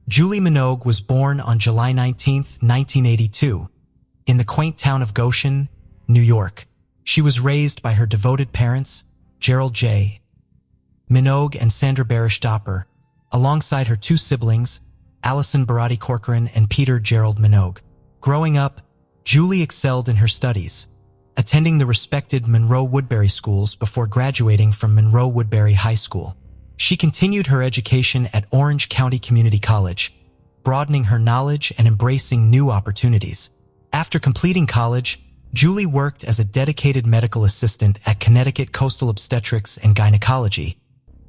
Julie Minogue was born on July 19, 1982, in the quaint town of Goshen, New York. She was raised by her devoted parents, Gerald J. Minogue and Sandra Barish Dopper, alongside her two siblings, Allison Barati Corcoran and Peter Gerald Minogue. Growing up, Julie excelled in her studies, attending the respected Monroe-Woodbury schools before graduating from Monroe-Woodbury High School. She continued her education at Orange County Community College, broadening her knowledge and embracing new opportunities. After completing college, Julie worked as a dedicated medical assistant at Connecticut Coastal Obstetrics and Gynecology,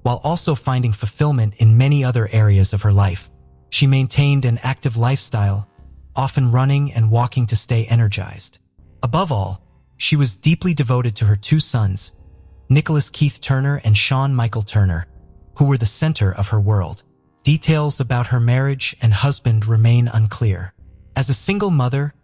while also finding fulfillment in many other areas of her life. She maintained an active lifestyle, often running and walking to stay energized. Above all, she was deeply devoted to her two sons, Nicholas Keith Turner and Sean Michael Turner, who were the center of her world. Details about her marriage and husband remain unclear. As a single mother,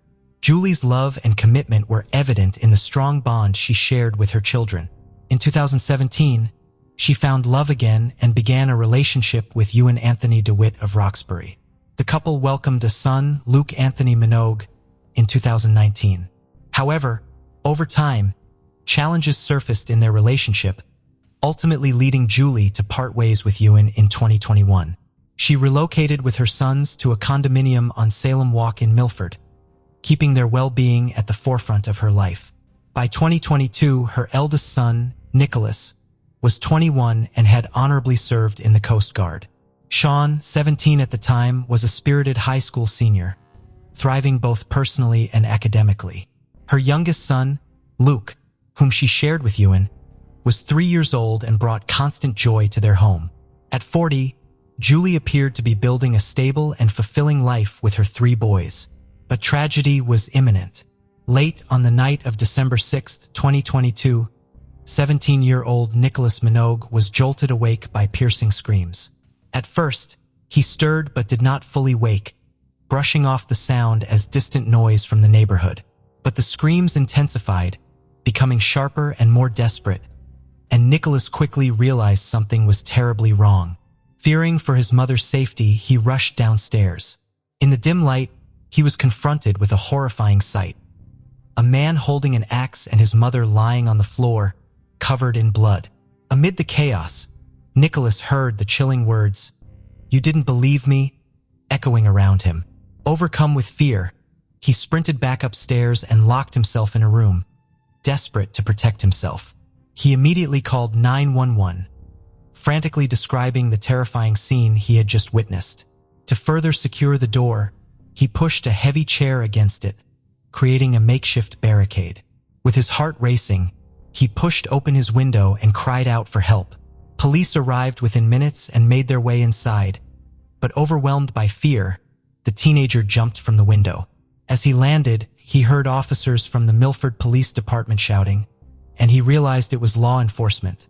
Julie's love and commitment were evident in the strong bond she shared with her children. In 2017, she found love again and began a relationship with Euan Dwit of Roxbury. The couple welcomed a son, Luke Anthony Minogue, in 2019. However, over time, challenges surfaced in their relationship, ultimately leading Julie to part ways with Euan in 2021. She relocated with her sons to a condominium on Salem Walk in Milford, keeping their well-being at the forefront of her life. By 2022, her eldest son, Nicholas, was 21 and had honorably served in the Coast Guard. Sean, 17 at the time, was a spirited high school senior, thriving both personally and academically. Her youngest son, Luke, whom she shared with Euan, was 3 years old and brought constant joy to their home. At 40, Julie appeared to be building a stable and fulfilling life with her 3 boys. But tragedy was imminent. Late on the night of December 6, 2022, 17-year-old Nicholas Minogue was jolted awake by piercing screams. At first, he stirred but did not fully wake, brushing off the sound as distant noise from the neighborhood. But the screams intensified, becoming sharper and more desperate, and Nicholas quickly realized something was terribly wrong. Fearing for his mother's safety, he rushed downstairs. In the dim light, he was confronted with a horrifying sight. A man holding an axe and his mother lying on the floor, covered in blood. Amid the chaos, Nicholas heard the chilling words, "You didn't believe me?" echoing around him. Overcome with fear, he sprinted back upstairs and locked himself in a room, desperate to protect himself. He immediately called 911, frantically describing the terrifying scene he had just witnessed. To further secure the door, he pushed a heavy chair against it, creating a makeshift barricade. With his heart racing, he pushed open his window and cried out for help. Police arrived within minutes and made their way inside, but overwhelmed by fear, the teenager jumped from the window. As he landed, he heard officers from the Milford Police Department shouting, and he realized it was law enforcement,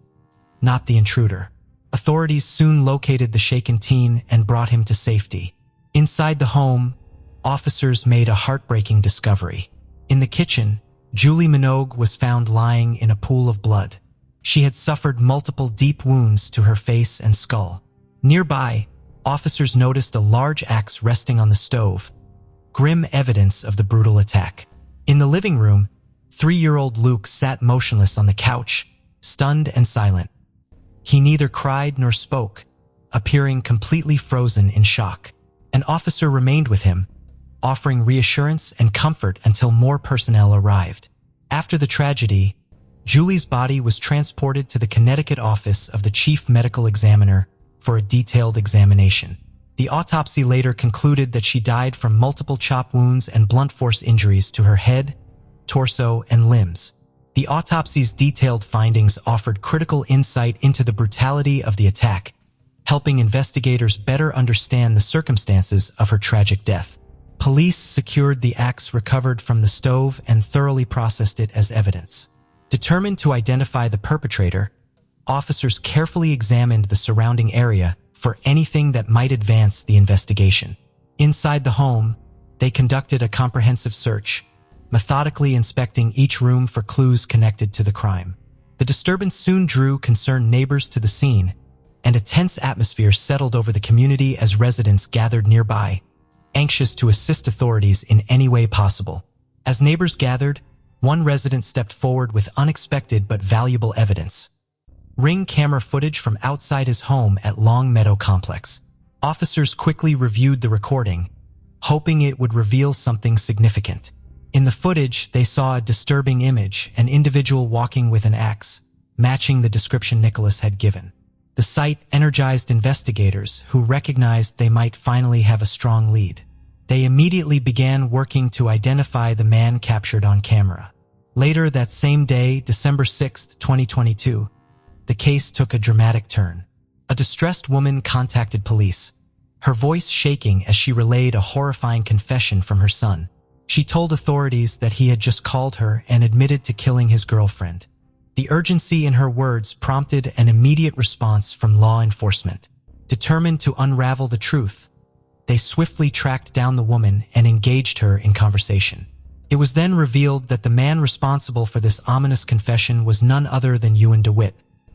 not the intruder. Authorities soon located the shaken teen and brought him to safety. Inside the home, officers made a heartbreaking discovery. In the kitchen, Julie Minogue was found lying in a pool of blood. She had suffered multiple deep wounds to her face and skull. Nearby, officers noticed a large axe resting on the stove, grim evidence of the brutal attack. In the living room, 3-year-old Luke sat motionless on the couch, stunned and silent. He neither cried nor spoke, appearing completely frozen in shock. An officer remained with him, offering reassurance and comfort until more personnel arrived. After the tragedy, Julie's body was transported to the Connecticut office of the Chief Medical Examiner for a detailed examination. The autopsy later concluded that she died from multiple chop wounds and blunt force injuries to her head, torso, and limbs. The autopsy's detailed findings offered critical insight into the brutality of the attack, helping investigators better understand the circumstances of her tragic death. Police secured the axe recovered from the stove and thoroughly processed it as evidence. Determined to identify the perpetrator, officers carefully examined the surrounding area for anything that might advance the investigation. Inside the home, they conducted a comprehensive search, methodically inspecting each room for clues connected to the crime. The disturbance soon drew concerned neighbors to the scene, and a tense atmosphere settled over the community as residents gathered nearby, anxious to assist authorities in any way possible. As neighbors gathered, one resident stepped forward with unexpected but valuable evidence. Ring camera footage from outside his home at Long Meadow Complex. Officers quickly reviewed the recording, hoping it would reveal something significant. In the footage, they saw a disturbing image, an individual walking with an axe, matching the description Nicholas had given. The sight energized investigators who recognized they might finally have a strong lead. They immediately began working to identify the man captured on camera. Later that same day, December 6, 2022, the case took a dramatic turn. A distressed woman contacted police, her voice shaking as she relayed a horrifying confession from her son. She told authorities that he had just called her and admitted to killing his girlfriend. The urgency in her words prompted an immediate response from law enforcement. Determined to unravel the truth, they swiftly tracked down the woman and engaged her in conversation. It was then revealed that the man responsible for this ominous confession was none other than Euan Dwit,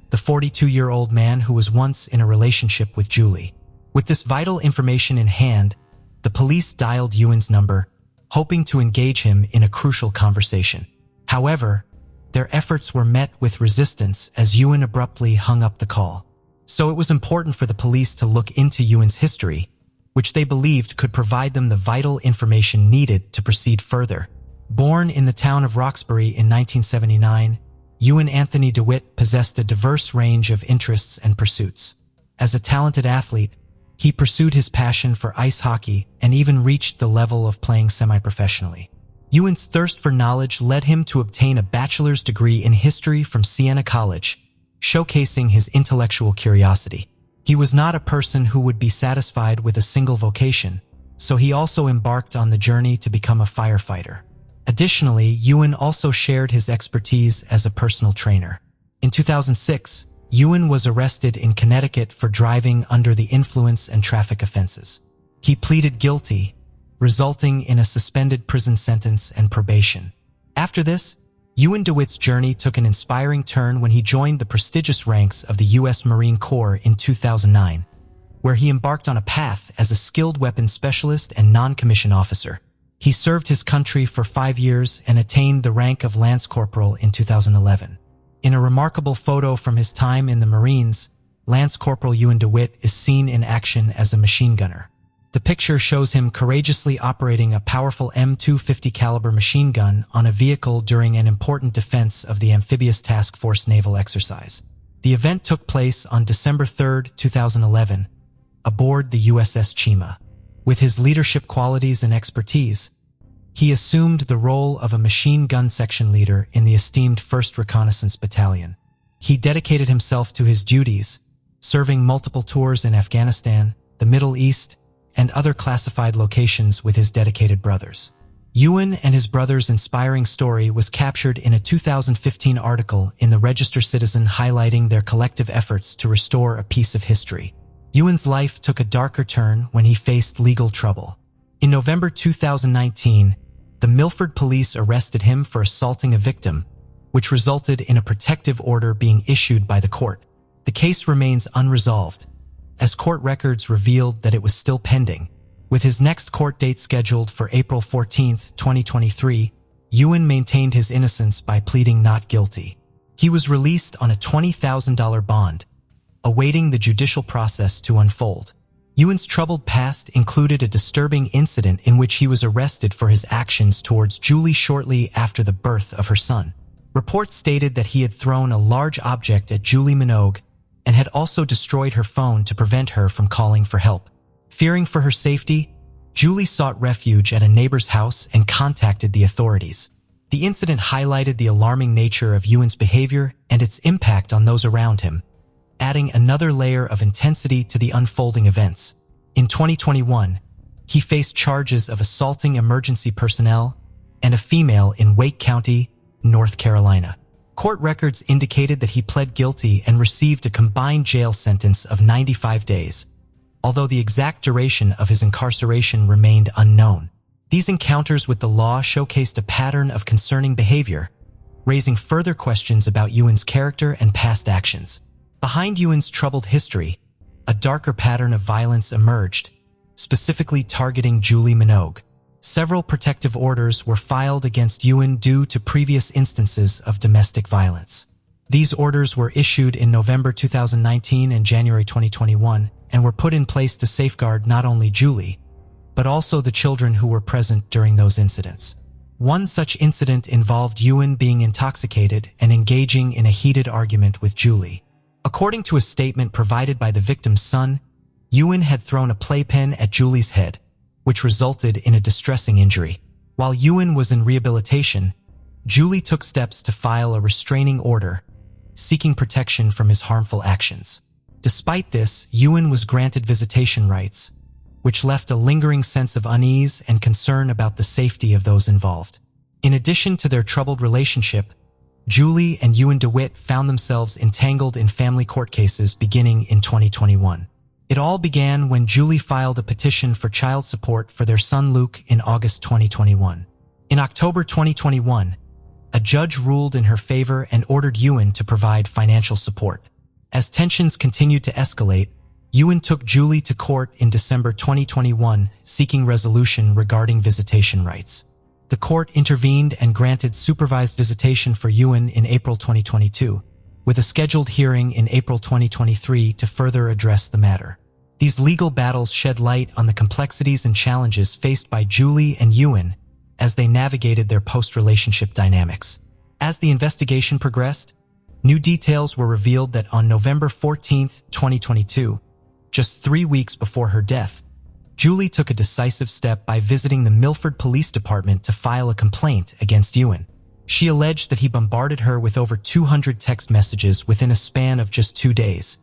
the 42-year-old man who was once in a relationship with Julie. With this vital information in hand, the police dialed Euan's number, hoping to engage him in a crucial conversation. However, their efforts were met with resistance as Euan abruptly hung up the call. So it was important for the police to look into Euan's history, which they believed could provide them the vital information needed to proceed further. Born in the town of Roxbury in 1979, Euan Anthony Dwit possessed a diverse range of interests and pursuits. As a talented athlete, he pursued his passion for ice hockey and even reached the level of playing semi-professionally. Euan's thirst for knowledge led him to obtain a bachelor's degree in history from Siena College, showcasing his intellectual curiosity. He was not a person who would be satisfied with a single vocation, so he also embarked on the journey to become a firefighter. Additionally, Euan also shared his expertise as a personal trainer. In 2006, Euan was arrested in Connecticut for driving under the influence and traffic offenses. He pleaded guilty, resulting in a suspended prison sentence and probation. After this, Euan Dwit's journey took an inspiring turn when he joined the prestigious ranks of the U.S. Marine Corps in 2009, where he embarked on a path as a skilled weapons specialist and non-commissioned officer. He served his country for 5 years and attained the rank of Lance Corporal in 2011. In a remarkable photo from his time in the Marines, Lance Corporal Euan Dwit is seen in action as a machine gunner. The picture shows him courageously operating a powerful M250 caliber machine gun on a vehicle during an important defense of the Amphibious Task Force naval exercise. The event took place on December 3, 2011, aboard the USS Chima. With his leadership qualities and expertise, he assumed the role of a machine gun section leader in the esteemed 1st Reconnaissance Battalion. He dedicated himself to his duties, serving multiple tours in Afghanistan, the Middle East, and other classified locations with his dedicated brothers. Euan and his brothers' inspiring story was captured in a 2015 article in the Register Citizen highlighting their collective efforts to restore a piece of history. Euan's life took a darker turn when he faced legal trouble. In November 2019, the Milford police arrested him for assaulting a victim, which resulted in a protective order being issued by the court. The case remains unresolved, as court records revealed that it was still pending. With his next court date scheduled for April 14, 2023, Euan maintained his innocence by pleading not guilty. He was released on a $20,000 bond, awaiting the judicial process to unfold. Euan's troubled past included a disturbing incident in which he was arrested for his actions towards Julie shortly after the birth of her son. Reports stated that he had thrown a large object at Julie Minogue and had also destroyed her phone to prevent her from calling for help. Fearing for her safety, Julie sought refuge at a neighbor's house and contacted the authorities. The incident highlighted the alarming nature of Euan's behavior and its impact on those around him, adding another layer of intensity to the unfolding events. In 2021, he faced charges of assaulting emergency personnel and a female in Wake County, North Carolina. Court records indicated that he pled guilty and received a combined jail sentence of 95 days, although the exact duration of his incarceration remained unknown. These encounters with the law showcased a pattern of concerning behavior, raising further questions about Euan's character and past actions. Behind Euan's troubled history, a darker pattern of violence emerged, specifically targeting Julie Minogue. Several protective orders were filed against Euan due to previous instances of domestic violence. These orders were issued in November 2019 and January 2021 and were put in place to safeguard not only Julie, but also the children who were present during those incidents. One such incident involved Euan being intoxicated and engaging in a heated argument with Julie. According to a statement provided by the victim's son, Euan had thrown a playpen at Julie's head, which resulted in a distressing injury. While Euan was in rehabilitation, Julie took steps to file a restraining order, seeking protection from his harmful actions. Despite this, Euan was granted visitation rights, which left a lingering sense of unease and concern about the safety of those involved. In addition to their troubled relationship, Julie and Euan Dwit found themselves entangled in family court cases beginning in 2021. It all began when Julie filed a petition for child support for their son Luke in August 2021. In October 2021, a judge ruled in her favor and ordered Euan to provide financial support. As tensions continued to escalate, Euan took Julie to court in December 2021, seeking resolution regarding visitation rights. The court intervened and granted supervised visitation for Euan in April 2022, with a scheduled hearing in April 2023 to further address the matter. These legal battles shed light on the complexities and challenges faced by Julie and Euan as they navigated their post-relationship dynamics. As the investigation progressed, new details were revealed that on November 14, 2022, just 3 weeks before her death, Julie took a decisive step by visiting the Milford Police Department to file a complaint against Euan. She alleged that he bombarded her with over 200 text messages within a span of just 2 days,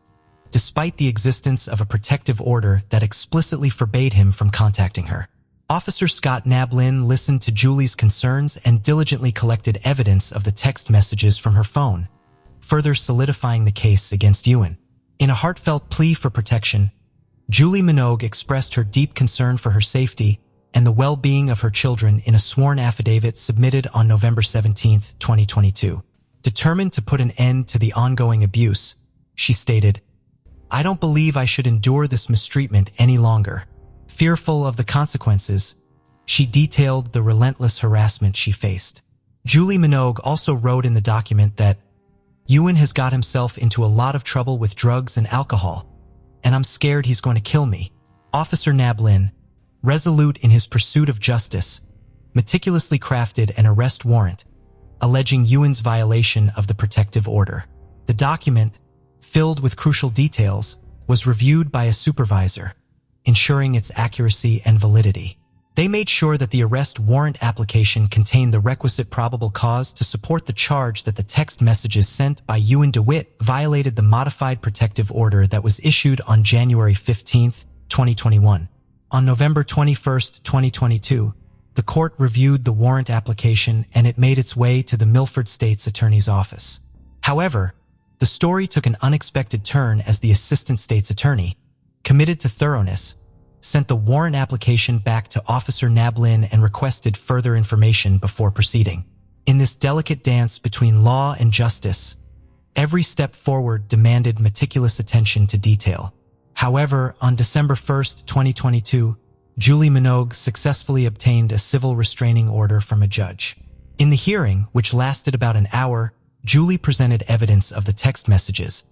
despite the existence of a protective order that explicitly forbade him from contacting her. Officer Scott Nablin listened to Julie's concerns and diligently collected evidence of the text messages from her phone, further solidifying the case against Euan. In a heartfelt plea for protection, Julie Minogue expressed her deep concern for her safety and the well-being of her children in a sworn affidavit submitted on November 17, 2022. Determined to put an end to the ongoing abuse, she stated, "I don't believe I should endure this mistreatment any longer." Fearful of the consequences, she detailed the relentless harassment she faced. Julie Minogue also wrote in the document that Euan has got himself into a lot of trouble with drugs and alcohol, and I'm scared he's going to kill me. Officer Nablin, resolute in his pursuit of justice, meticulously crafted an arrest warrant, alleging Euan's violation of the protective order. The document, filled with crucial details, was reviewed by a supervisor, ensuring its accuracy and validity. They made sure that the arrest warrant application contained the requisite probable cause to support the charge that the text messages sent by Euan Dwit violated the modified protective order that was issued on January 15, 2021. On November 21, 2022, the court reviewed the warrant application and it made its way to the Milford State's Attorney's Office. However, the story took an unexpected turn as the Assistant State's Attorney, committed to thoroughness, sent the warrant application back to Officer Nablin and requested further information before proceeding. In this delicate dance between law and justice, every step forward demanded meticulous attention to detail. However, on December 1, 2022, Julie Minogue successfully obtained a civil restraining order from a judge. In the hearing, which lasted about an hour, Julie presented evidence of the text messages,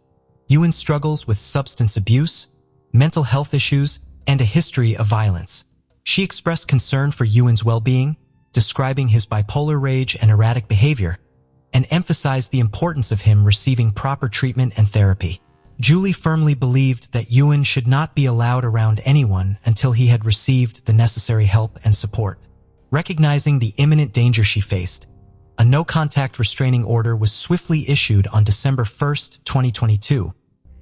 Euan's struggles with substance abuse, mental health issues, and a history of violence. She expressed concern for Euan's well-being, describing his bipolar rage and erratic behavior, and emphasized the importance of him receiving proper treatment and therapy. Julie firmly believed that Euan should not be allowed around anyone until he had received the necessary help and support. Recognizing the imminent danger she faced, a no-contact restraining order was swiftly issued on December 1, 2022,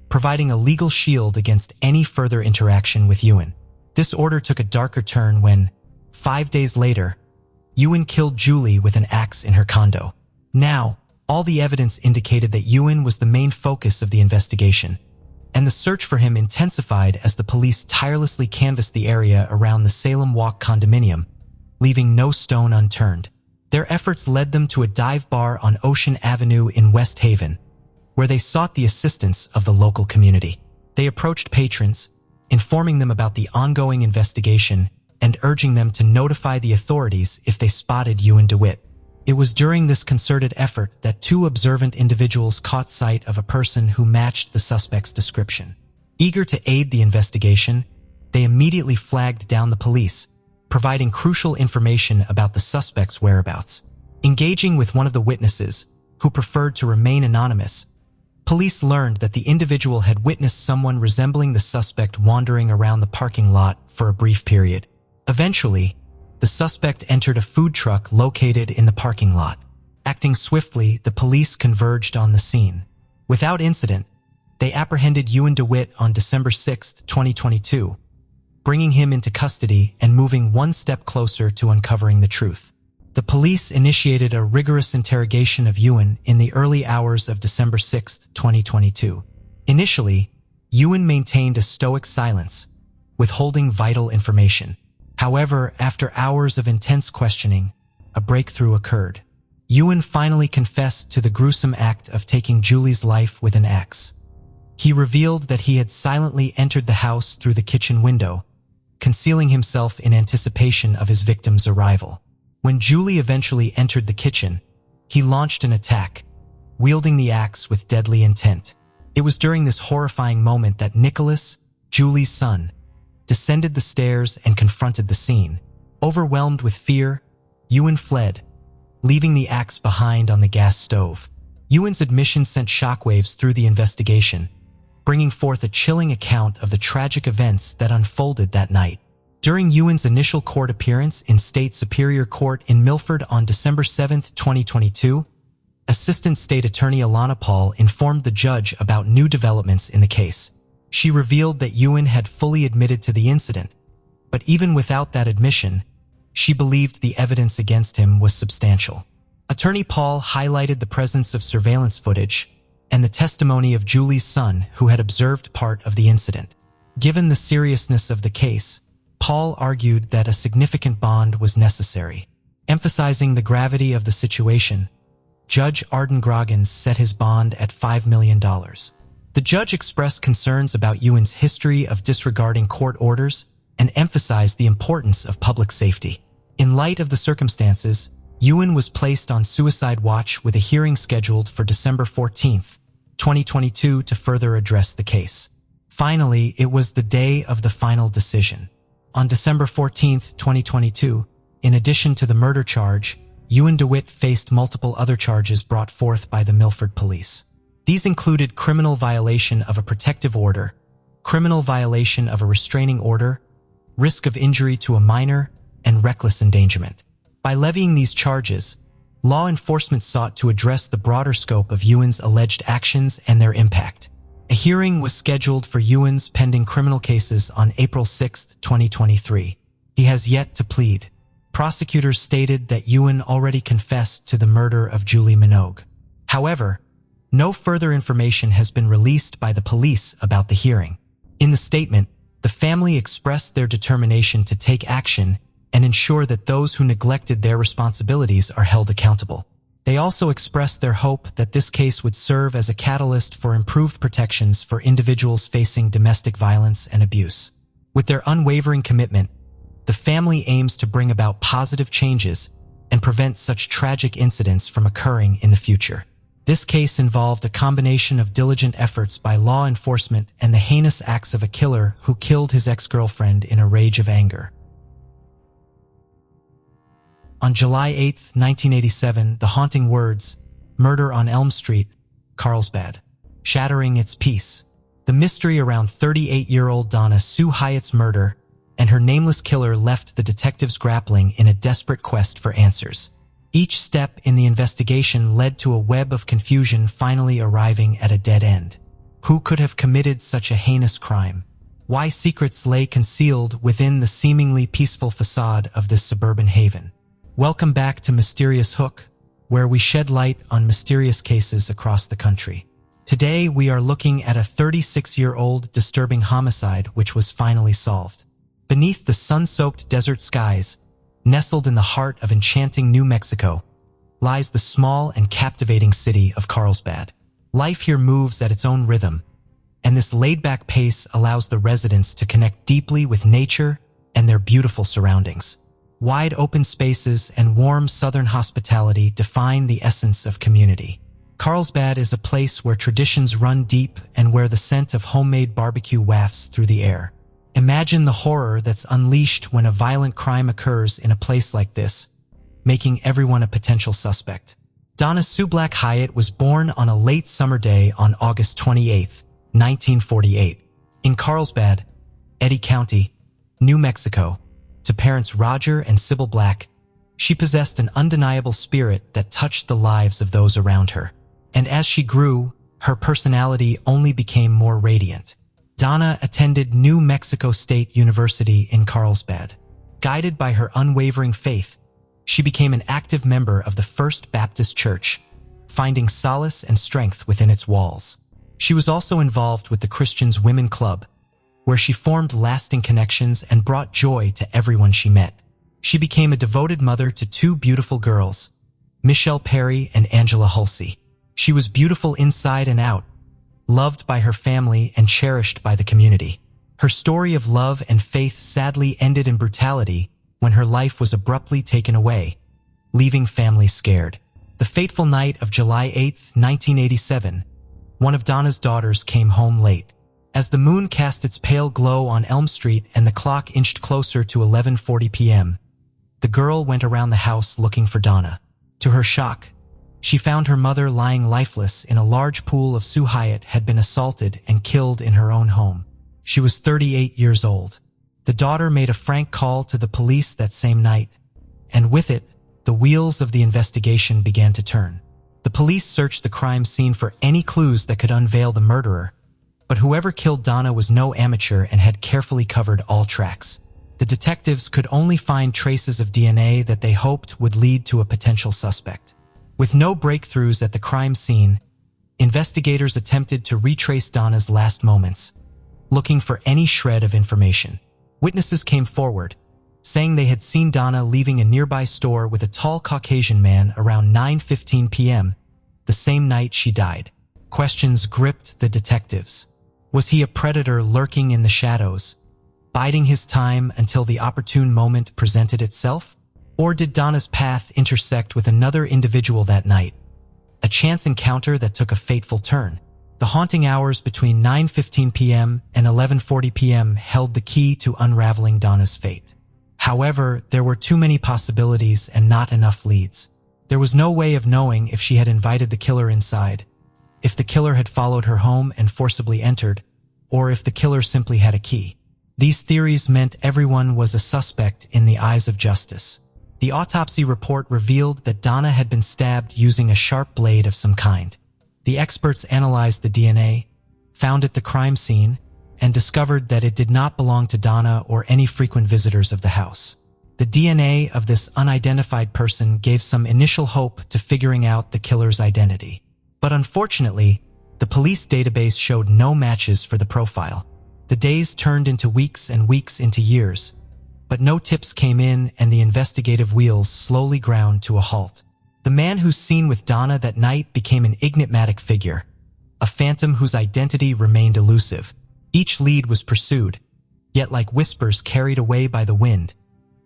providing a legal shield against any further interaction with Euan. This order took a darker turn when, 5 days later, Euan killed Julie with an axe in her condo. Now, all the evidence indicated that Euan was the main focus of the investigation, and the search for him intensified as the police tirelessly canvassed the area around the Salem Walk condominium, leaving no stone unturned. Their efforts led them to a dive bar on Ocean Avenue in West Haven, where they sought the assistance of the local community. They approached patrons, informing them about the ongoing investigation and urging them to notify the authorities if they spotted Euan Dwit. It was during this concerted effort that two observant individuals caught sight of a person who matched the suspect's description. Eager to aid the investigation, they immediately flagged down the police, providing crucial information about the suspect's whereabouts. Engaging with one of the witnesses, who preferred to remain anonymous, police learned that the individual had witnessed someone resembling the suspect wandering around the parking lot for a brief period. Eventually, the suspect entered a food truck located in the parking lot. Acting swiftly, the police converged on the scene. Without incident, they apprehended Euan Dwit on December 6, 2022, bringing him into custody and moving one step closer to uncovering the truth. The police initiated a rigorous interrogation of Euan in the early hours of December 6, 2022. Initially, Euan maintained a stoic silence, withholding vital information. However, after hours of intense questioning, a breakthrough occurred. Euan finally confessed to the gruesome act of taking Julie's life with an axe. He revealed that he had silently entered the house through the kitchen window, concealing himself in anticipation of his victim's arrival. When Julie eventually entered the kitchen, he launched an attack, wielding the axe with deadly intent. It was during this horrifying moment that Nicholas, Julie's son, descended the stairs and confronted the scene. Overwhelmed with fear, Euan fled, leaving the axe behind on the gas stove. Euan's admission sent shockwaves through the investigation, bringing forth a chilling account of the tragic events that unfolded that night. During Euan's initial court appearance in State Superior Court in Milford on December 7, 2022, Assistant State Attorney Alana Paul informed the judge about new developments in the case. She revealed that Euan had fully admitted to the incident, but even without that admission, she believed the evidence against him was substantial. Attorney Paul highlighted the presence of surveillance footage and the testimony of Julie's son, who had observed part of the incident. Given the seriousness of the case, Paul argued that a significant bond was necessary. Emphasizing the gravity of the situation, Judge Arden Groggins set his bond at $5 million. The judge expressed concerns about Euan's history of disregarding court orders and emphasized the importance of public safety. In light of the circumstances, Euan was placed on suicide watch with a hearing scheduled for December 14, 2022 to further address the case. Finally, it was the day of the final decision. On December 14, 2022, in addition to the murder charge, Euan Dwit faced multiple other charges brought forth by the Milford police. These included criminal violation of a protective order, criminal violation of a restraining order, risk of injury to a minor, and reckless endangerment. By levying these charges, law enforcement sought to address the broader scope of Euan's alleged actions and their impact. A hearing was scheduled for Euan's pending criminal cases on April 6, 2023. He has yet to plead. Prosecutors stated that Euan already confessed to the murder of Julie Minogue. However, no further information has been released by the police about the hearing. In the statement, the family expressed their determination to take action and ensure that those who neglected their responsibilities are held accountable. They also expressed their hope that this case would serve as a catalyst for improved protections for individuals facing domestic violence and abuse. With their unwavering commitment, the family aims to bring about positive changes and prevent such tragic incidents from occurring in the future. This case involved a combination of diligent efforts by law enforcement and the heinous acts of a killer who killed his ex-girlfriend in a rage of anger. On July 8, 1987, the haunting words, "Murder on Elm Street, Carlsbad," shattering its peace. The mystery around 38-year-old Donna Sue Hyatt's murder and her nameless killer left the detectives grappling in a desperate quest for answers. Each step in the investigation led to a web of confusion finally arriving at a dead end. Who could have committed such a heinous crime? Why secrets lay concealed within the seemingly peaceful facade of this suburban haven? Welcome back to Mysterious Hook, where we shed light on mysterious cases across the country. Today, we are looking at a 36-year-old disturbing homicide which was finally solved. Beneath the sun-soaked desert skies, nestled in the heart of enchanting New Mexico, lies the small and captivating city of Carlsbad. Life here moves at its own rhythm, and this laid-back pace allows the residents to connect deeply with nature and their beautiful surroundings. Wide open spaces and warm southern hospitality define the essence of community. Carlsbad is a place where traditions run deep and where the scent of homemade barbecue wafts through the air. Imagine the horror that's unleashed when a violent crime occurs in a place like this, making everyone a potential suspect. Dena McNichol Hyatt was born on a late summer day on August 28, 1948, in Carlsbad, Eddy County, New Mexico. To parents Roger and Sybil Black, she possessed an undeniable spirit that touched the lives of those around her. And as she grew, her personality only became more radiant. Dena attended New Mexico State University in Carlsbad. Guided by her unwavering faith, she became an active member of the First Baptist Church, finding solace and strength within its walls. She was also involved with the Christians' Women Club, where she formed lasting connections and brought joy to everyone she met. She became a devoted mother to two beautiful girls, Michelle Perry and Angela Hulsey. She was beautiful inside and out, loved by her family and cherished by the community. Her story of love and faith sadly ended in brutality when her life was abruptly taken away, leaving families scared. The fateful night of July 8, 1987, one of Dena's daughters came home late. As the moon cast its pale glow on Elm Street and the clock inched closer to 11:40 p.m., the girl went around the house looking for Dena. To her shock, she found her mother lying lifeless in a large pool of Sue Hyatt had been assaulted and killed in her own home. She was 38 years old. The daughter made a frank call to the police that same night, and with it, the wheels of the investigation began to turn. The police searched the crime scene for any clues that could unveil the murderer, but whoever killed Dena was no amateur and had carefully covered all tracks. The detectives could only find traces of DNA that they hoped would lead to a potential suspect. With no breakthroughs at the crime scene, investigators attempted to retrace Dena's last moments, looking for any shred of information. Witnesses came forward, saying they had seen Dena leaving a nearby store with a tall Caucasian man around 9:15 p.m., the same night she died. Questions gripped the detectives. Was he a predator lurking in the shadows, biding his time until the opportune moment presented itself? Or did Dena's path intersect with another individual that night, a chance encounter that took a fateful turn? The haunting hours between 9:15 p.m. and 11:40 p.m. held the key to unraveling Dena's fate. However, there were too many possibilities and not enough leads. There was no way of knowing if she had invited the killer inside, if the killer had followed her home and forcibly entered, or if the killer simply had a key. These theories meant everyone was a suspect in the eyes of justice. The autopsy report revealed that Dena had been stabbed using a sharp blade of some kind. The experts analyzed the DNA, found it at the crime scene, and discovered that it did not belong to Dena or any frequent visitors of the house. The DNA of this unidentified person gave some initial hope to figuring out the killer's identity. But unfortunately, the police database showed no matches for the profile. The days turned into weeks and weeks into years, but no tips came in and the investigative wheels slowly ground to a halt. The man who's seen with Dena that night became an enigmatic figure, a phantom whose identity remained elusive. Each lead was pursued, yet like whispers carried away by the wind,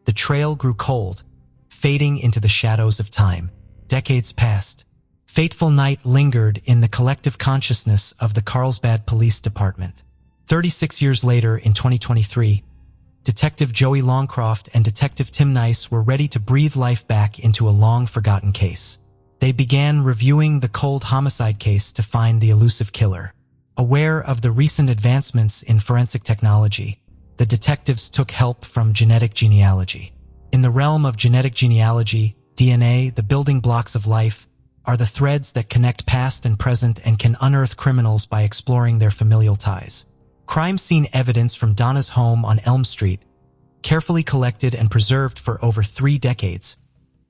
the trail grew cold, fading into the shadows of time. Decades passed. Fateful night lingered in the collective consciousness of the Carlsbad Police Department. 36 years later, in 2023, Detective Joey Longcroft and Detective Tim Nice were ready to breathe life back into a long-forgotten case. They began reviewing the cold homicide case to find the elusive killer. Aware of the recent advancements in forensic technology, the detectives took help from genetic genealogy. In the realm of genetic genealogy, DNA, the building blocks of life, are the threads that connect past and present and can unearth criminals by exploring their familial ties. Crime scene evidence from Dena's home on Elm Street, carefully collected and preserved for over 3 decades,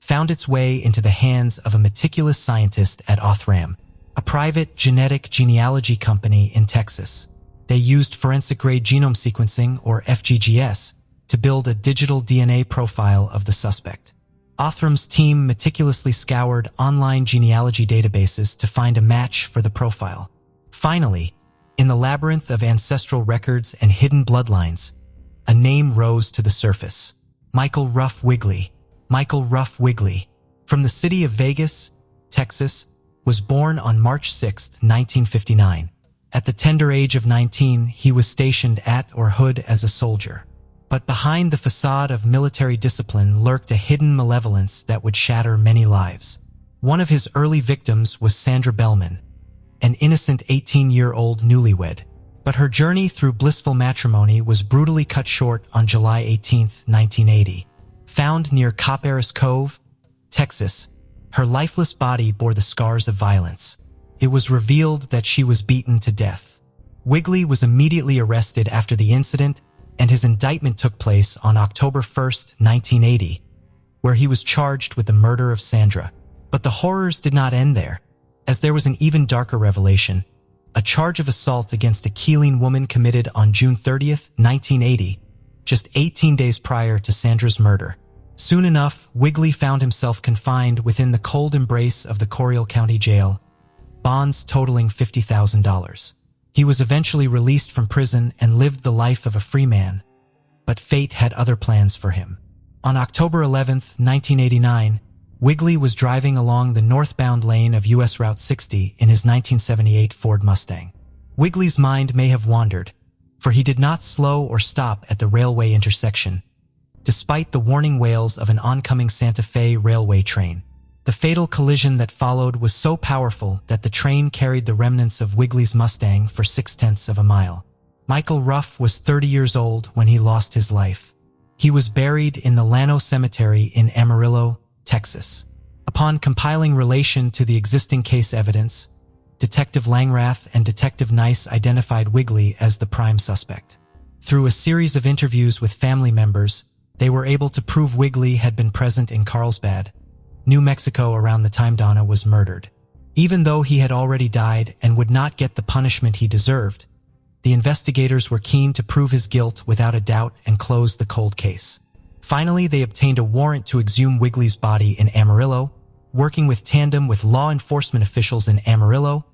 found its way into the hands of a meticulous scientist at Othram, a private genetic genealogy company in Texas. They used forensic-grade genome sequencing, or FGGS, to build a digital DNA profile of the suspect. Othram's team meticulously scoured online genealogy databases to find a match for the profile. Finally, In the labyrinth of ancestral records and hidden bloodlines, a name rose to the surface. Michael Ruff Wigley. Michael Ruff Wigley, from the city of Vegas, Texas, was born on March 6, 1959. At the tender age of 19, he was stationed at or hood as a soldier. But behind the facade of military discipline lurked a hidden malevolence that would shatter many lives. One of his early victims was Sandra Bellman, an innocent 18-year-old newlywed. But her journey through blissful matrimony was brutally cut short on July 18, 1980. Found near Copperas Cove, Texas, her lifeless body bore the scars of violence. It was revealed that she was beaten to death. Wigley was immediately arrested after the incident, and his indictment took place on October 1, 1980, where he was charged with the murder of Sandra. But the horrors did not end there, as there was an even darker revelation: a charge of assault against a Keeling woman committed on June 30, 1980, just 18 days prior to Sandra's murder. Soon enough, Wigley found himself confined within the cold embrace of the Coryell County Jail, bonds totaling $50,000. He was eventually released from prison and lived the life of a free man, but fate had other plans for him. On October 11, 1989, Wigley was driving along the northbound lane of US Route 60 in his 1978 Ford Mustang. Wigley's mind may have wandered, for he did not slow or stop at the railway intersection, despite the warning wails of an oncoming Santa Fe railway train. The fatal collision that followed was so powerful that the train carried the remnants of Wigley's Mustang for 0.6 of a mile. Michael Ruff was 30 years old when he lost his life. He was buried in the Llano Cemetery in Amarillo, Texas. Upon compiling relation to the existing case evidence, Detective Langrath and Detective Nice identified Wigley as the prime suspect. Through a series of interviews with family members, they were able to prove Wigley had been present in Carlsbad, New Mexico around the time Dena was murdered. Even though he had already died and would not get the punishment he deserved, the investigators were keen to prove his guilt without a doubt and close the cold case. Finally, they obtained a warrant to exhume Wigley's body in Amarillo. Working with tandem with law enforcement officials in Amarillo,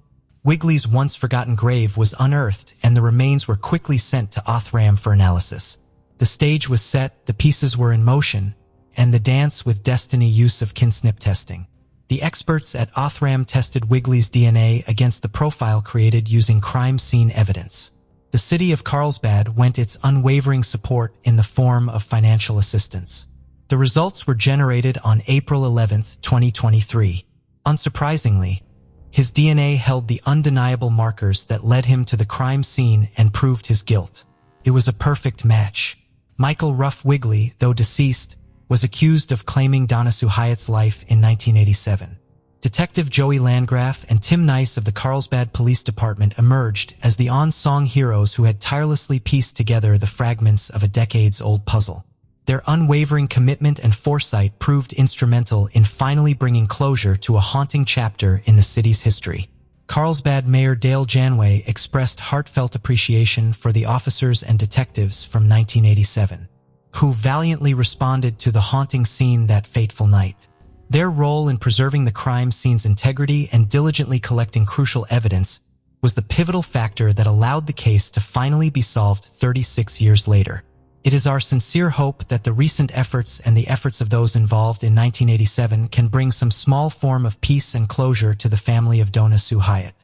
Wigley's once-forgotten grave was unearthed and the remains were quickly sent to Othram for analysis. The stage was set, the pieces were in motion, and the dance with destiny use of kinsnip testing. The experts at Othram tested Wigley's DNA against the profile created using crime scene evidence. The city of Carlsbad went its unwavering support in the form of financial assistance. The results were generated on April 11, 2023. Unsurprisingly, his DNA held the undeniable markers that led him to the crime scene and proved his guilt. It was a perfect match. Michael Ruff Wigley, though deceased, was accused of claiming Dena Hyatt's life in 1987. Detective Joey Landgraf and Tim Nice of the Carlsbad Police Department emerged as the unsung heroes who had tirelessly pieced together the fragments of a decades-old puzzle. Their unwavering commitment and foresight proved instrumental in finally bringing closure to a haunting chapter in the city's history. Carlsbad Mayor Dale Janway expressed heartfelt appreciation for the officers and detectives from 1987, who valiantly responded to the haunting scene that fateful night. Their role in preserving the crime scene's integrity and diligently collecting crucial evidence was the pivotal factor that allowed the case to finally be solved 36 years later. It is our sincere hope that the recent efforts and the efforts of those involved in 1987 can bring some small form of peace and closure to the family of Dena Hyatt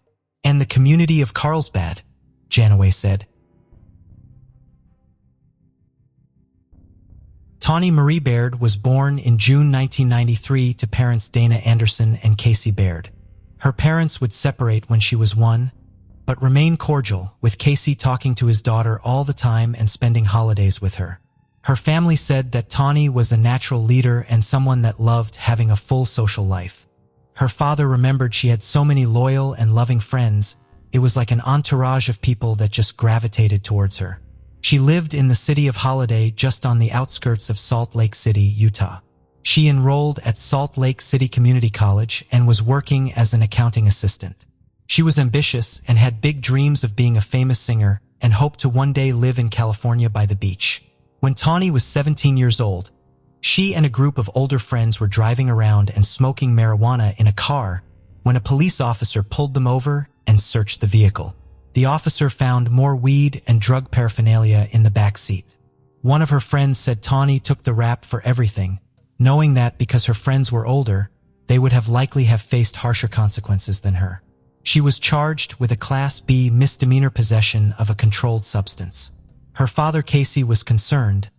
and the community of Carlsbad, Janaway said. Tonnie Marie Baird was born in June 1993 to parents Dana Anderson and Casey Baird. Her parents would separate when she was 1, but remain cordial, with Casey talking to his daughter all the time and spending holidays with her. Her family said that Tonnie was a natural leader and someone that loved having a full social life. Her father remembered she had so many loyal and loving friends, it was like an entourage of people that just gravitated towards her. She lived in the city of Holiday, just on the outskirts of Salt Lake City, Utah. She enrolled at Salt Lake City Community College and was working as an accounting assistant. She was ambitious and had big dreams of being a famous singer and hoped to one day live in California by the beach. When Tonnie was 17 years old, she and a group of older friends were driving around and smoking marijuana in a car when a police officer pulled them over and searched the vehicle. The officer found more weed and drug paraphernalia in the back seat. One of her friends said Tonnie took the rap for everything, knowing that because her friends were older, they would have likely faced harsher consequences than her. She was charged with a Class B misdemeanor possession of a controlled substance. Her father Casey was concerned,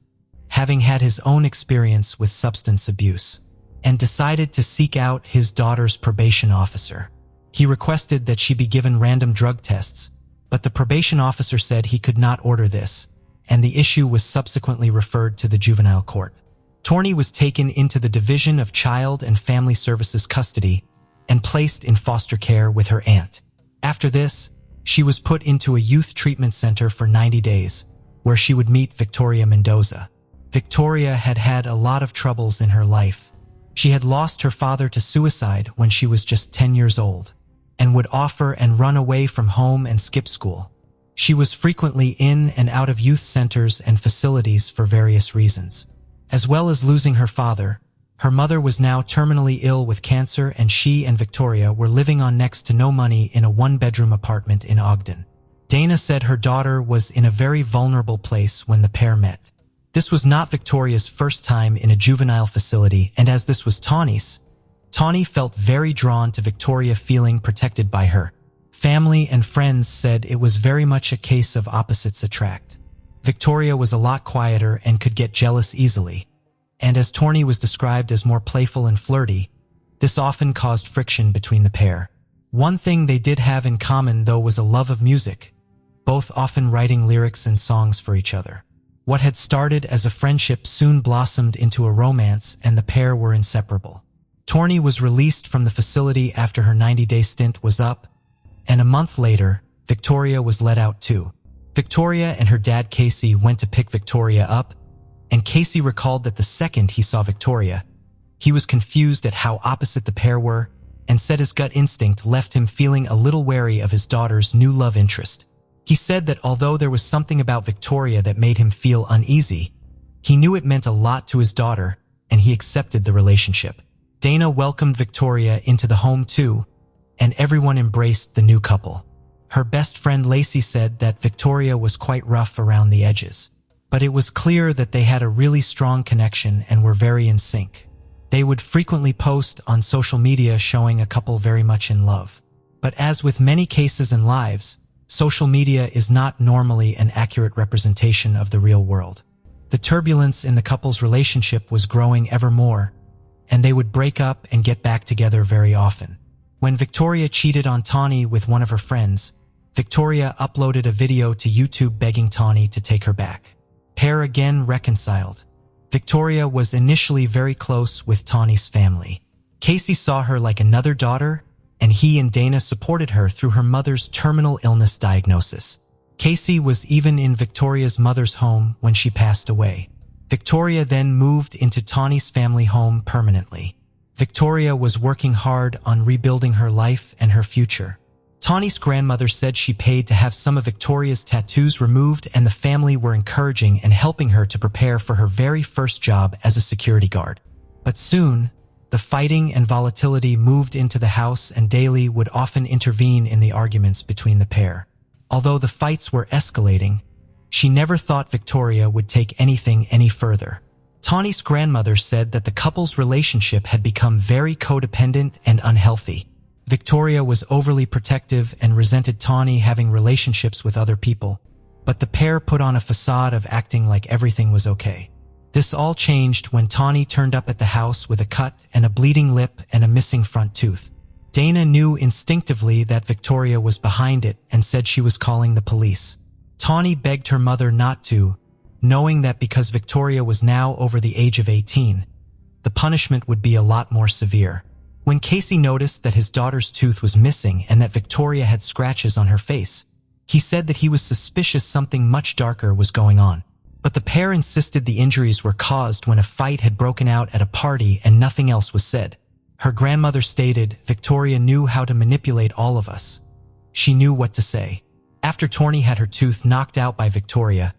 having had his own experience with substance abuse, and decided to seek out his daughter's probation officer. He requested that she be given random drug tests, but the probation officer said he could not order this, and the issue was subsequently referred to the juvenile court. Tonnie was taken into the Division of Child and Family Services custody and placed in foster care with her aunt. After this, she was put into a youth treatment center for 90 days, where she would meet Victoria Mendoza. Victoria had had a lot of troubles in her life. She had lost her father to suicide when she was just 10 years old, and would offer and run away from home and skip school. She was frequently in and out of youth centers and facilities for various reasons. As well as losing her father, her mother was now terminally ill with cancer, and she and Victoria were living on next to no money in a one-bedroom apartment in Ogden. Dena said her daughter was in a very vulnerable place when the pair met. This was not Victoria's first time in a juvenile facility, and as this was Tonnie's, Tonnie felt very drawn to Victoria, feeling protected by her. Family and friends said it was very much a case of opposites attract. Victoria was a lot quieter and could get jealous easily, and as Tonnie was described as more playful and flirty, this often caused friction between the pair. One thing they did have in common, though, was a love of music, both often writing lyrics and songs for each other. What had started as a friendship soon blossomed into a romance, and the pair were inseparable. Tonnie was released from the facility after her 90-day stint was up, and a month later, Victoria was let out too. Victoria and her dad Casey went to pick Victoria up, and Casey recalled that the second he saw Victoria, he was confused at how opposite the pair were, and said his gut instinct left him feeling a little wary of his daughter's new love interest. He said that although there was something about Victoria that made him feel uneasy, he knew it meant a lot to his daughter, and he accepted the relationship. Dena welcomed Victoria into the home too, and everyone embraced the new couple. Her best friend Lacey said that Victoria was quite rough around the edges, but it was clear that they had a really strong connection and were very in sync. They would frequently post on social media showing a couple very much in love. But as with many cases and lives, social media is not normally an accurate representation of the real world. The turbulence in the couple's relationship was growing ever more, and they would break up and get back together very often. When Victoria cheated on Tonnie with one of her friends, Victoria uploaded a video to YouTube begging Tonnie to take her back. Pair again reconciled. Victoria was initially very close with Tonnie's family. Casey saw her like another daughter, and he and Dena supported her through her mother's terminal illness diagnosis. Casey was even in Victoria's mother's home when she passed away. Victoria then moved into Tonnie's family home permanently. Victoria was working hard on rebuilding her life and her future. Tonnie's grandmother said she paid to have some of Victoria's tattoos removed, and the family were encouraging and helping her to prepare for her very first job as a security guard. But soon, the fighting and volatility moved into the house, and Daly would often intervene in the arguments between the pair. Although the fights were escalating, she never thought Victoria would take anything any further. Tonnie's grandmother said that the couple's relationship had become very codependent and unhealthy. Victoria was overly protective and resented Tonnie having relationships with other people, but the pair put on a facade of acting like everything was okay. This all changed when Tonnie turned up at the house with a cut and a bleeding lip and a missing front tooth. Dena knew instinctively that Victoria was behind it and said she was calling the police. Tonnie begged her mother not to, knowing that because Victoria was now over the age of 18, the punishment would be a lot more severe. When Casey noticed that his daughter's tooth was missing and that Victoria had scratches on her face, he said that he was suspicious something much darker was going on. But the pair insisted the injuries were caused when a fight had broken out at a party and nothing else was said. Her grandmother stated, "Victoria knew how to manipulate all of us. She knew what to say." After Tonnie had her tooth knocked out by Victoria,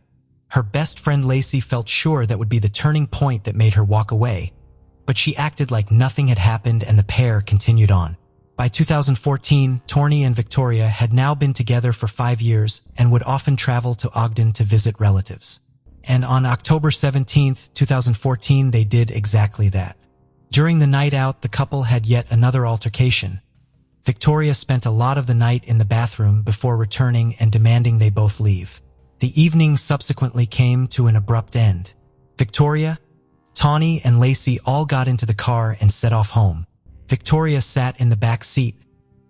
her best friend Lacey felt sure that would be the turning point that made her walk away, but she acted like nothing had happened and the pair continued on. By 2014, Tonnie and Victoria had now been together for 5 years and would often travel to Ogden to visit relatives. And on October 17, 2014, they did exactly that. During the night out, the couple had yet another altercation. Victoria spent a lot of the night in the bathroom before returning and demanding they both leave. The evening subsequently came to an abrupt end. Victoria, Tonnie, and Lacey all got into the car and set off home. Victoria sat in the back seat,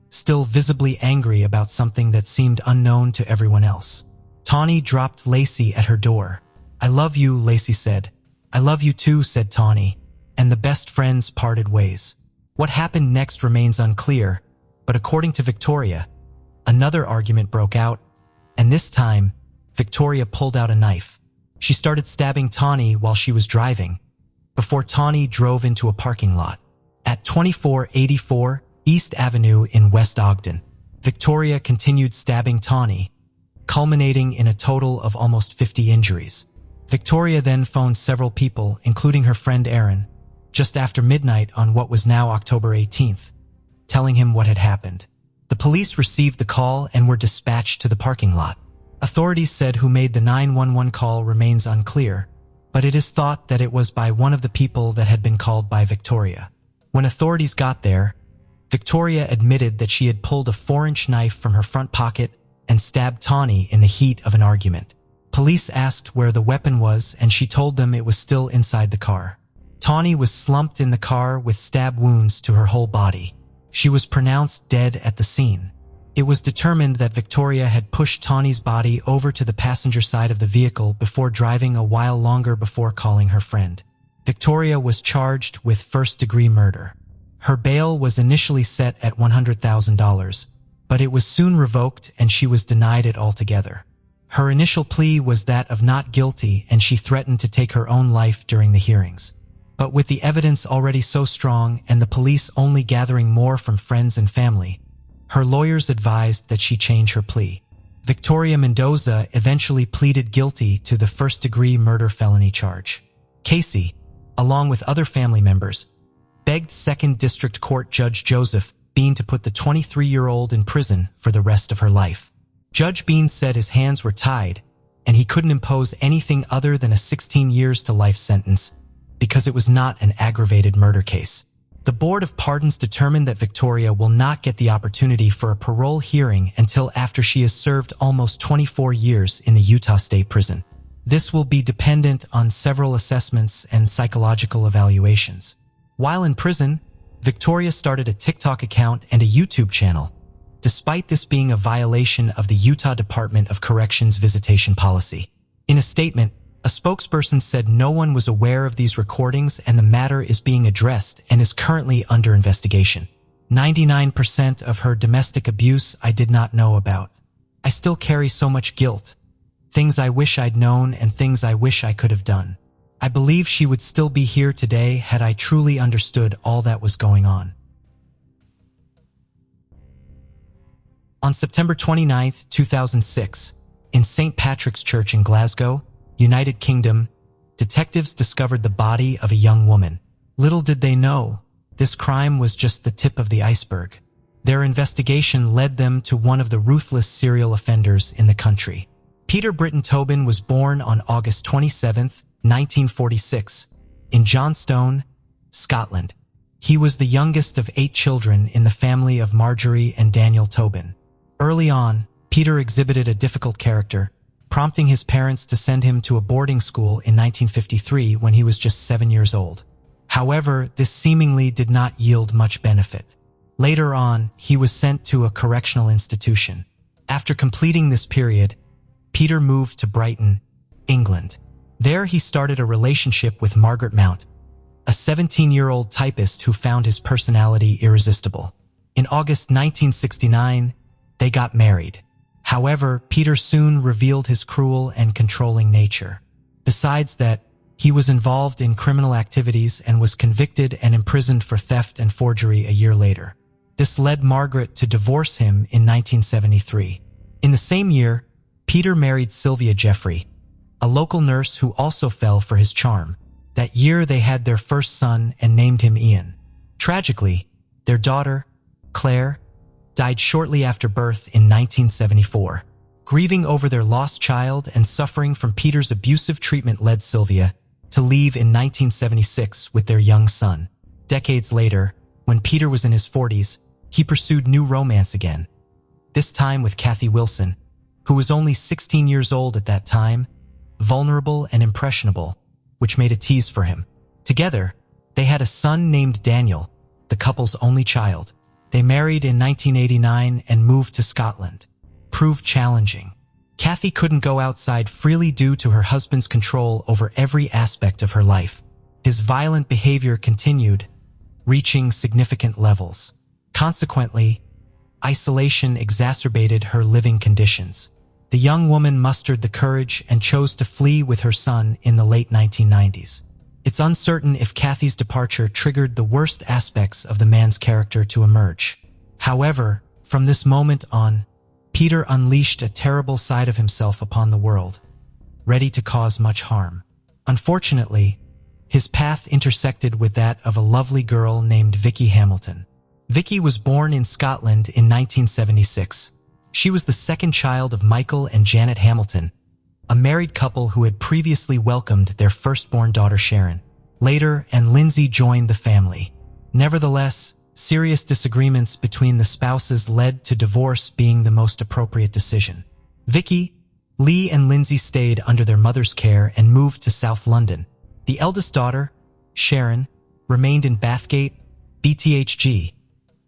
still visibly angry about something that seemed unknown to everyone else. Tonnie dropped Lacey at her door. "I love you," Lacey said. "I love you too," said Tonnie, and the best friends parted ways. What happened next remains unclear, but according to Victoria, another argument broke out, and this time, Victoria pulled out a knife. She started stabbing Tonnie while she was driving, before Tonnie drove into a parking lot. At 2484 East Avenue in West Ogden, Victoria continued stabbing Tonnie, culminating in a total of almost 50 injuries. Victoria then phoned several people, including her friend Aaron, just after midnight on what was now October 18th, telling him what had happened. The police received the call and were dispatched to the parking lot. Authorities said who made the 911 call remains unclear, but it is thought that it was by one of the people that had been called by Victoria. When authorities got there, Victoria admitted that she had pulled a 4-inch knife from her front pocket and stabbed Tonnie in the heat of an argument. Police asked where the weapon was, and she told them it was still inside the car. Tonnie was slumped in the car with stab wounds to her whole body. She was pronounced dead at the scene. It was determined that Victoria had pushed Tonnie's body over to the passenger side of the vehicle before driving a while longer before calling her friend. Victoria was charged with first-degree murder. Her bail was initially set at $100,000, but it was soon revoked and she was denied it altogether. Her initial plea was that of not guilty, and she threatened to take her own life during the hearings. But with the evidence already so strong and the police only gathering more from friends and family, her lawyers advised that she change her plea. Victoria Mendoza eventually pleaded guilty to the first-degree murder felony charge. Casey, along with other family members, begged 2nd District Court Judge Joseph Bean to put the 23-year-old in prison for the rest of her life. Judge Bean said his hands were tied, and he couldn't impose anything other than a 16 years to life sentence because it was not an aggravated murder case. The Board of Pardons determined that Victoria will not get the opportunity for a parole hearing until after she has served almost 24 years in the Utah State Prison. This will be dependent on several assessments and psychological evaluations. While in prison, Victoria started a TikTok account and a YouTube channel, despite this being a violation of the Utah Department of Corrections visitation policy. In a statement, a spokesperson said no one was aware of these recordings and the matter is being addressed and is currently under investigation. 99% of her domestic abuse I did not know about. I still carry so much guilt. Things I wish I'd known and things I wish I could have done. I believe she would still be here today had I truly understood all that was going on. On September 29, 2006, in St. Patrick's Church in Glasgow, United Kingdom, detectives discovered the body of a young woman. Little did they know, this crime was just the tip of the iceberg. Their investigation led them to one of the ruthless serial offenders in the country. Peter Tobin was born on August 27, 1946, in Johnstone, Scotland. He was the youngest of 8 children in the family of Marjorie and Daniel Tobin. Early on, Peter exhibited a difficult character, prompting his parents to send him to a boarding school in 1953 when he was just 7 years old. However, this seemingly did not yield much benefit. Later on, he was sent to a correctional institution. After completing this period, Peter moved to Brighton, England. There he started a relationship with Margaret Mount, a 17-year-old typist who found his personality irresistible. In August 1969, they got married. However, Peter soon revealed his cruel and controlling nature. Besides that, he was involved in criminal activities and was convicted and imprisoned for theft and forgery a year later. This led Margaret to divorce him in 1973. In the same year, Peter married Sylvia Jeffrey, a local nurse who also fell for his charm. That year they had their first son and named him Ian. Tragically, their daughter, Claire, died shortly after birth in 1974. Grieving over their lost child and suffering from Peter's abusive treatment led Sylvia to leave in 1976 with their young son. Decades later, when Peter was in his 40s, he pursued new romance again, this time with Kathy Wilson, who was only 16 years old at that time, vulnerable and impressionable, which made a tease for him. Together, they had a son named Daniel, the couple's only child. They married in 1989 and moved to Scotland. Proved challenging. Kathy couldn't go outside freely due to her husband's control over every aspect of her life. His violent behavior continued, reaching significant levels. Consequently, isolation exacerbated her living conditions. The young woman mustered the courage and chose to flee with her son in the late 1990s. It's uncertain if Kathy's departure triggered the worst aspects of the man's character to emerge. However, from this moment on, Peter unleashed a terrible side of himself upon the world, ready to cause much harm. Unfortunately, his path intersected with that of a lovely girl named Vicki Hamilton. Vicki was born in Scotland in 1976. She was the second child of Michael and Janet Hamilton, a married couple who had previously welcomed their firstborn daughter Sharon. Later, Lindsay joined the family. Nevertheless, serious disagreements between the spouses led to divorce being the most appropriate decision. Vicki, Lee and Lindsay stayed under their mother's care and moved to South London. The eldest daughter, Sharon, remained in Bathgate, BTHG,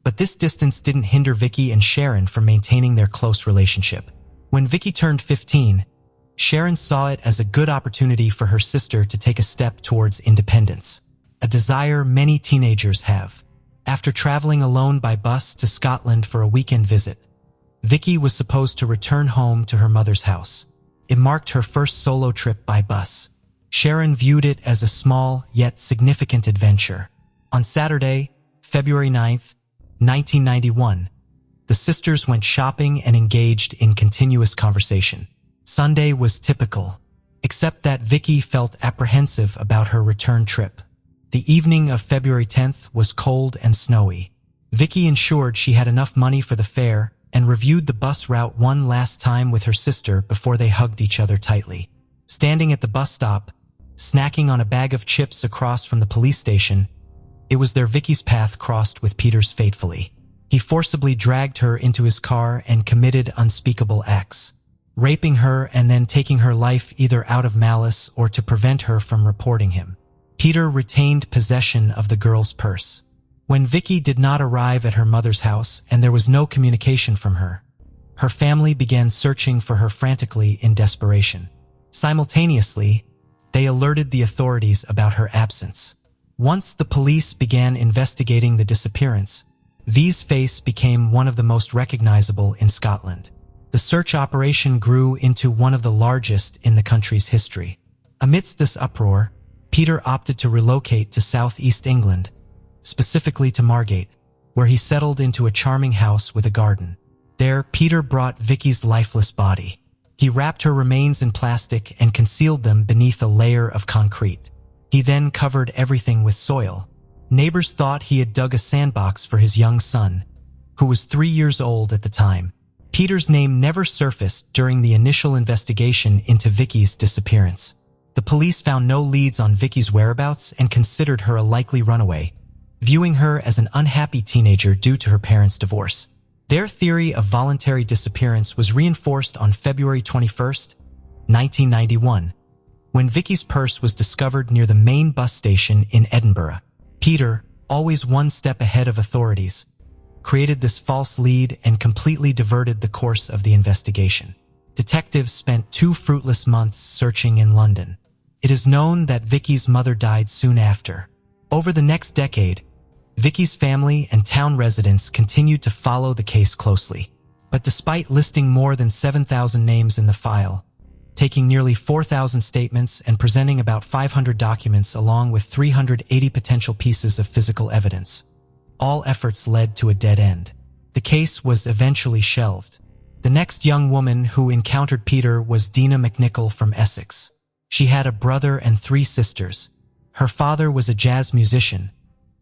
but this distance didn't hinder Vicki and Sharon from maintaining their close relationship. When Vicki turned 15, Sharon saw it as a good opportunity for her sister to take a step towards independence, a desire many teenagers have. After traveling alone by bus to Scotland for a weekend visit, Vicki was supposed to return home to her mother's house. It marked her first solo trip by bus. Sharon viewed it as a small yet significant adventure. On Saturday, February 9th, 1991, the sisters went shopping and engaged in continuous conversation. Sunday was typical, except that Vicki felt apprehensive about her return trip. The evening of February 10th was cold and snowy. Vicki ensured she had enough money for the fare and reviewed the bus route one last time with her sister before they hugged each other tightly. Standing at the bus stop, snacking on a bag of chips across from the police station, it was there Vicki's path crossed with Peter's fatefully. He forcibly dragged her into his car and committed unspeakable acts, raping her and then taking her life either out of malice or to prevent her from reporting him. Peter retained possession of the girl's purse. When Vicki did not arrive at her mother's house and there was no communication from her, her family began searching for her frantically in desperation. Simultaneously, they alerted the authorities about her absence. Once the police began investigating the disappearance, V's face became one of the most recognizable in Scotland. The search operation grew into one of the largest in the country's history. Amidst this uproar, Peter opted to relocate to southeast England, specifically to Margate, where he settled into a charming house with a garden. There, Peter brought Vicki's lifeless body. He wrapped her remains in plastic and concealed them beneath a layer of concrete. He then covered everything with soil. Neighbors thought he had dug a sandbox for his young son, who was 3 years old at the time. Peter's name never surfaced during the initial investigation into Vicki's disappearance. The police found no leads on Vicki's whereabouts and considered her a likely runaway, viewing her as an unhappy teenager due to her parents' divorce. Their theory of voluntary disappearance was reinforced on February 21st, 1991, when Vicki's purse was discovered near the main bus station in Edinburgh. Peter, always one step ahead of authorities, created this false lead and completely diverted the course of the investigation. Detectives spent 2 fruitless months searching in London. It is known that Vicki's mother died soon after. Over the next decade, Vicki's family and town residents continued to follow the case closely. But despite listing more than 7,000 names in the file, taking nearly 4,000 statements and presenting about 500 documents along with 380 potential pieces of physical evidence, all efforts led to a dead end. The case was eventually shelved. The next young woman who encountered Peter was Dena McNichol from Essex. She had a brother and 3 sisters. Her father was a jazz musician,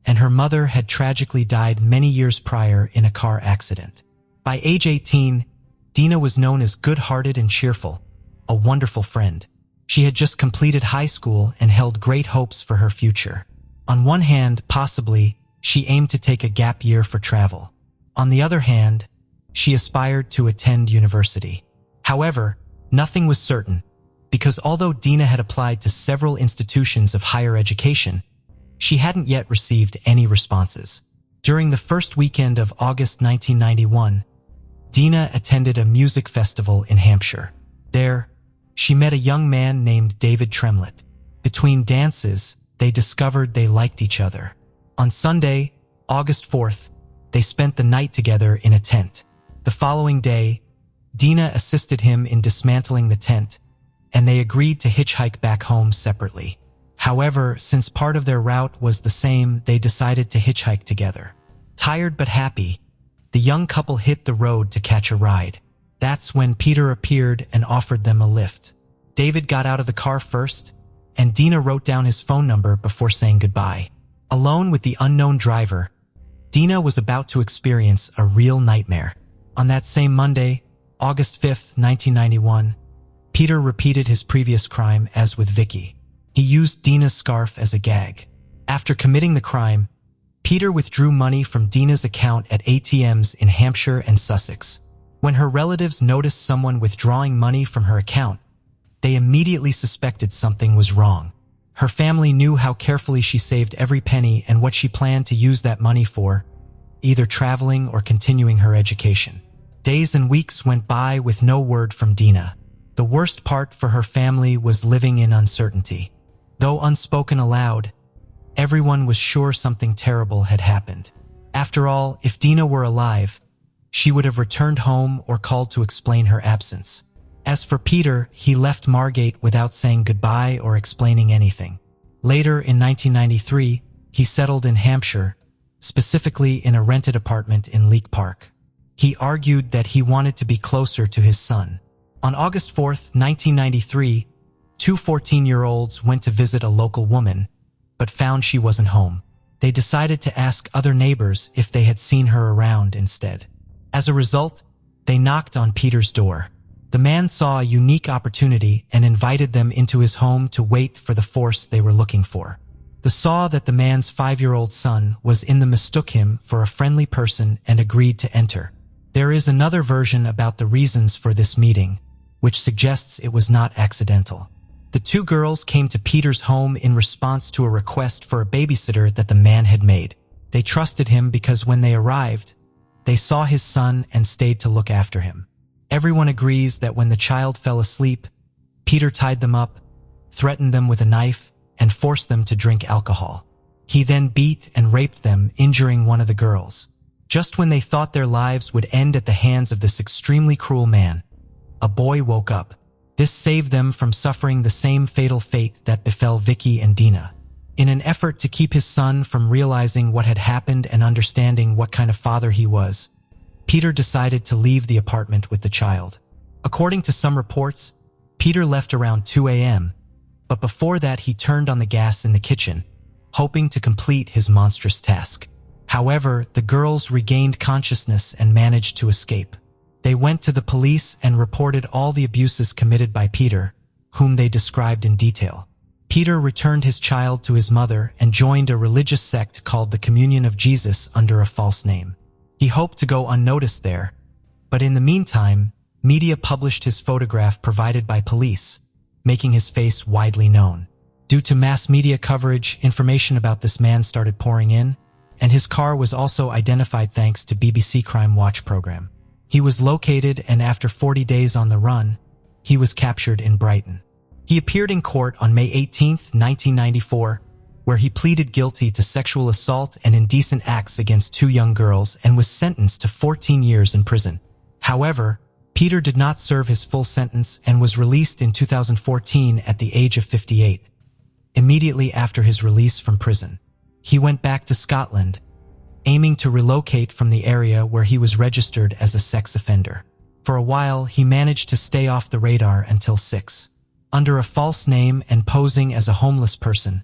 and her mother had tragically died many years prior in a car accident. By age 18, Dena was known as good-hearted and cheerful, a wonderful friend. She had just completed high school and held great hopes for her future. On one hand, possibly, she aimed to take a gap year for travel. On the other hand, she aspired to attend university. However, nothing was certain, because although Dena had applied to several institutions of higher education, she hadn't yet received any responses. During the first weekend of August 1991, Dena attended a music festival in Hampshire. There, she met a young man named David Tremlett. Between dances, they discovered they liked each other. On Sunday, August 4th, they spent the night together in a tent. The following day, Dena assisted him in dismantling the tent, and they agreed to hitchhike back home separately. However, since part of their route was the same, they decided to hitchhike together. Tired but happy, the young couple hit the road to catch a ride. That's when Peter appeared and offered them a lift. David got out of the car first, and Dena wrote down his phone number before saying goodbye. Alone with the unknown driver, Dena was about to experience a real nightmare. On that same Monday, August 5th, 1991, Peter repeated his previous crime as with Vicki. He used Dena's scarf as a gag. After committing the crime, Peter withdrew money from Dena's account at ATMs in Hampshire and Sussex. When her relatives noticed someone withdrawing money from her account, they immediately suspected something was wrong. Her family knew how carefully she saved every penny and what she planned to use that money for, either traveling or continuing her education. Days and weeks went by with no word from Dena. The worst part for her family was living in uncertainty. Though unspoken aloud, everyone was sure something terrible had happened. After all, if Dena were alive, she would have returned home or called to explain her absence. As for Peter, he left Margate without saying goodbye or explaining anything. Later, in 1993, he settled in Hampshire, specifically in a rented apartment in Leek Park. He argued that he wanted to be closer to his son. On August 4th, 1993, two 14-year-olds went to visit a local woman, but found she wasn't home. They decided to ask other neighbors if they had seen her around instead. As a result, they knocked on Peter's door. The man saw a unique opportunity and invited them into his home to wait for the force they were looking for. They saw that the man's 5-year-old son was in the mistook him for a friendly person and agreed to enter. There is another version about the reasons for this meeting, which suggests it was not accidental. The two girls came to Peter's home in response to a request for a babysitter that the man had made. They trusted him because when they arrived, they saw his son and stayed to look after him. Everyone agrees that when the child fell asleep, Peter tied them up, threatened them with a knife, and forced them to drink alcohol. He then beat and raped them, injuring one of the girls. Just when they thought their lives would end at the hands of this extremely cruel man, a boy woke up. This saved them from suffering the same fatal fate that befell Vicki and Dena. In an effort to keep his son from realizing what had happened and understanding what kind of father he was, Peter decided to leave the apartment with the child. According to some reports, Peter left around 2 a.m., but before that he turned on the gas in the kitchen, hoping to complete his monstrous task. However, the girls regained consciousness and managed to escape. They went to the police and reported all the abuses committed by Peter, whom they described in detail. Peter returned his child to his mother and joined a religious sect called the Communion of Jesus under a false name. He hoped to go unnoticed there, but in the meantime, media published his photograph provided by police, making his face widely known. Due to mass media coverage, information about this man started pouring in, and his car was also identified thanks to BBC Crime Watch program. He was located, and after 40 days on the run, he was captured in Brighton. He appeared in court on May 18, 1994, where he pleaded guilty to sexual assault and indecent acts against two young girls and was sentenced to 14 years in prison. However, Peter did not serve his full sentence and was released in 2014 at the age of 58. Immediately after his release from prison, he went back to Scotland, aiming to relocate from the area where he was registered as a sex offender. For a while, he managed to stay off the radar until 6. Under a false name and posing as a homeless person,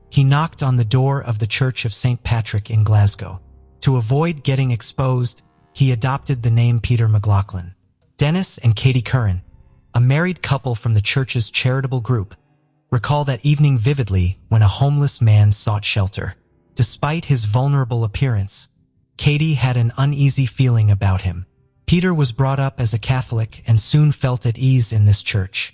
He knocked on the door of the Church of St. Patrick in Glasgow. To avoid getting exposed, he adopted the name Peter McLaughlin. Dennis and Katie Curran, a married couple from the church's charitable group, recall that evening vividly when a homeless man sought shelter. Despite his vulnerable appearance, Katie had an uneasy feeling about him. Peter was brought up as a Catholic and soon felt at ease in this church.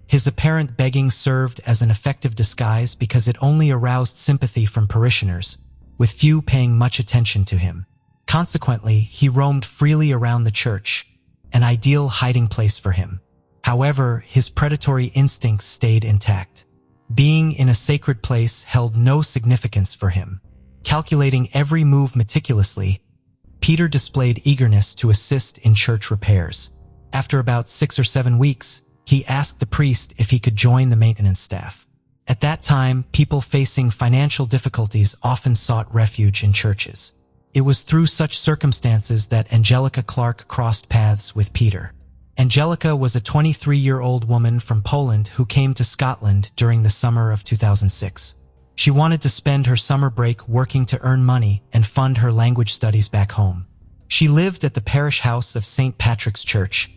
His apparent begging served as an effective disguise because it only aroused sympathy from parishioners, with few paying much attention to him. Consequently, he roamed freely around the church, an ideal hiding place for him. However, his predatory instincts stayed intact. Being in a sacred place held no significance for him. Calculating every move meticulously, Peter displayed eagerness to assist in church repairs. After about 6 or 7 weeks, he asked the priest if he could join the maintenance staff. At that time, people facing financial difficulties often sought refuge in churches. It was through such circumstances that Angelica Kluk crossed paths with Peter. Angelica was a 23-year-old woman from Poland who came to Scotland during the summer of 2006. She wanted to spend her summer break working to earn money and fund her language studies back home. She lived at the parish house of St. Patrick's Church,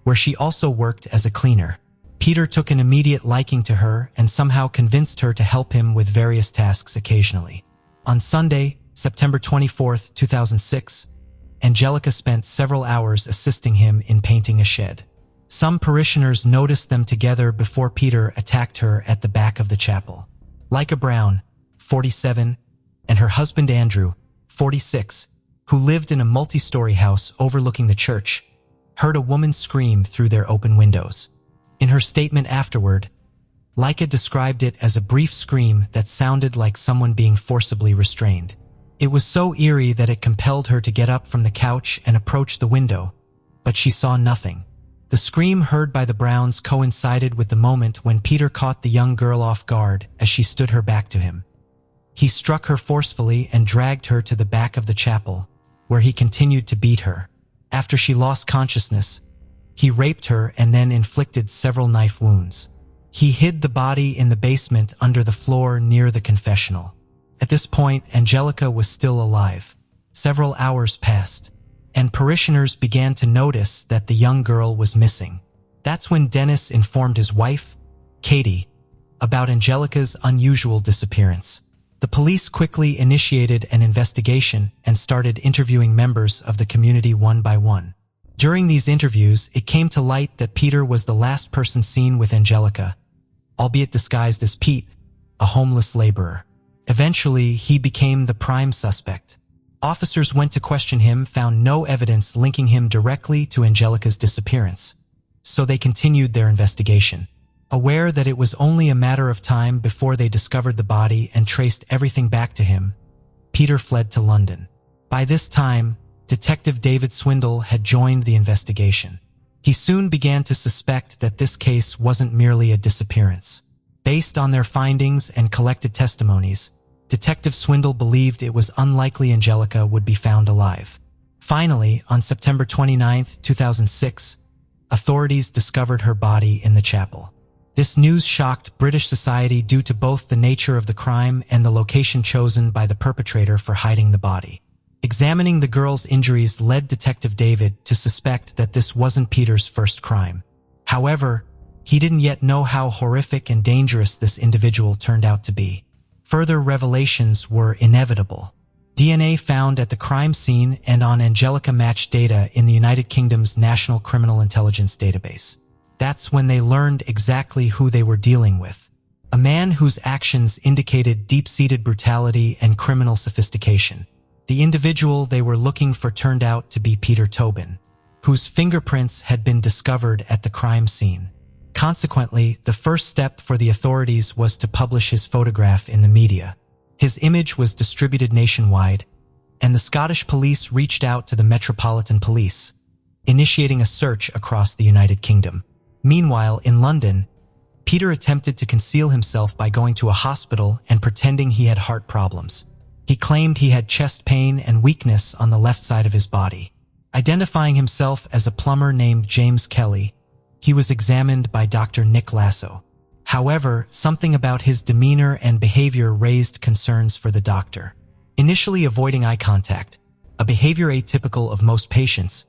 where she also worked as a cleaner. Peter took an immediate liking to her and somehow convinced her to help him with various tasks occasionally. On Sunday, September 24, 2006, Angelica spent several hours assisting him in painting a shed. Some parishioners noticed them together before Peter attacked her at the back of the chapel. Leica Brown, 47, and her husband Andrew, 46, who lived in a multi-story house overlooking the church, heard a woman scream through their open windows. In her statement afterward, Leica described it as a brief scream that sounded like someone being forcibly restrained. It was so eerie that it compelled her to get up from the couch and approach the window, but she saw nothing. The scream heard by the Browns coincided with the moment when Peter caught the young girl off guard as she stood her back to him. He struck her forcefully and dragged her to the back of the chapel, where he continued to beat her. After she lost consciousness, he raped her and then inflicted several knife wounds. He hid the body in the basement under the floor near the confessional. At this point, Angelica was still alive. Several hours passed, and parishioners began to notice that the young girl was missing. That's when Dennis informed his wife, Katie, about Angelica's unusual disappearance. The police quickly initiated an investigation and started interviewing members of the community one by one. During these interviews, it came to light that Peter was the last person seen with Angelica, albeit disguised as Pete, a homeless laborer. Eventually, he became the prime suspect. Officers went to question him, found no evidence linking him directly to Angelica's disappearance, so they continued their investigation. Aware that it was only a matter of time before they discovered the body and traced everything back to him, Peter fled to London. By this time, Detective David Swindle had joined the investigation. He soon began to suspect that this case wasn't merely a disappearance. Based on their findings and collected testimonies, Detective Swindle believed it was unlikely Angelica would be found alive. Finally, on September 29, 2006, authorities discovered her body in the chapel. This news shocked British society due to both the nature of the crime and the location chosen by the perpetrator for hiding the body. Examining the girl's injuries led Detective David to suspect that this wasn't Peter's first crime. However, he didn't yet know how horrific and dangerous this individual turned out to be. Further revelations were inevitable. DNA found at the crime scene and on Angelica matched data in the United Kingdom's National Criminal Intelligence Database. That's when they learned exactly who they were dealing with. A man whose actions indicated deep-seated brutality and criminal sophistication. The individual they were looking for turned out to be Peter Tobin, whose fingerprints had been discovered at the crime scene. Consequently, the first step for the authorities was to publish his photograph in the media. His image was distributed nationwide, and the Scottish police reached out to the Metropolitan Police, initiating a search across the United Kingdom. Meanwhile, in London, Peter attempted to conceal himself by going to a hospital and pretending he had heart problems. He claimed he had chest pain and weakness on the left side of his body. Identifying himself as a plumber named James Kelly, he was examined by Dr. Nick Lasso. However, something about his demeanor and behavior raised concerns for the doctor. Initially avoiding eye contact, a behavior atypical of most patients,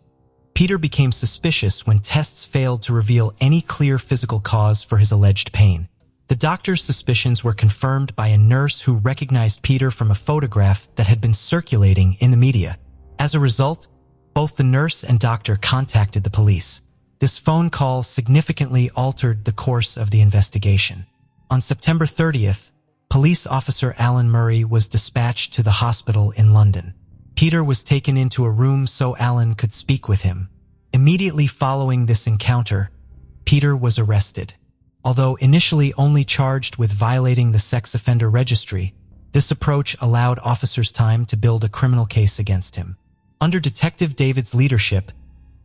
Peter became suspicious when tests failed to reveal any clear physical cause for his alleged pain. The doctor's suspicions were confirmed by a nurse who recognized Peter from a photograph that had been circulating in the media. As a result, both the nurse and doctor contacted the police. This phone call significantly altered the course of the investigation. On September 30th, police officer Alan Murray was dispatched to the hospital in London. Peter was taken into a room so Alan could speak with him. Immediately following this encounter, Peter was arrested. Although initially only charged with violating the sex offender registry, this approach allowed officers time to build a criminal case against him. Under Detective David's leadership,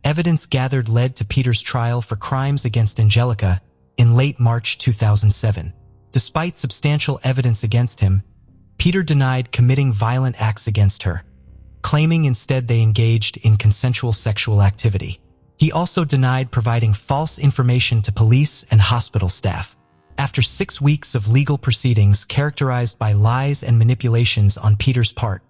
evidence gathered led to Peter's trial for crimes against Angelica in late March 2007. Despite substantial evidence against him, Peter denied committing violent acts against her, claiming instead they engaged in consensual sexual activity. He also denied providing false information to police and hospital staff. After 6 weeks of legal proceedings characterized by lies and manipulations on Peter's part,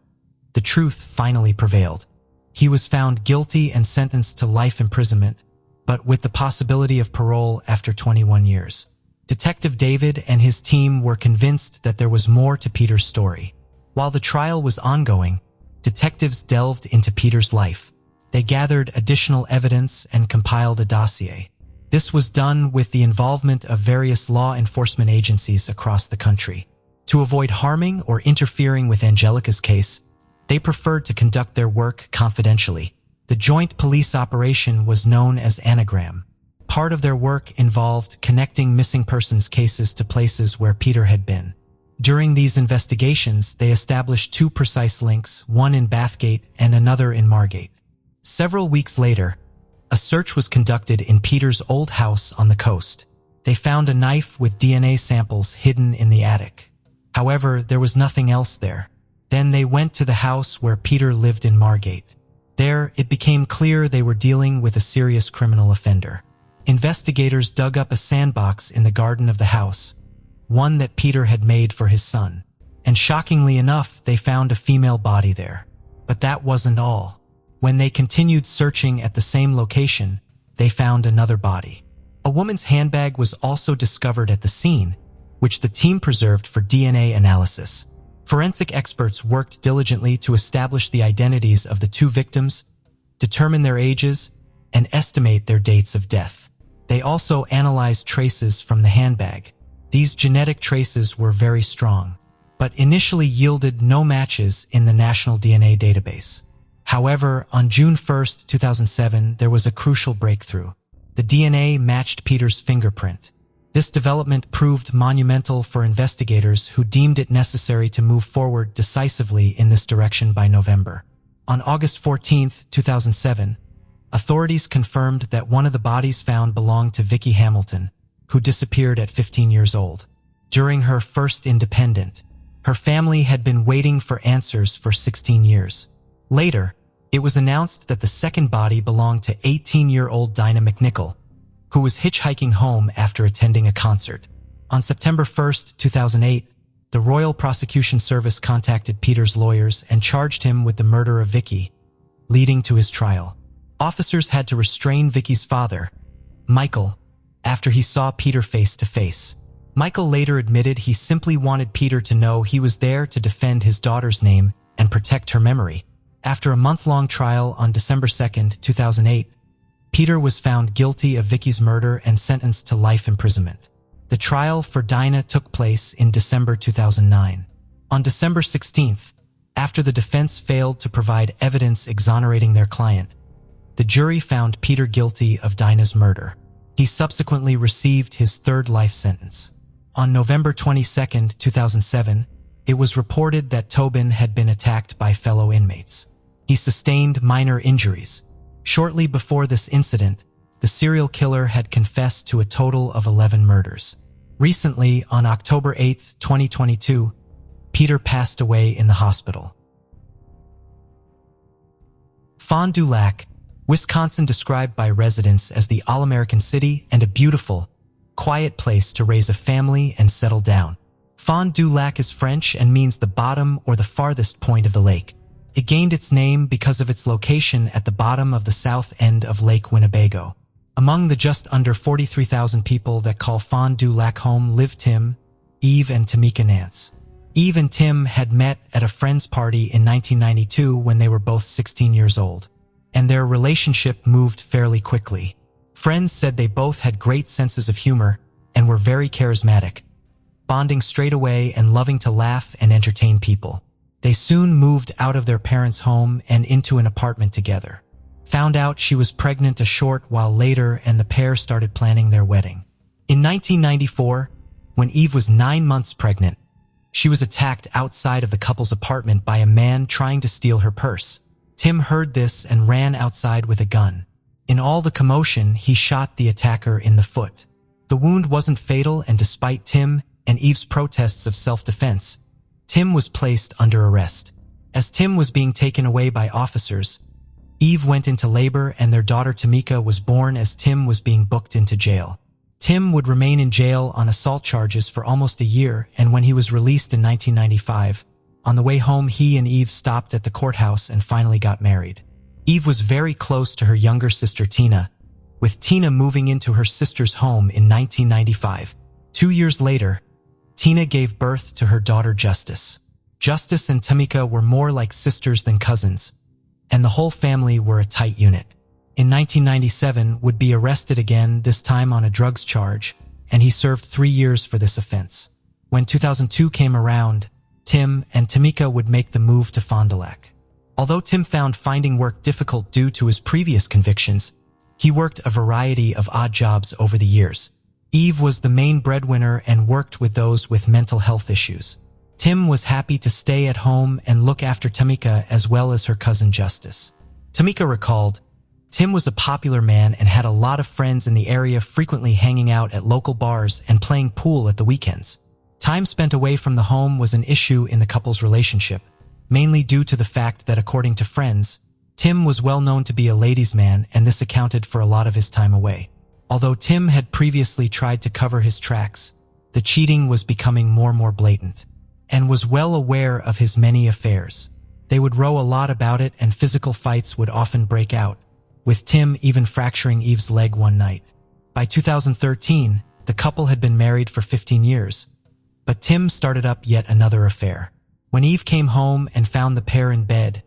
the truth finally prevailed. He was found guilty and sentenced to life imprisonment, but with the possibility of parole after 21 years. Detective David and his team were convinced that there was more to Peter's story. While the trial was ongoing, detectives delved into Peter's life. They gathered additional evidence and compiled a dossier. This was done with the involvement of various law enforcement agencies across the country. To avoid harming or interfering with Angelica's case, they preferred to conduct their work confidentially. The joint police operation was known as Anagram. Part of their work involved connecting missing persons cases to places where Peter had been. During these investigations, they established 2 precise links, one in Bathgate and another in Margate. Several weeks later, a search was conducted in Peter's old house on the coast. They found a knife with DNA samples hidden in the attic. However, there was nothing else there. Then they went to the house where Peter lived in Margate. There, it became clear they were dealing with a serious criminal offender. Investigators dug up a sandbox in the garden of the house, one that Peter had made for his son. And shockingly enough, they found a female body there. But that wasn't all. When they continued searching at the same location, they found another body. A woman's handbag was also discovered at the scene, which the team preserved for DNA analysis. Forensic experts worked diligently to establish the identities of the 2 victims, determine their ages, and estimate their dates of death. They also analyzed traces from the handbag. These genetic traces were very strong, but initially yielded no matches in the National DNA Database. However, on June 1, 2007, there was a crucial breakthrough. The DNA matched Peter's fingerprint. This development proved monumental for investigators who deemed it necessary to move forward decisively in this direction by November. On August 14, 2007, authorities confirmed that one of the bodies found belonged to Vicki Hamilton, who disappeared at 15 years old. During her first independent, her family had been waiting for answers for 16 years. Later, it was announced that the second body belonged to 18-year-old Dena McNichol, who was hitchhiking home after attending a concert. On September 1, 2008, the Royal Prosecution Service contacted Peter's lawyers and charged him with the murder of Vicki, leading to his trial. Officers had to restrain Vicki's father, Michael, after he saw Peter face to face. Michael later admitted he simply wanted Peter to know he was there to defend his daughter's name and protect her memory. After a month-long trial on December 2, 2008, Peter was found guilty of Vicki's murder and sentenced to life imprisonment. The trial for Dena took place in December 2009. On December 16th, after the defense failed to provide evidence exonerating their client, the jury found Peter guilty of Dena's murder. He subsequently received his 3rd life sentence. On November 22, 2007, it was reported that Tobin had been attacked by fellow inmates. He sustained minor injuries. Shortly before this incident, the serial killer had confessed to a total of 11 murders. Recently, on October 8, 2022, Peter passed away in the hospital. Fond du Lac, Wisconsin, described by residents as the all-American city and a beautiful, quiet place to raise a family and settle down. Fond du Lac is French and means the bottom or the farthest point of the lake. It gained its name because of its location at the bottom of the south end of Lake Winnebago. Among the just under 43,000 people that call Fond du Lac home live Tim, Eve, and Tamika Nance. Eve and Tim had met at a friend's party in 1992 when they were both 16 years old, and their relationship moved fairly quickly. Friends said they both had great senses of humor and were very charismatic, bonding straight away and loving to laugh and entertain people. They soon moved out of their parents' home and into an apartment together. Found out she was pregnant a short while later, and the pair started planning their wedding. In 1994, when Eve was 9 months pregnant, she was attacked outside of the couple's apartment by a man trying to steal her purse. Tim heard this and ran outside with a gun. In all the commotion, he shot the attacker in the foot. The wound wasn't fatal, and despite Tim and Eve's protests of self-defense, Tim was placed under arrest. As Tim was being taken away by officers, Eve went into labor and their daughter Tamika was born as Tim was being booked into jail. Tim would remain in jail on assault charges for almost a year, and when he was released in 1995, on the way home he and Eve stopped at the courthouse and finally got married. Eve was very close to her younger sister Tina, with Tina moving into her sister's home in 1995. 2 years later, Tina gave birth to her daughter Justice. Justice and Tamika were more like sisters than cousins, and the whole family were a tight unit. In 1997, would be arrested again, this time on a drugs charge, and he served 3 years for this offense. When 2002 came around, Tim and Tamika would make the move to Fond du Lac. Although Tim found finding work difficult due to his previous convictions, he worked a variety of odd jobs over the years. Eve was the main breadwinner and worked with those with mental health issues. Tim was happy to stay at home and look after Tamika as well as her cousin Justice. Tamika recalled, Tim was a popular man and had a lot of friends in the area, frequently hanging out at local bars and playing pool at the weekends. Time spent away from the home was an issue in the couple's relationship, mainly due to the fact that, according to friends, Tim was well known to be a ladies' man, and this accounted for a lot of his time away. Although Tim had previously tried to cover his tracks, the cheating was becoming more and more blatant, and was well aware of his many affairs. They would row a lot about it, and physical fights would often break out, with Tim even fracturing Eve's leg one night. By 2013, the couple had been married for 15 years, but Tim started up yet another affair. When Eve came home and found the pair in bed,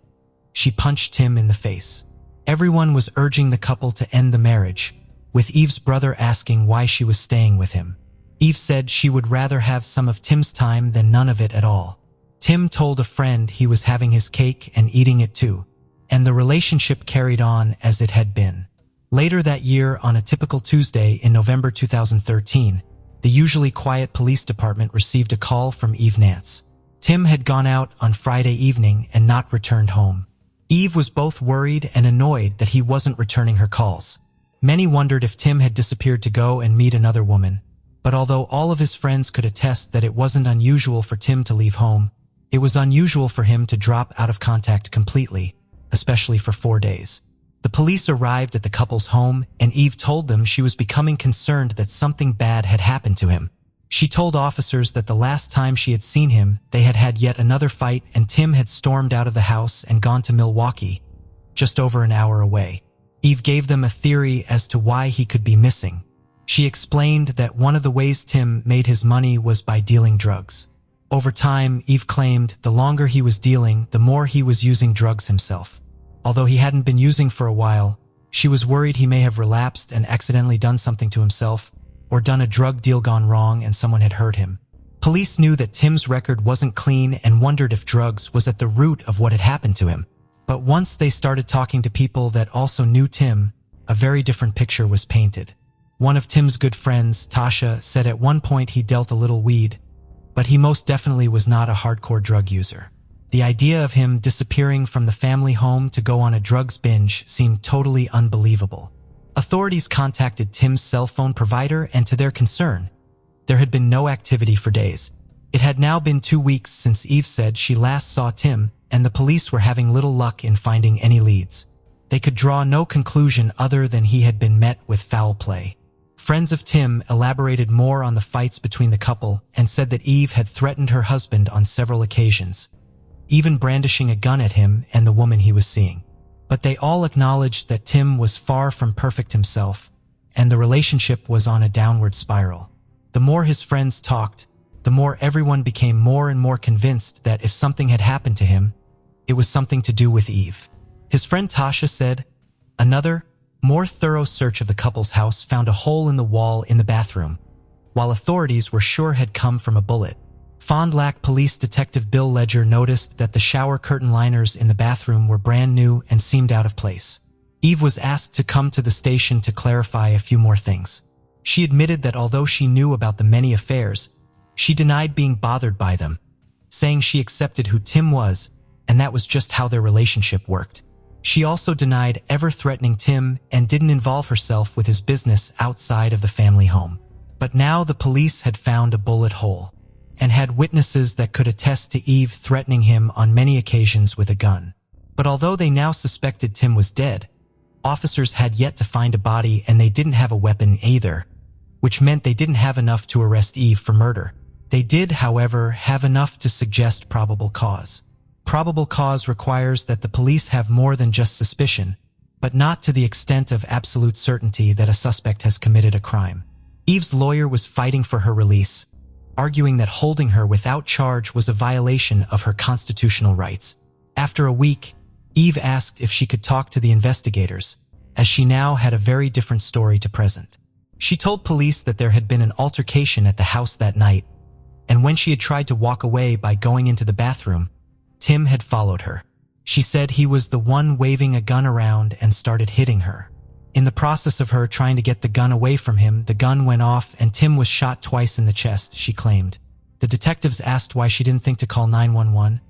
she punched Tim in the face. Everyone was urging the couple to end the marriage, with Eve's brother asking why she was staying with him. Eve said she would rather have some of Tim's time than none of it at all. Tim told a friend he was having his cake and eating it too, and the relationship carried on as it had been. Later that year, on a typical Tuesday in November 2013, the usually quiet police department received a call from Eve Nance. Tim had gone out on Friday evening and not returned home. Eve was both worried and annoyed that he wasn't returning her calls. Many wondered if Tim had disappeared to go and meet another woman, but although all of his friends could attest that it wasn't unusual for Tim to leave home, it was unusual for him to drop out of contact completely, especially for 4 days. The police arrived at the couple's home, and Eve told them she was becoming concerned that something bad had happened to him. She told officers that the last time she had seen him, they had had yet another fight, and Tim had stormed out of the house and gone to Milwaukee, just over an hour away. Eve gave them a theory as to why he could be missing. She explained that one of the ways Tim made his money was by dealing drugs. Over time, Eve claimed the longer he was dealing, the more he was using drugs himself. Although he hadn't been using for a while, she was worried he may have relapsed and accidentally done something to himself, or done a drug deal gone wrong and someone had hurt him. Police knew that Tim's record wasn't clean and wondered if drugs was at the root of what had happened to him. But once they started talking to people that also knew Tim, a very different picture was painted. One of Tim's good friends, Tasha, said at one point he dealt a little weed, but he most definitely was not a hardcore drug user. The idea of him disappearing from the family home to go on a drugs binge seemed totally unbelievable. Authorities contacted Tim's cell phone provider, and to their concern, there had been no activity for days. It had now been 2 weeks since Eve said she last saw Tim, and the police were having little luck in finding any leads. They could draw no conclusion other than he had been met with foul play. Friends of Tim elaborated more on the fights between the couple and said that Eve had threatened her husband on several occasions, even brandishing a gun at him and the woman he was seeing. But they all acknowledged that Tim was far from perfect himself, and the relationship was on a downward spiral. The more his friends talked, the more everyone became more and more convinced that if something had happened to him, it was something to do with Eve. His friend Tasha said, another, more thorough search of the couple's house found a hole in the wall in the bathroom, while authorities were sure had come from a bullet. Fond du Lac Police Detective Bill Ledger noticed that the shower curtain liners in the bathroom were brand new and seemed out of place. Eve was asked to come to the station to clarify a few more things. She admitted that although she knew about the many affairs, she denied being bothered by them, saying she accepted who Tim was, and that was just how their relationship worked. She also denied ever threatening Tim and didn't involve herself with his business outside of the family home. But now the police had found a bullet hole and had witnesses that could attest to Eve threatening him on many occasions with a gun. But although they now suspected Tim was dead, officers had yet to find a body and they didn't have a weapon either, which meant they didn't have enough to arrest Eve for murder. They did, however, have enough to suggest probable cause. Probable cause requires that the police have more than just suspicion, but not to the extent of absolute certainty that a suspect has committed a crime. Eve's lawyer was fighting for her release, arguing that holding her without charge was a violation of her constitutional rights. After a week, Eve asked if she could talk to the investigators, as she now had a very different story to present. She told police that there had been an altercation at the house that night, and when she had tried to walk away by going into the bathroom, Tim had followed her. She said he was the one waving a gun around and started hitting her. In the process of her trying to get the gun away from him, the gun went off and Tim was shot twice in the chest, she claimed. The detectives asked why she didn't think to call 911,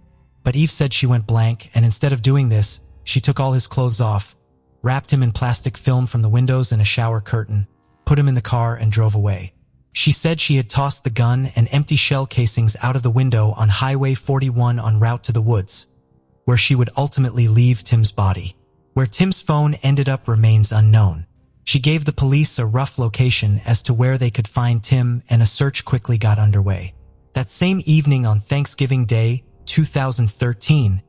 but Eve said she went blank, and instead of doing this, she took all his clothes off, wrapped him in plastic film from the windows and a shower curtain, put him in the car and drove away. She said she had tossed the gun and empty shell casings out of the window on Highway 41 en route to the woods, where she would ultimately leave Tim's body. Where Tim's phone ended up remains unknown. She gave the police a rough location as to where they could find Tim, and a search quickly got underway. That same evening on Thanksgiving Day, 2013,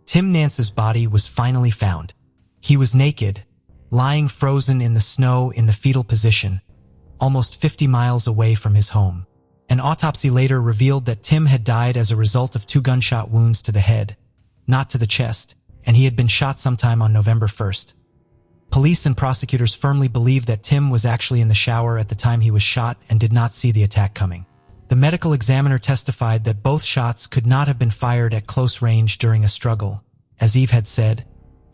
Tim Nance's body was finally found. He was naked, lying frozen in the snow in the fetal position, almost 50 miles away from his home. An autopsy later revealed that Tim had died as a result of 2 gunshot wounds to the head, not to the chest, and he had been shot sometime on November 1st. Police and prosecutors firmly believed that Tim was actually in the shower at the time he was shot and did not see the attack coming. The medical examiner testified that both shots could not have been fired at close range during a struggle, as Eve had said,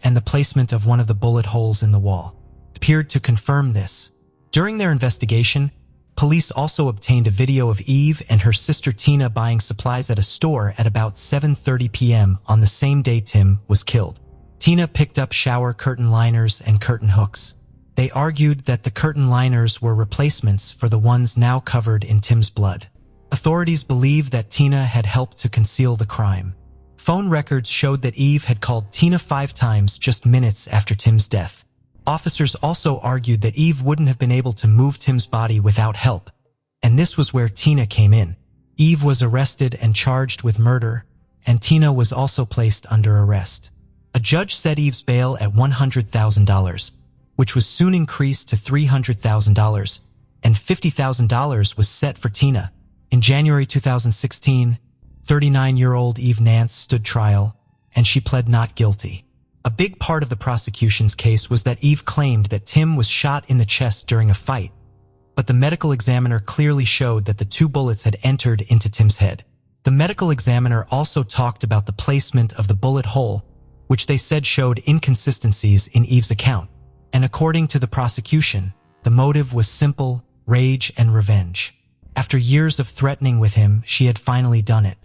and the placement of one of the bullet holes in the wall appeared to confirm this. During their investigation, police also obtained a video of Eve and her sister Tina buying supplies at a store at about 7:30 p.m. on the same day Tim was killed. Tina picked up shower curtain liners and curtain hooks. They argued that the curtain liners were replacements for the ones now covered in Tim's blood. Authorities believe that Tina had helped to conceal the crime. Phone records showed that Eve had called Tina 5 times just minutes after Tim's death. Officers also argued that Eve wouldn't have been able to move Tim's body without help, and this was where Tina came in. Eve was arrested and charged with murder, and Tina was also placed under arrest. A judge set Eve's bail at $100,000, which was soon increased to $300,000, and $50,000 was set for Tina. In January 2016, 39-year-old Eve Nance stood trial, and she pled not guilty. A big part of the prosecution's case was that Eve claimed that Tim was shot in the chest during a fight, but the medical examiner clearly showed that the 2 bullets had entered into Tim's head. The medical examiner also talked about the placement of the bullet hole, which they said showed inconsistencies in Eve's account. And according to the prosecution, the motive was simple: rage and revenge. After years of threatening with him, she had finally done it.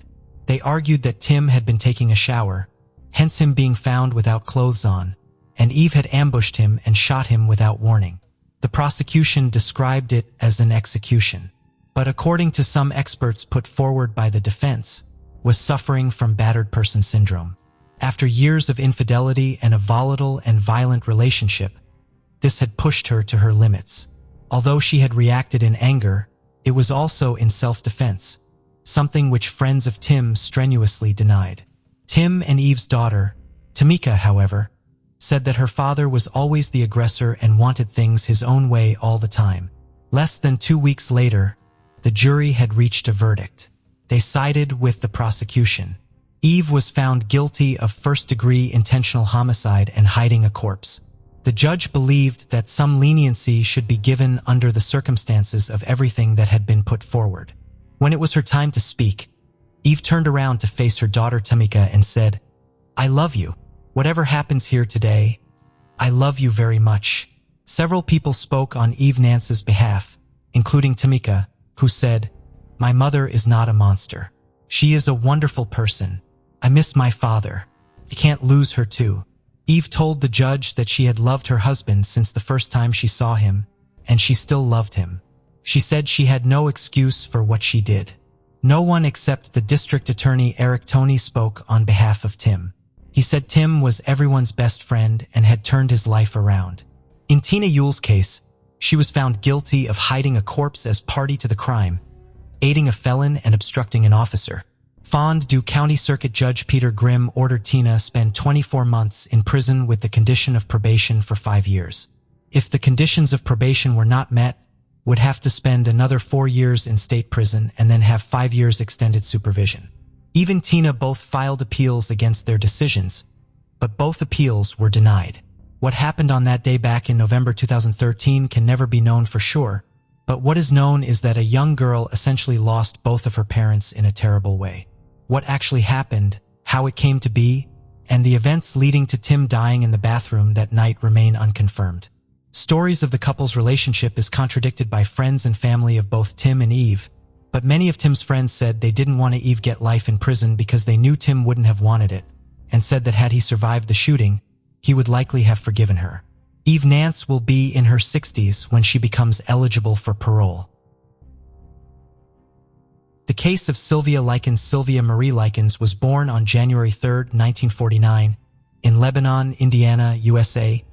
They argued that Tim had been taking a shower, hence him being found without clothes on, and Eve had ambushed him and shot him without warning. The prosecution described it as an execution, but according to some experts put forward by the defense, was suffering from battered person syndrome. After years of infidelity and a volatile and violent relationship, this had pushed her to her limits. Although she had reacted in anger, it was also in self-defense, something which friends of Tim strenuously denied. Tim and Eve's daughter, Tamika, however, said that her father was always the aggressor and wanted things his own way all the time. Less than 2 weeks later, the jury had reached a verdict. They sided with the prosecution. Eve was found guilty of first-degree intentional homicide and hiding a corpse. The judge believed that some leniency should be given under the circumstances of everything that had been put forward. When it was her time to speak, Eve turned around to face her daughter Tamika and said, "I love you. Whatever happens here today, I love you very much." Several people spoke on Eve Nance's behalf, including Tamika, who said, "My mother is not a monster. She is a wonderful person. I miss my father. I can't lose her too." Eve told the judge that she had loved her husband since the first time she saw him, and she still loved him. She said she had no excuse for what she did. No one except the district attorney Eric Tonnie spoke on behalf of Tim. He said Tim was everyone's best friend and had turned his life around. In Tina Yule's case, she was found guilty of hiding a corpse as party to the crime, aiding a felon, and obstructing an officer. Fondue County Circuit Judge Peter Grimm ordered Tina spend 24 months in prison with the condition of probation for 5 years. If the conditions of probation were not met, would have to spend another 4 years in state prison and then have 5 years extended supervision. Eve and Tina both filed appeals against their decisions, but both appeals were denied. What happened on that day back in November 2013 can never be known for sure, but what is known is that a young girl essentially lost both of her parents in a terrible way. What actually happened, how it came to be, and the events leading to Tim dying in the bathroom that night remain unconfirmed. Stories of the couple's relationship is contradicted by friends and family of both Tim and Eve, but many of Tim's friends said they didn't want Eve get life in prison because they knew Tim wouldn't have wanted it, and said that had he survived the shooting, he would likely have forgiven her. Eve Nance will be in her 60s when she becomes eligible for parole. The case of Sylvia Marie Likens was born on January 3, 1949, in Lebanon, Indiana, USA,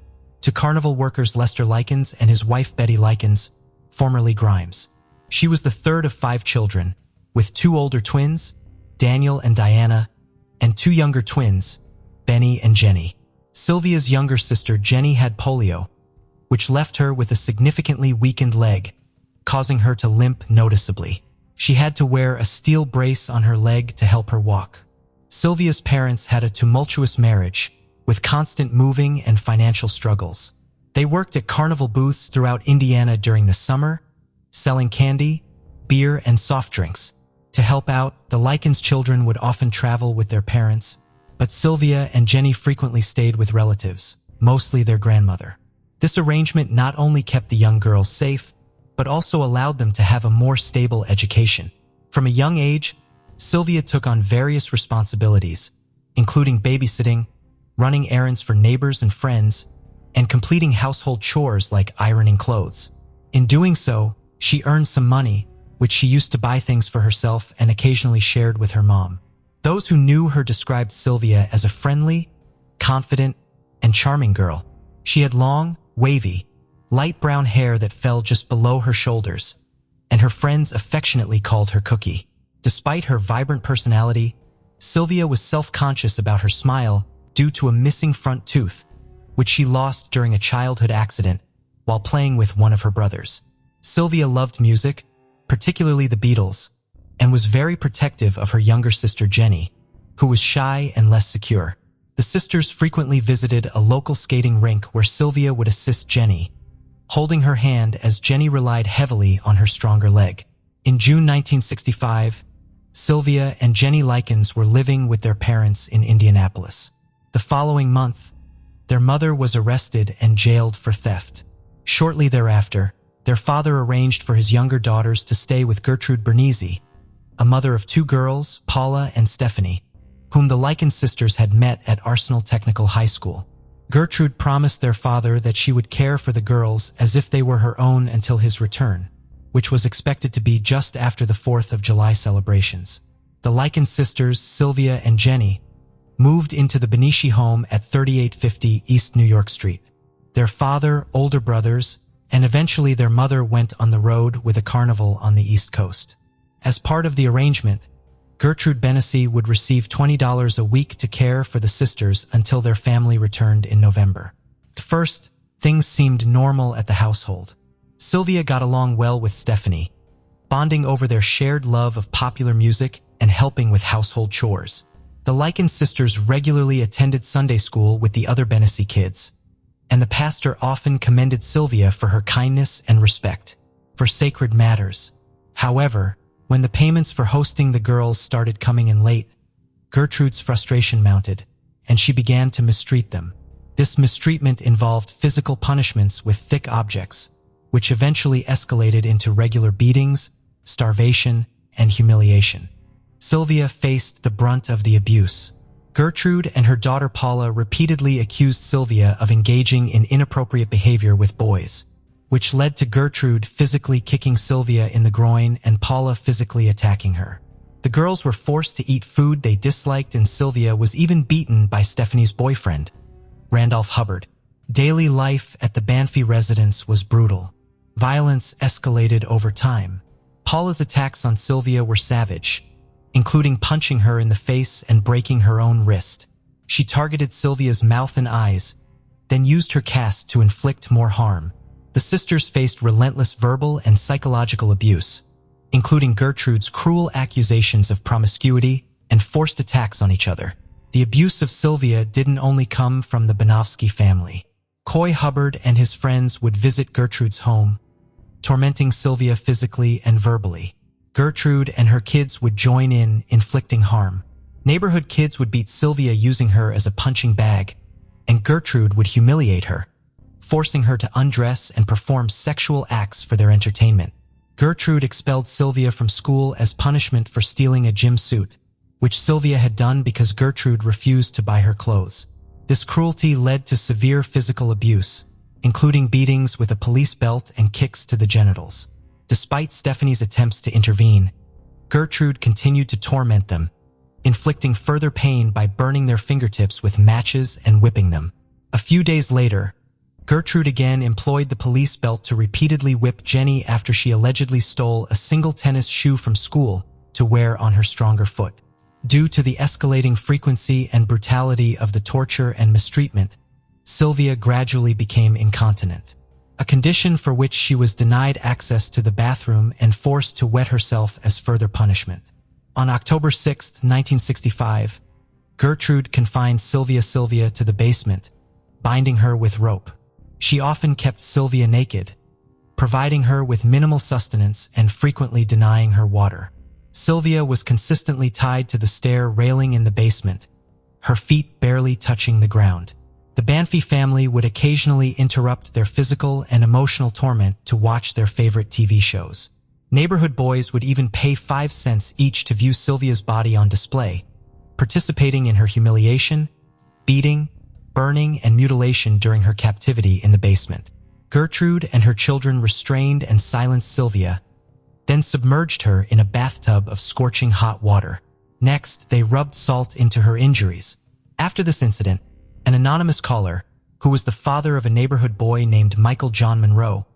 to carnival workers Lester Likens and his wife Betty Likens, formerly Grimes. She was the third of 5 children, with 2 older twins, Daniel and Diana, and 2 younger twins, Benny and Jenny. Sylvia's younger sister Jenny had polio, which left her with a significantly weakened leg, causing her to limp noticeably. She had to wear a steel brace on her leg to help her walk. Sylvia's parents had a tumultuous marriage, with constant moving and financial struggles. They worked at carnival booths throughout Indiana during the summer, selling candy, beer, and soft drinks. To help out, the Likens children would often travel with their parents, but Sylvia and Jenny frequently stayed with relatives, mostly their grandmother. This arrangement not only kept the young girls safe, but also allowed them to have a more stable education. From a young age, Sylvia took on various responsibilities, including babysitting, running errands for neighbors and friends, and completing household chores like ironing clothes. In doing so, she earned some money, which she used to buy things for herself and occasionally shared with her mom. Those who knew her described Sylvia as a friendly, confident, and charming girl. She had long, wavy, light brown hair that fell just below her shoulders, and her friends affectionately called her Cookie. Despite her vibrant personality, Sylvia was self-conscious about her smile due to a missing front tooth, which she lost during a childhood accident while playing with one of her brothers. Sylvia loved music, particularly the Beatles, and was very protective of her younger sister Jenny, who was shy and less secure. The sisters frequently visited a local skating rink where Sylvia would assist Jenny, holding her hand as Jenny relied heavily on her stronger leg. In June 1965, Sylvia and Jenny Likens were living with their parents in Indianapolis. The following month, their mother was arrested and jailed for theft. Shortly thereafter, their father arranged for his younger daughters to stay with Gertrude Bernese, a mother of 2 girls, Paula and Stephanie, whom the Likens sisters had met at Arsenal Technical High School. Gertrude promised their father that she would care for the girls as if they were her own until his return, which was expected to be just after the 4th of July celebrations. The Likens sisters, Sylvia and Jenny, moved into the Benici home at 3850 East New York Street. Their father, older brothers, and eventually their mother went on the road with a carnival on the East Coast. As part of the arrangement, Gertrude Bennessy would receive $20 a week to care for the sisters until their family returned in November. At first, things seemed normal at the household. Sylvia got along well with Stephanie, bonding over their shared love of popular music and helping with household chores. The Lycan sisters regularly attended Sunday school with the other Bennessy kids, and the pastor often commended Sylvia for her kindness and respect for sacred matters. However, when the payments for hosting the girls started coming in late, Gertrude's frustration mounted, and she began to mistreat them. This mistreatment involved physical punishments with thick objects, which eventually escalated into regular beatings, starvation, and humiliation. Sylvia faced the brunt of the abuse. Gertrude and her daughter Paula repeatedly accused Sylvia of engaging in inappropriate behavior with boys, which led to Gertrude physically kicking Sylvia in the groin and Paula physically attacking her. The girls were forced to eat food they disliked, and Sylvia was even beaten by Stephanie's boyfriend, Randolph Hubbard. Daily life at the Banfi residence was brutal. Violence escalated over time. Paula's attacks on Sylvia were savage, including punching her in the face and breaking her own wrist. She targeted Sylvia's mouth and eyes, then used her cast to inflict more harm. The sisters faced relentless verbal and psychological abuse, including Gertrude's cruel accusations of promiscuity and forced attacks on each other. The abuse of Sylvia didn't only come from the Banofsky family. Coy Hubbard and his friends would visit Gertrude's home, tormenting Sylvia physically and verbally. Gertrude and her kids would join in, inflicting harm. Neighborhood kids would beat Sylvia using her as a punching bag, and Gertrude would humiliate her, forcing her to undress and perform sexual acts for their entertainment. Gertrude expelled Sylvia from school as punishment for stealing a gym suit, which Sylvia had done because Gertrude refused to buy her clothes. This cruelty led to severe physical abuse, including beatings with a police belt and kicks to the genitals. Despite Stephanie's attempts to intervene, Gertrude continued to torment them, inflicting further pain by burning their fingertips with matches and whipping them. A few days later, Gertrude again employed the police belt to repeatedly whip Jenny after she allegedly stole a single tennis shoe from school to wear on her stronger foot. Due to the escalating frequency and brutality of the torture and mistreatment, Sylvia gradually became incontinent, a condition for which she was denied access to the bathroom and forced to wet herself as further punishment. On October 6, 1965, Gertrude confined Sylvia to the basement, binding her with rope. She often kept Sylvia naked, providing her with minimal sustenance and frequently denying her water. Sylvia was consistently tied to the stair railing in the basement, her feet barely touching the ground. The Banfi family would occasionally interrupt their physical and emotional torment to watch their favorite TV shows. Neighborhood boys would even pay 5 cents each to view Sylvia's body on display, participating in her humiliation, beating, burning, and mutilation during her captivity in the basement. Gertrude and her children restrained and silenced Sylvia, then submerged her in a bathtub of scorching hot water. Next, they rubbed salt into her injuries. After this incident, an anonymous caller, who was the father of a neighborhood boy named Michael John Monroe,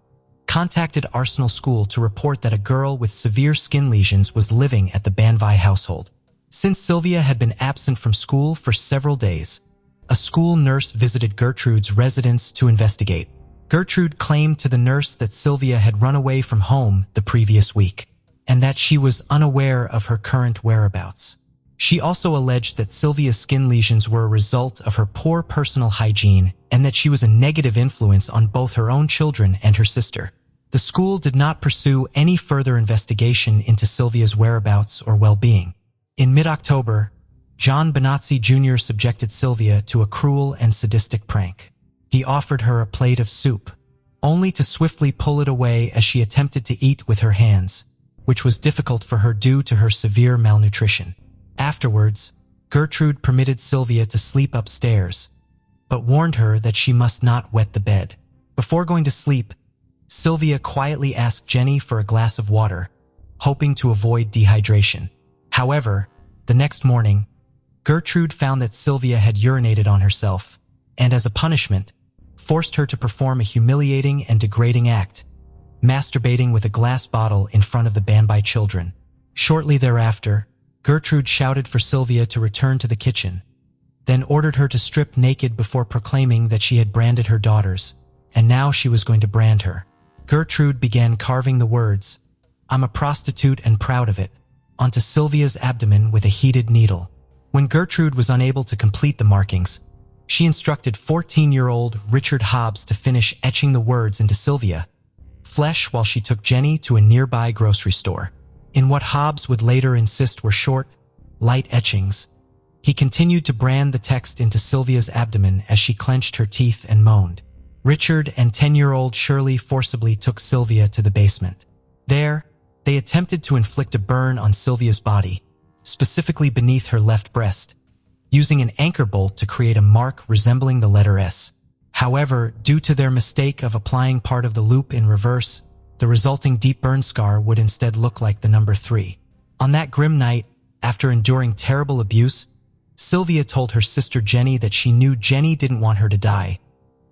contacted Arsenal School to report that a girl with severe skin lesions was living at the Banvi household. Since Sylvia had been absent from school for several days, a school nurse visited Gertrude's residence to investigate. Gertrude claimed to the nurse that Sylvia had run away from home the previous week, and that she was unaware of her current whereabouts. She also alleged that Sylvia's skin lesions were a result of her poor personal hygiene and that she was a negative influence on both her own children and her sister. The school did not pursue any further investigation into Sylvia's whereabouts or well-being. In mid-October, John Benazzi Jr. subjected Sylvia to a cruel and sadistic prank. He offered her a plate of soup, only to swiftly pull it away as she attempted to eat with her hands, which was difficult for her due to her severe malnutrition. Afterwards, Gertrude permitted Sylvia to sleep upstairs, but warned her that she must not wet the bed. Before going to sleep, Sylvia quietly asked Jenny for a glass of water, hoping to avoid dehydration. However, the next morning, Gertrude found that Sylvia had urinated on herself, and as a punishment, forced her to perform a humiliating and degrading act, masturbating with a glass bottle in front of the Banby children. Shortly thereafter, Gertrude shouted for Sylvia to return to the kitchen, then ordered her to strip naked before proclaiming that she had branded her daughters, and now she was going to brand her. Gertrude began carving the words, "I'm a prostitute and proud of it," onto Sylvia's abdomen with a heated needle. When Gertrude was unable to complete the markings, she instructed 14-year-old Richard Hobbs to finish etching the words into Sylvia flesh while she took Jenny to a nearby grocery store. In what Hobbs would later insist were short, light etchings, he continued to brand the text into Sylvia's abdomen as she clenched her teeth and moaned. Richard and 10-year-old Shirley forcibly took Sylvia to the basement. There, they attempted to inflict a burn on Sylvia's body, specifically beneath her left breast, using an anchor bolt to create a mark resembling the letter S. However, due to their mistake of applying part of the loop in reverse, the resulting deep burn scar would instead look like the number 3. On that grim night, after enduring terrible abuse, Sylvia told her sister Jenny that she knew Jenny didn't want her to die,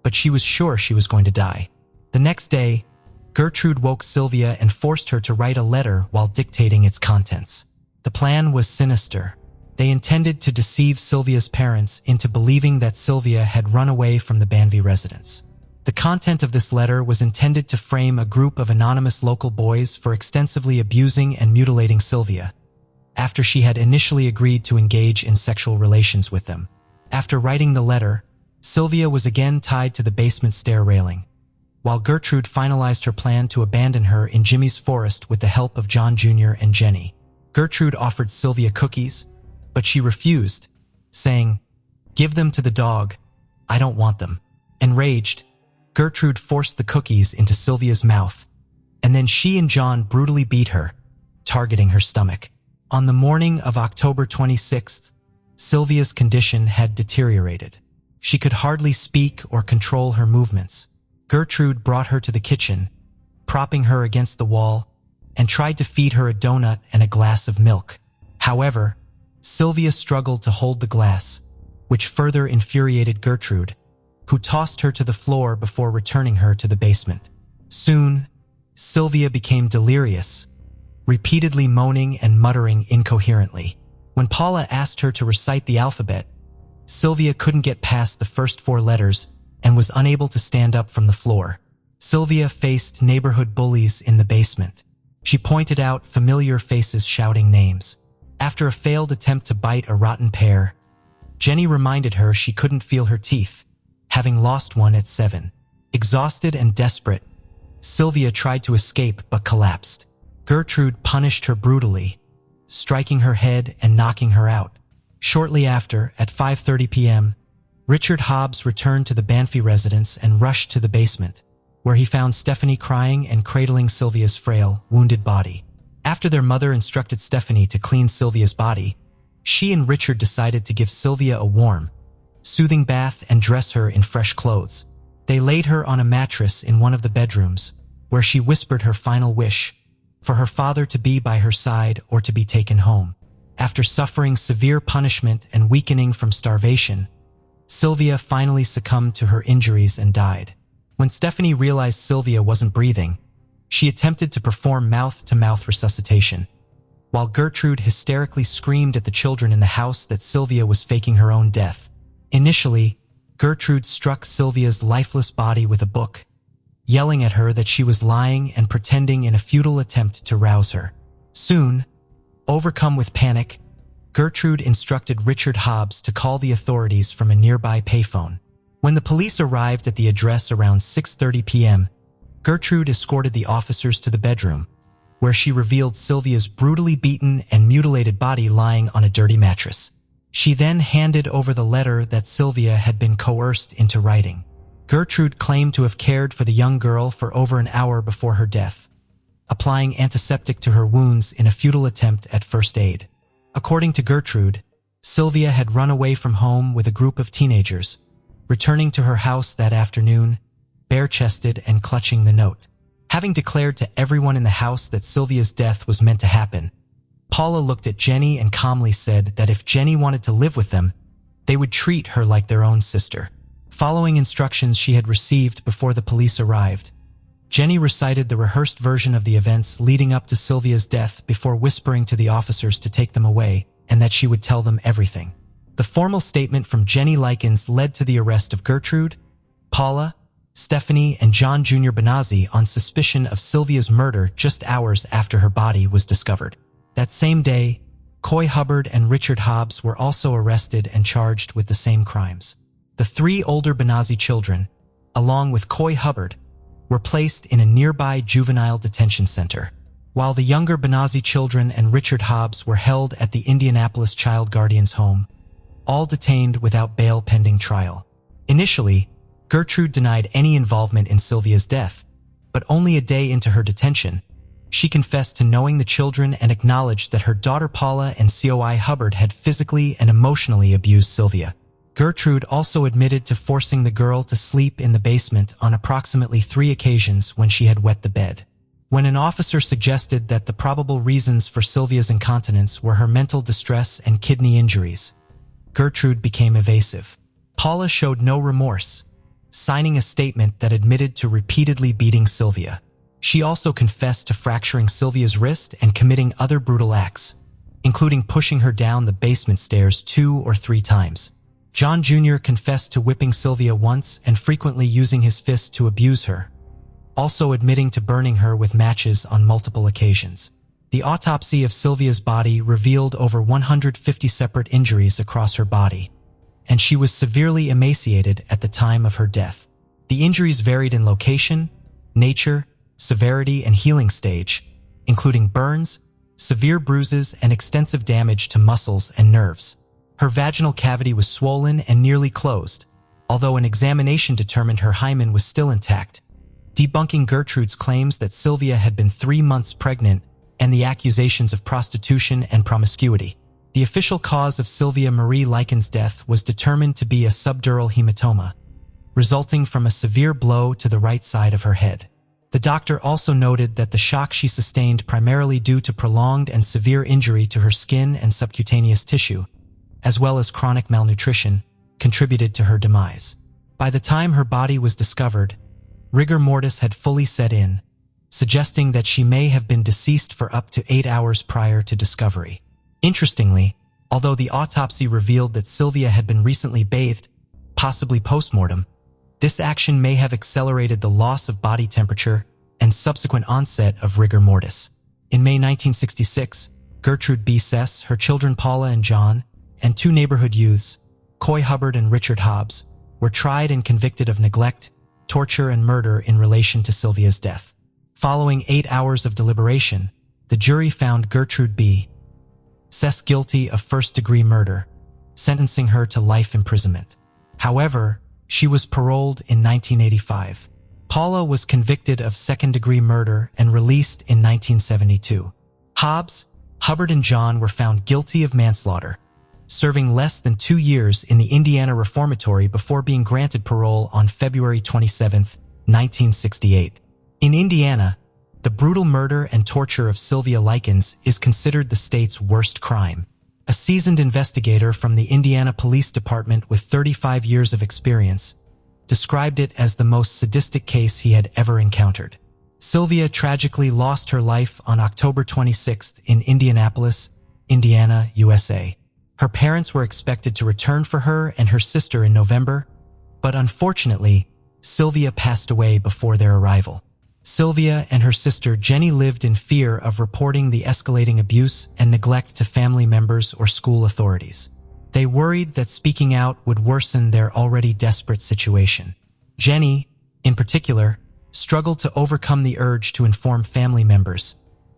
but she was sure she was going to die. The next day, Gertrude woke Sylvia and forced her to write a letter while dictating its contents. The plan was sinister. They intended to deceive Sylvia's parents into believing that Sylvia had run away from the Banby residence. The content of this letter was intended to frame a group of anonymous local boys for extensively abusing and mutilating Sylvia, after she had initially agreed to engage in sexual relations with them. After writing the letter, Sylvia was again tied to the basement stair railing, while Gertrude finalized her plan to abandon her in Jimmy's forest with the help of John Jr. and Jenny. Gertrude offered Sylvia cookies, but she refused, saying, "Give them to the dog. I don't want them." Enraged, Gertrude forced the cookies into Sylvia's mouth, and then she and John brutally beat her, targeting her stomach. On the morning of October 26th, Sylvia's condition had deteriorated. She could hardly speak or control her movements. Gertrude brought her to the kitchen, propping her against the wall, and tried to feed her a donut and a glass of milk. However, Sylvia struggled to hold the glass, which further infuriated Gertrude, who tossed her to the floor before returning her to the basement. Soon, Sylvia became delirious, repeatedly moaning and muttering incoherently. When Paula asked her to recite the alphabet, Sylvia couldn't get past the first 4 letters and was unable to stand up from the floor. Sylvia faced neighborhood bullies in the basement. She pointed out familiar faces shouting names. After a failed attempt to bite a rotten pear, Jenny reminded her she couldn't feel her teeth, having lost one at 7. Exhausted and desperate, Sylvia tried to escape but collapsed. Gertrude punished her brutally, striking her head and knocking her out. Shortly after, at 5:30 p.m., Richard Hobbs returned to the Banby residence and rushed to the basement, where he found Stephanie crying and cradling Sylvia's frail, wounded body. After their mother instructed Stephanie to clean Sylvia's body, she and Richard decided to give Sylvia a warm, soothing bath and dress her in fresh clothes. They laid her on a mattress in one of the bedrooms, where she whispered her final wish, for her father to be by her side or to be taken home. After suffering severe punishment and weakening from starvation, Sylvia finally succumbed to her injuries and died. When Stephanie realized Sylvia wasn't breathing, she attempted to perform mouth-to-mouth resuscitation, while Gertrude hysterically screamed at the children in the house that Sylvia was faking her own death. Initially, Gertrude struck Sylvia's lifeless body with a book, yelling at her that she was lying and pretending in a futile attempt to rouse her. Soon, overcome with panic, Gertrude instructed Richard Hobbs to call the authorities from a nearby payphone. When the police arrived at the address around 6:30 p.m., Gertrude escorted the officers to the bedroom, where she revealed Sylvia's brutally beaten and mutilated body lying on a dirty mattress. She then handed over the letter that Sylvia had been coerced into writing. Gertrude claimed to have cared for the young girl for over an hour before her death, applying antiseptic to her wounds in a futile attempt at first aid. According to Gertrude, Sylvia had run away from home with a group of teenagers, returning to her house that afternoon, bare-chested and clutching the note. Having declared to everyone in the house that Sylvia's death was meant to happen, Paula looked at Jenny and calmly said that if Jenny wanted to live with them, they would treat her like their own sister. Following instructions she had received before the police arrived, Jenny recited the rehearsed version of the events leading up to Sylvia's death before whispering to the officers to take them away and that she would tell them everything. The formal statement from Jenny Likens led to the arrest of Gertrude, Paula, Stephanie, and John Jr. Benazzi on suspicion of Sylvia's murder just hours after her body was discovered. That same day, Coy Hubbard and Richard Hobbs were also arrested and charged with the same crimes. The three older Benazzi children, along with Coy Hubbard, were placed in a nearby juvenile detention center, while the younger Benazzi children and Richard Hobbs were held at the Indianapolis Child Guardians Home, all detained without bail pending trial. Initially, Gertrude denied any involvement in Sylvia's death, but only a day into her detention, she confessed to knowing the children and acknowledged that her daughter Paula and Coy Hubbard had physically and emotionally abused Sylvia. Gertrude also admitted to forcing the girl to sleep in the basement on approximately 3 occasions when she had wet the bed. When an officer suggested that the probable reasons for Sylvia's incontinence were her mental distress and kidney injuries, Gertrude became evasive. Paula showed no remorse, signing a statement that admitted to repeatedly beating Sylvia. She also confessed to fracturing Sylvia's wrist and committing other brutal acts, including pushing her down the basement stairs 2 or 3 times. John Jr. confessed to whipping Sylvia once and frequently using his fist to abuse her, also admitting to burning her with matches on multiple occasions. The autopsy of Sylvia's body revealed over 150 separate injuries across her body, and she was severely emaciated at the time of her death. The injuries varied in location, nature, severity, and healing stage, including burns, severe bruises, and extensive damage to muscles and nerves. Her vaginal cavity was swollen and nearly closed, although an examination determined her hymen was still intact, debunking Gertrude's claims that Sylvia had been 3 months pregnant and the accusations of prostitution and promiscuity. The official cause of Sylvia Marie Likens' death was determined to be a subdural hematoma, resulting from a severe blow to the right side of her head. The doctor also noted that the shock she sustained, primarily due to prolonged and severe injury to her skin and subcutaneous tissue, as well as chronic malnutrition, contributed to her demise. By the time her body was discovered, rigor mortis had fully set in, suggesting that she may have been deceased for up to 8 hours prior to discovery. Interestingly, although the autopsy revealed that Sylvia had been recently bathed, possibly post-mortem, this action may have accelerated the loss of body temperature and subsequent onset of rigor mortis. In May 1966, Gertrude B. Sess, her children Paula and John, and 2 neighborhood youths, Coy Hubbard and Richard Hobbs, were tried and convicted of neglect, torture, and murder in relation to Sylvia's death. Following 8 hours of deliberation, the jury found Gertrude B. Sess guilty of first-degree murder, sentencing her to life imprisonment. However, she was paroled in 1985. Paula was convicted of second-degree murder and released in 1972. Hobbs, Hubbard, and John were found guilty of manslaughter, serving less than 2 years in the Indiana Reformatory before being granted parole on February 27, 1968. In Indiana, the brutal murder and torture of Sylvia Likens is considered the state's worst crime. A seasoned investigator from the Indiana Police Department with 35 years of experience described it as the most sadistic case he had ever encountered. Sylvia tragically lost her life on October 26th in Indianapolis, Indiana, USA. Her parents were expected to return for her and her sister in November, but unfortunately, Sylvia passed away before their arrival. Sylvia and her sister Jenny lived in fear of reporting the escalating abuse and neglect to family members or school authorities. They worried that speaking out would worsen their already desperate situation. Jenny, in particular, struggled to overcome the urge to inform family members,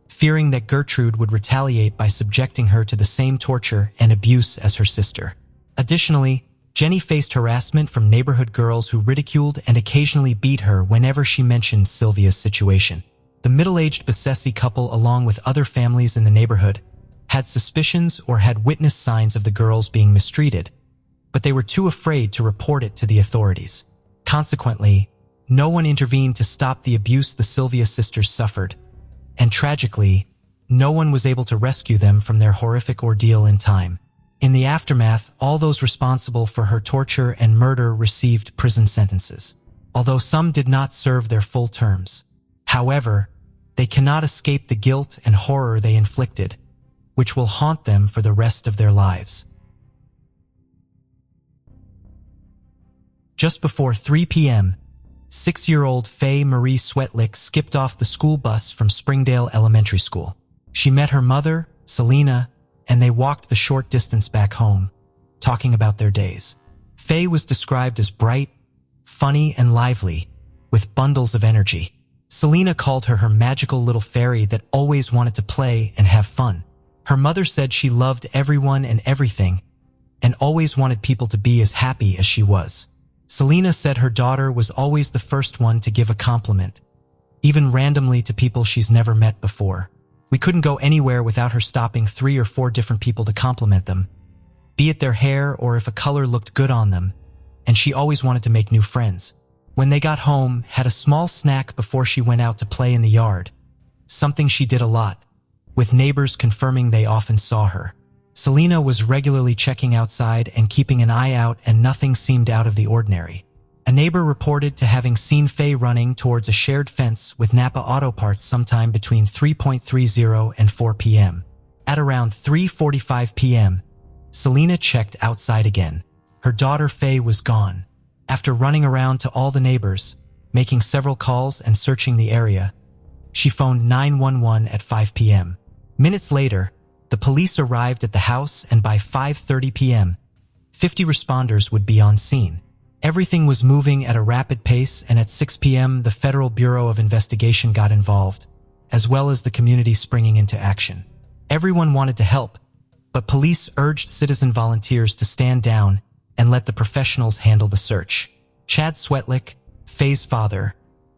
fearing that Gertrude would retaliate by subjecting her to the same torture and abuse as her sister. Additionally, Jenny faced harassment from neighborhood girls who ridiculed and occasionally beat her whenever she mentioned Sylvia's situation. The middle-aged Bessesi couple, along with other families in the neighborhood, had suspicions or had witnessed signs of the girls being mistreated, but they were too afraid to report it to the authorities. Consequently, no one intervened to stop the abuse the Sylvia sisters suffered, and tragically, no one was able to rescue them from their horrific ordeal in time. In the aftermath, all those responsible for her torture and murder received prison sentences, although some did not serve their full terms. However, they cannot escape the guilt and horror they inflicted, which will haunt them for the rest of their lives. Just before 3 p.m., 6-year-old Fay Marie Swatlick skipped off the school bus from Springdale Elementary School. She met her mother, Selena, and they walked the short distance back home, talking about their days. Fay was described as bright, funny, and lively, with bundles of energy. Selena called her magical little fairy that always wanted to play and have fun. Her mother said she loved everyone and everything, and always wanted people to be as happy as she was. Selena said her daughter was always the first one to give a compliment, even randomly to people she's never met before. We couldn't go anywhere without her stopping 3 or 4 different people to compliment them, be it their hair or if a color looked good on them, and she always wanted to make new friends. When they got home, had a small snack before she went out to play in the yard, something she did a lot, with neighbors confirming they often saw her. Selena was regularly checking outside and keeping an eye out, and nothing seemed out of the ordinary. A neighbor reported to having seen Fay running towards a shared fence with Napa Auto Parts sometime between 3:30 and 4 p.m. At around 3:45 p.m., Selena checked outside again. Her daughter Fay was gone. After running around to all the neighbors, making several calls and searching the area, she phoned 911 at 5 p.m. Minutes later, the police arrived at the house, and by 5:30 p.m., 50 responders would be on scene. Everything was moving at a rapid pace, and at 6 p.m. the Federal Bureau of Investigation got involved, as well as the community springing into action. Everyone wanted to help, but police urged citizen volunteers to stand down and let the professionals handle the search. Chad Swatlick, Fay's father,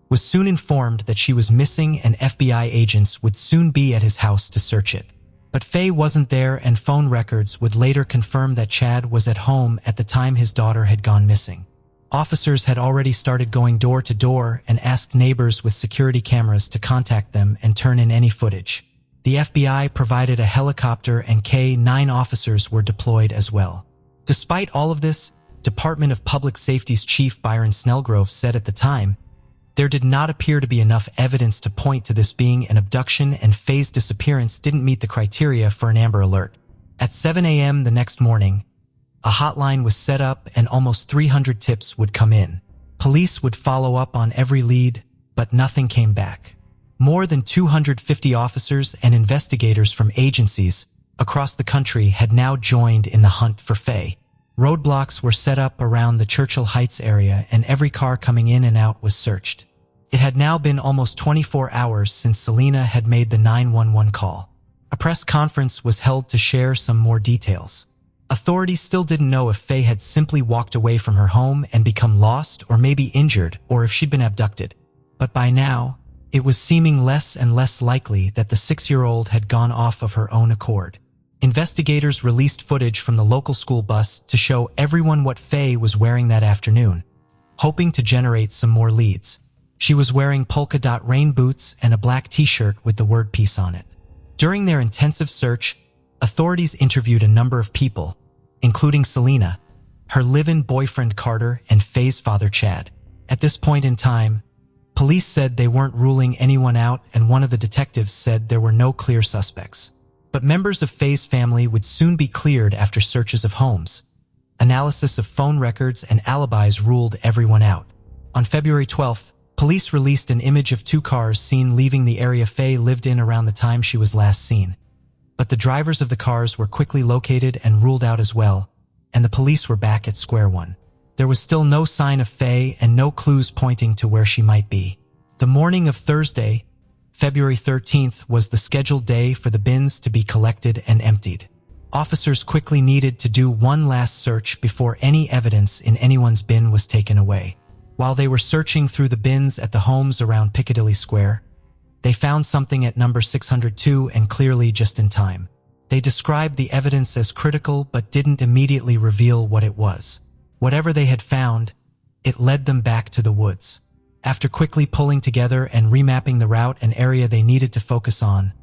was soon informed that she was missing, and FBI agents would soon be at his house to search it. But Fay wasn't there, and phone records would later confirm that Chad was at home at the time his daughter had gone missing. Officers had already started going door to door and asked neighbors with security cameras to contact them and turn in any footage. The FBI provided a helicopter, and K-9 officers were deployed as well. Despite all of this, Department of Public Safety's Chief Byron Snellgrove said at the time, there did not appear to be enough evidence to point to this being an abduction, and Fay's disappearance didn't meet the criteria for an Amber Alert. At 7 a.m. the next morning, a hotline was set up and almost 300 tips would come in. Police would follow up on every lead, but nothing came back. More than 250 officers and investigators from agencies across the country had now joined in the hunt for Fay. Roadblocks were set up around the Churchill Heights area, and every car coming in and out was searched. It had now been almost 24 hours since Selena had made the 911 call. A press conference was held to share some more details. Authorities still didn't know if Fay had simply walked away from her home and become lost, or maybe injured, or if she'd been abducted. But by now, it was seeming less and less likely that the 6-year-old had gone off of her own accord. Investigators released footage from the local school bus to show everyone what Fay was wearing that afternoon, hoping to generate some more leads. She was wearing polka dot rain boots and a black t-shirt with the word peace on it. During their intensive search, authorities interviewed a number of people, including Selena, her live-in boyfriend Carter, and Fay's father Chad. At this point in time, police said they weren't ruling anyone out, and one of the detectives said there were no clear suspects. But members of Fay's family would soon be cleared after searches of homes. Analysis of phone records and alibis ruled everyone out. On February 12th, police released an image of 2 cars seen leaving the area Fay lived in around the time she was last seen. But the drivers of the cars were quickly located and ruled out as well, and the police were back at square one. There was still no sign of Fay and no clues pointing to where she might be. The morning of Thursday, February 13th, was the scheduled day for the bins to be collected and emptied. Officers quickly needed to do one last search before any evidence in anyone's bin was taken away. While they were searching through the bins at the homes around Piccadilly Square, they found something at number 602, and clearly just in time. They described the evidence as critical but didn't immediately reveal what it was. Whatever they had found, it led them back to the woods. After quickly pulling together and remapping the route and area they needed to focus on,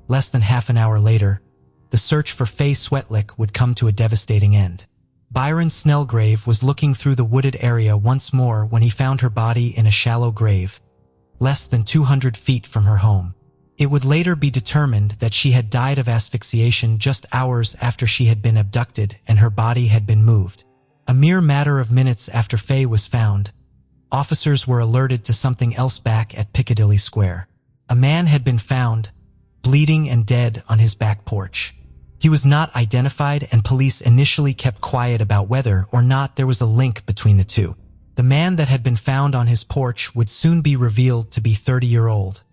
less than half an hour later, the search for Fay Swatlick would come to a devastating end. Byron Snellgrave was looking through the wooded area once more when he found her body in a shallow grave, less than 200 feet from her home. It would later be determined that she had died of asphyxiation just hours after she had been abducted and her body had been moved. A mere matter of minutes after Fay was found, officers were alerted to something else back at Piccadilly Square. A man had been found, bleeding and dead on his back porch. He was not identified, and police initially kept quiet about whether or not there was a link between the two. The man that had been found on his porch would soon be revealed to be 30-year-old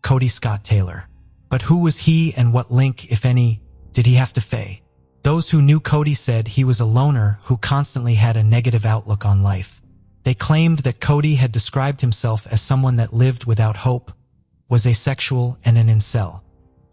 Cody Scott Taylor. But who was he, and what link, if any, did he have to Fay? Those who knew Cody said he was a loner who constantly had a negative outlook on life. They claimed that Cody had described himself as someone that lived without hope, was asexual, and an incel.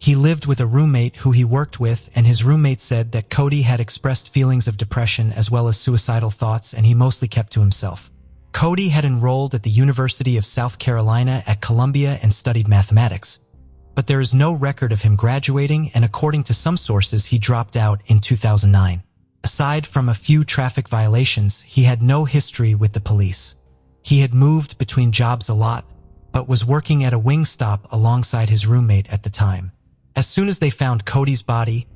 He lived with a roommate who he worked with, and his roommate said that Cody had expressed feelings of depression as well as suicidal thoughts, and he mostly kept to himself. Cody had enrolled at the University of South Carolina at Columbia and studied mathematics, but there is no record of him graduating, and according to some sources, he dropped out in 2009. Aside from a few traffic violations, he had no history with the police. He had moved between jobs a lot, but was working at a wing stop alongside his roommate at the time. As soon as they found Cody's body,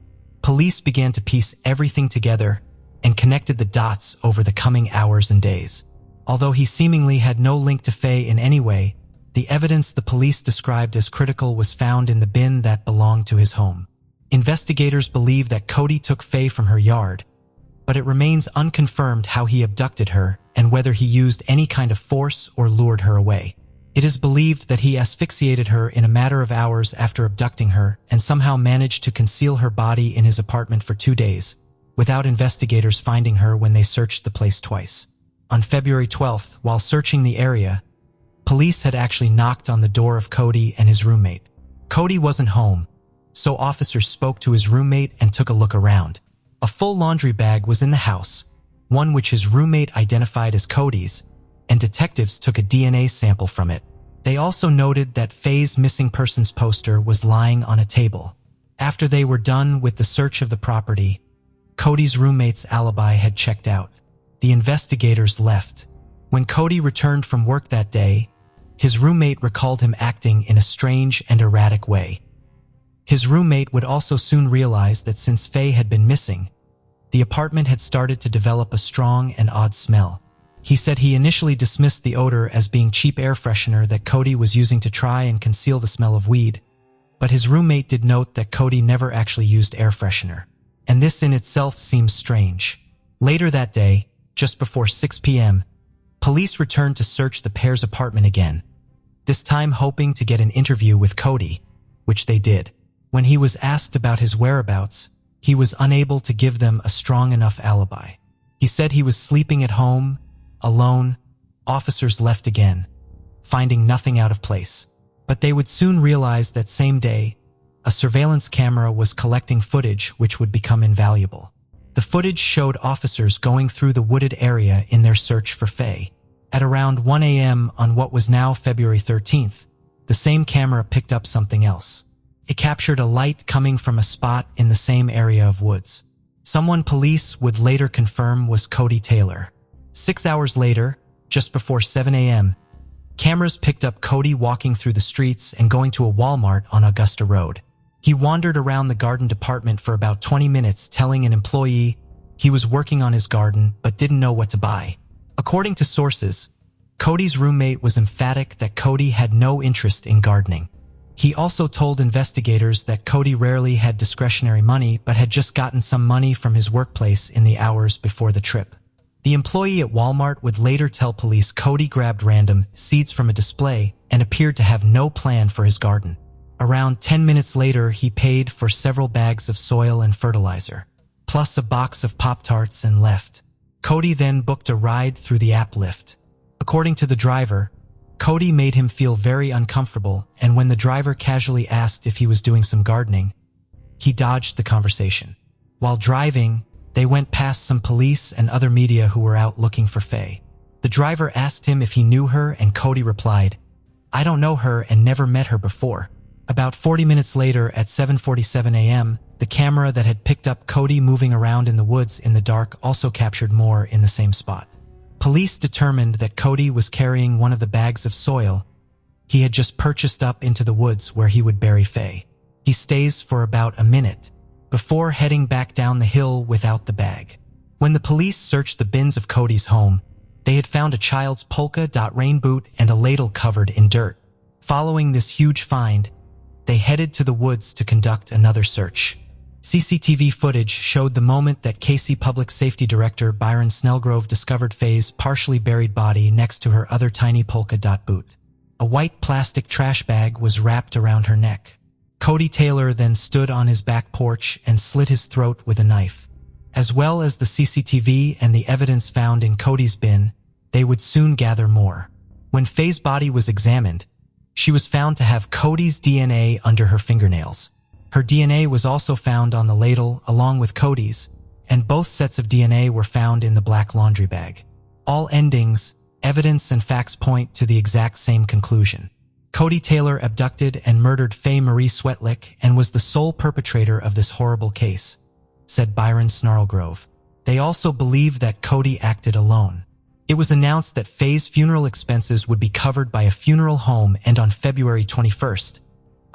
police began to piece everything together and connected the dots over the coming hours and days. Although he seemingly had no link to Fay in any way, the evidence the police described as critical was found in the bin that belonged to his home. Investigators believe that Cody took Fay from her yard, but it remains unconfirmed how he abducted her and whether he used any kind of force or lured her away. It is believed that he asphyxiated her in a matter of hours after abducting her and somehow managed to conceal her body in his apartment for 2 days, without investigators finding her when they searched the place twice. On February 12th, while searching the area, police had actually knocked on the door of Cody and his roommate. Cody wasn't home, so officers spoke to his roommate and took a look around. A full laundry bag was in the house, one which his roommate identified as Cody's, and detectives took a DNA sample from it. They also noted that Fay's missing persons poster was lying on a table. After they were done with the search of the property, Cody's roommate's alibi had checked out. The investigators left. When Cody returned from work that day, his roommate recalled him acting in a strange and erratic way. His roommate would also soon realize that since Fay had been missing, the apartment had started to develop a strong and odd smell. He said he initially dismissed the odor as being cheap air freshener that Cody was using to try and conceal the smell of weed, but his roommate did note that Cody never actually used air freshener, and this in itself seems strange. Later that day, just before 6 p.m., police returned to search the pair's apartment again, this time hoping to get an interview with Cody, which they did. When he was asked about his whereabouts, he was unable to give them a strong enough alibi. He said he was sleeping at home, alone. Officers left again, finding nothing out of place. But they would soon realize that same day, a surveillance camera was collecting footage which would become invaluable. The footage showed officers going through the wooded area in their search for Fay. At around 1 a.m. on what was now February 13th, the same camera picked up something else. It captured a light coming from a spot in the same area of woods. Someone police would later confirm was Cody Taylor. 6 hours later, just before 7 a.m., cameras picked up Cody walking through the streets and going to a Walmart on Augusta Road. He wandered around the garden department for about 20 minutes, telling an employee he was working on his garden but didn't know what to buy. According to sources, Cody's roommate was emphatic that Cody had no interest in gardening. He also told investigators that Cody rarely had discretionary money but had just gotten some money from his workplace in the hours before the trip. The employee at Walmart would later tell police Cody grabbed random seeds from a display and appeared to have no plan for his garden. Around 10 minutes later, he paid for several bags of soil and fertilizer, plus a box of Pop-Tarts, and left. Cody then booked a ride through the app Lyft. According to the driver, Cody made him feel very uncomfortable, and when the driver casually asked if he was doing some gardening, he dodged the conversation. While driving, they went past some police and other media who were out looking for Fay. The driver asked him if he knew her, and Cody replied, "I don't know her and never met her before." About 40 minutes later, at 7:47 a.m., The camera that had picked up Cody moving around in the woods in the dark also captured more in the same spot. Police determined that Cody was carrying one of the bags of soil he had just purchased up into the woods where he would bury Fay. He stays for about a minute before heading back down the hill without the bag. When the police searched the bins of Cody's home, they had found a child's polka-dot rain boot and a ladle covered in dirt. Following this huge find, they headed to the woods to conduct another search. CCTV footage showed the moment that KC Public Safety Director Byron Snellgrove discovered Fay's partially buried body next to her other tiny polka-dot boot. A white plastic trash bag was wrapped around her neck. Cody Taylor then stood on his back porch and slit his throat with a knife. As well as the CCTV and the evidence found in Cody's bin, they would soon gather more. When Fay's body was examined, she was found to have Cody's DNA under her fingernails. Her DNA was also found on the ladle along with Cody's, and both sets of DNA were found in the black laundry bag. All endings, evidence and facts point to the exact same conclusion. Cody Taylor abducted and murdered Fay Swatlick and was the sole perpetrator of this horrible case, said Byron Snarlgrove. They also believe that Cody acted alone. It was announced that Fay's funeral expenses would be covered by a funeral home, and on February 21st,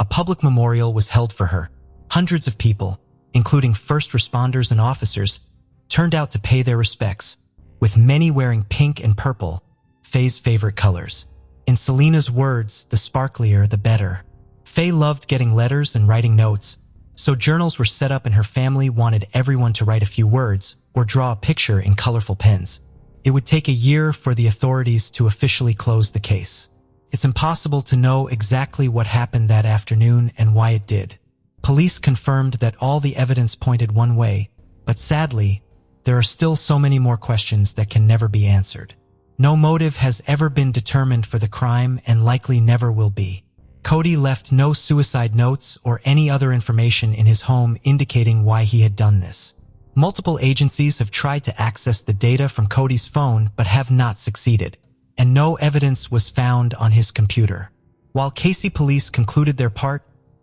a public memorial was held for her. Hundreds of people, including first responders and officers, turned out to pay their respects, with many wearing pink and purple, Fay's favorite colors. In Selena's words, the sparklier, the better. Fay loved getting letters and writing notes, so journals were set up and her family wanted everyone to write a few words or draw a picture in colorful pens. It would take a year for the authorities to officially close the case. It's impossible to know exactly what happened that afternoon and why it did. Police confirmed that all the evidence pointed one way, but sadly, there are still so many more questions that can never be answered. No motive has ever been determined for the crime and likely never will be. Cody left no suicide notes or any other information in his home indicating why he had done this. Multiple agencies have tried to access the data from Cody's phone but have not succeeded, and no evidence was found on his computer. While KC police concluded their part,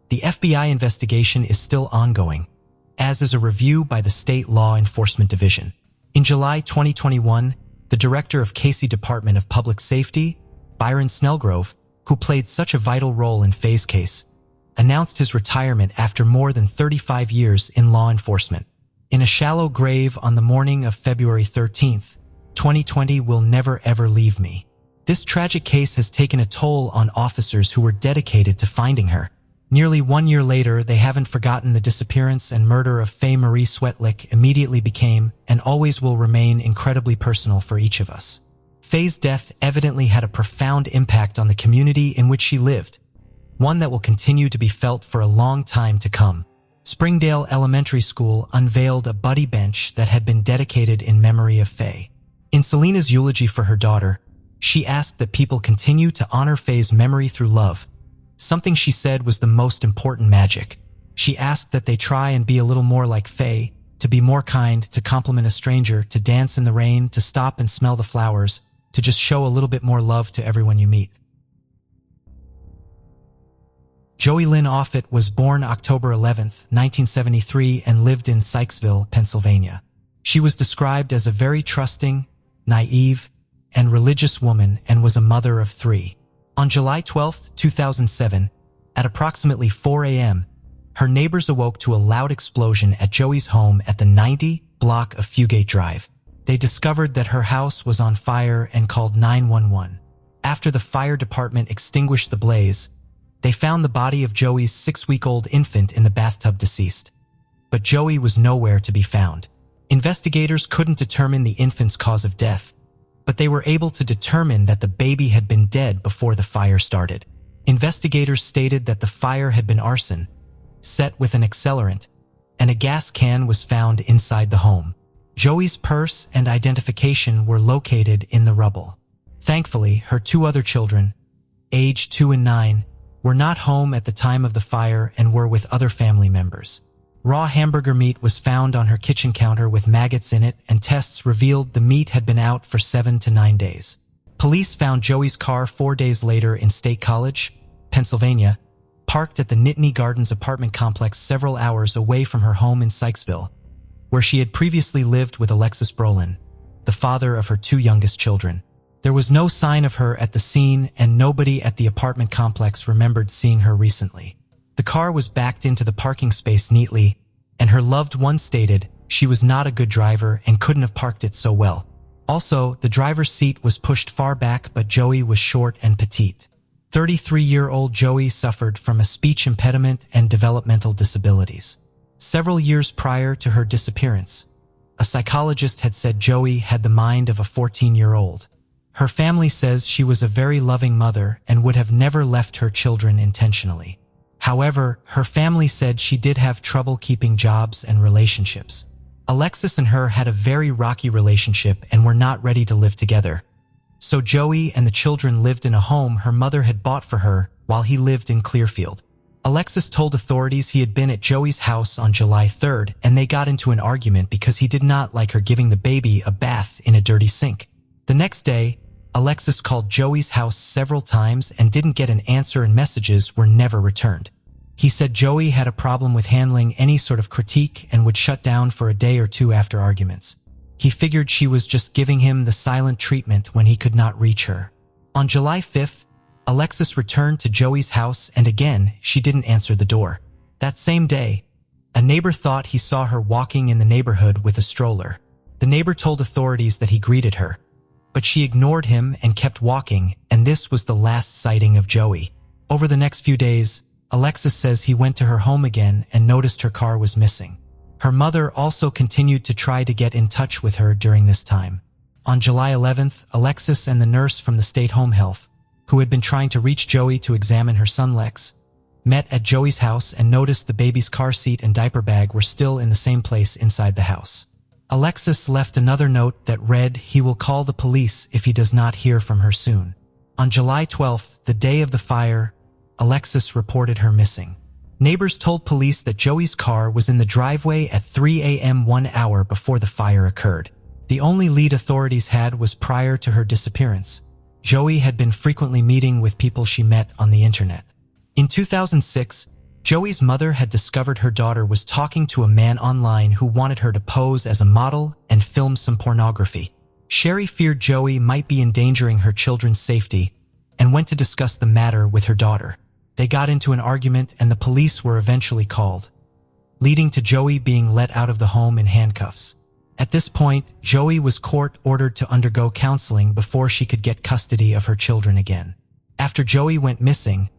the FBI investigation is still ongoing, as is a review by the State Law Enforcement Division. In July 2021, the director of KC Department of Public Safety, Byron Snellgrove, who played such a vital role in Fay's case, announced his retirement after more than 35 years in law enforcement. In a shallow grave on the morning of February 13th, 2020 will never ever leave me. This tragic case has taken a toll on officers who were dedicated to finding her. Nearly 1 year later, they haven't forgotten the disappearance and murder of Fay Swatlick immediately became and always will remain incredibly personal for each of us. Fay's death evidently had a profound impact on the community in which she lived, one that will continue to be felt for a long time to come. Springdale Elementary School unveiled a buddy bench that had been dedicated in memory of Fay. In Selena's eulogy for her daughter, she asked that people continue to honor Fay's memory through love, something she said was the most important magic. She asked that they try and be a little more like Fay, to be more kind, to compliment a stranger, to dance in the rain, to stop and smell the flowers, to just show a little bit more love to everyone you meet. Joey Lynn Offett was born October 11, 1973 and lived in Sykesville, Pennsylvania. She was described as a very trusting, naive, and religious woman and was a mother of 3. On July 12, 2007, at approximately 4 a.m., her neighbors awoke to a loud explosion at Joey's home at the 90 block of Fugate Drive. They discovered that her house was on fire and called 911. After the fire department extinguished the blaze, they found the body of Joey's 6-week-old infant in the bathtub deceased. But Joey was nowhere to be found. Investigators couldn't determine the infant's cause of death, but they were able to determine that the baby had been dead before the fire started. Investigators stated that the fire had been arson, set with an accelerant, and a gas can was found inside the home. Joey's purse and identification were located in the rubble. Thankfully, her 2 other children, aged 2 and 9, were not home at the time of the fire and were with other family members. Raw hamburger meat was found on her kitchen counter with maggots in it, and tests revealed the meat had been out for 7 to 9 days. Police found Joey's car 4 days later in State College, Pennsylvania, parked at the Nittany Gardens apartment complex several hours away from her home in Sykesville, where she had previously lived with Alexis Brolin, the father of her 2 youngest children. There was no sign of her at the scene, and nobody at the apartment complex remembered seeing her recently. The car was backed into the parking space neatly, and her loved one stated she was not a good driver and couldn't have parked it so well. Also, the driver's seat was pushed far back, but Joey was short and petite. 33-year-old Joey suffered from a speech impediment and developmental disabilities. Several years prior to her disappearance, a psychologist had said Joey had the mind of a 14-year-old. Her family says she was a very loving mother and would have never left her children intentionally. However, her family said she did have trouble keeping jobs and relationships. Alexis and her had a very rocky relationship and were not ready to live together. So Joey and the children lived in a home her mother had bought for her while he lived in Clearfield. Alexis told authorities he had been at Joey's house on July 3rd, and they got into an argument because he did not like her giving the baby a bath in a dirty sink. The next day, Alexis called Joey's house several times and didn't get an answer, and messages were never returned. He said Joey had a problem with handling any sort of critique and would shut down for a day or 2 after arguments. He figured she was just giving him the silent treatment when he could not reach her. On July 5th, Alexis returned to Joey's house, and again, she didn't answer the door. That same day, a neighbor thought he saw her walking in the neighborhood with a stroller. The neighbor told authorities that he greeted her, but she ignored him and kept walking, and this was the last sighting of Joey. Over the next few days, Alexis says he went to her home again and noticed her car was missing. Her mother also continued to try to get in touch with her during this time. On July 11th, Alexis and the nurse from the state home health, who had been trying to reach Joey to examine her son Lex, met at Joey's house and noticed the baby's car seat and diaper bag were still in the same place inside the house. Alexis left another note that read, "He will call the police if he does not hear from her soon." On July 12th, the day of the fire, Alexis reported her missing. Neighbors told police that Joey's car was in the driveway at 3 a.m. 1 hour before the fire occurred. The only lead authorities had was prior to her disappearance. Joey had been frequently meeting with people she met on the internet. In 2006, Joey's mother had discovered her daughter was talking to a man online who wanted her to pose as a model and film some pornography. Sherry feared Joey might be endangering her children's safety and went to discuss the matter with her daughter. They got into an argument and the police were eventually called, leading to Joey being let out of the home in handcuffs. At this point, Joey was court-ordered to undergo counseling before she could get custody of her children again. After Joey went missing,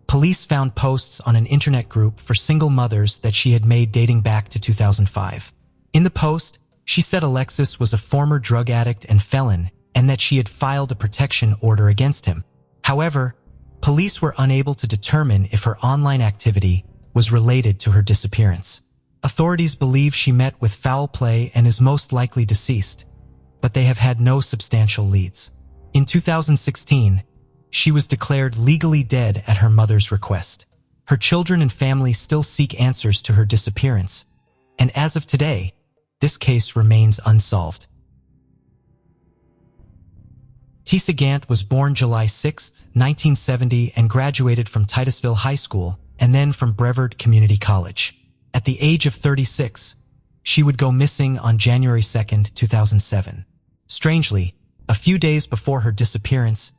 police found posts on an internet group for single mothers that she had made dating back to 2005. In the post, she said Alexis was a former drug addict and felon and that she had filed a protection order against him. However, police were unable to determine if her online activity was related to her disappearance. Authorities believe she met with foul play and is most likely deceased, but they have had no substantial leads. In 2016, she was declared legally dead at her mother's request. Her children and family still seek answers to her disappearance, and as of today, this case remains unsolved. Tissa Gant was born July 6, 1970 and graduated from Titusville High School and then from Brevard Community College. At the age of 36, she would go missing on January 2, 2007. Strangely, a few days before her disappearance,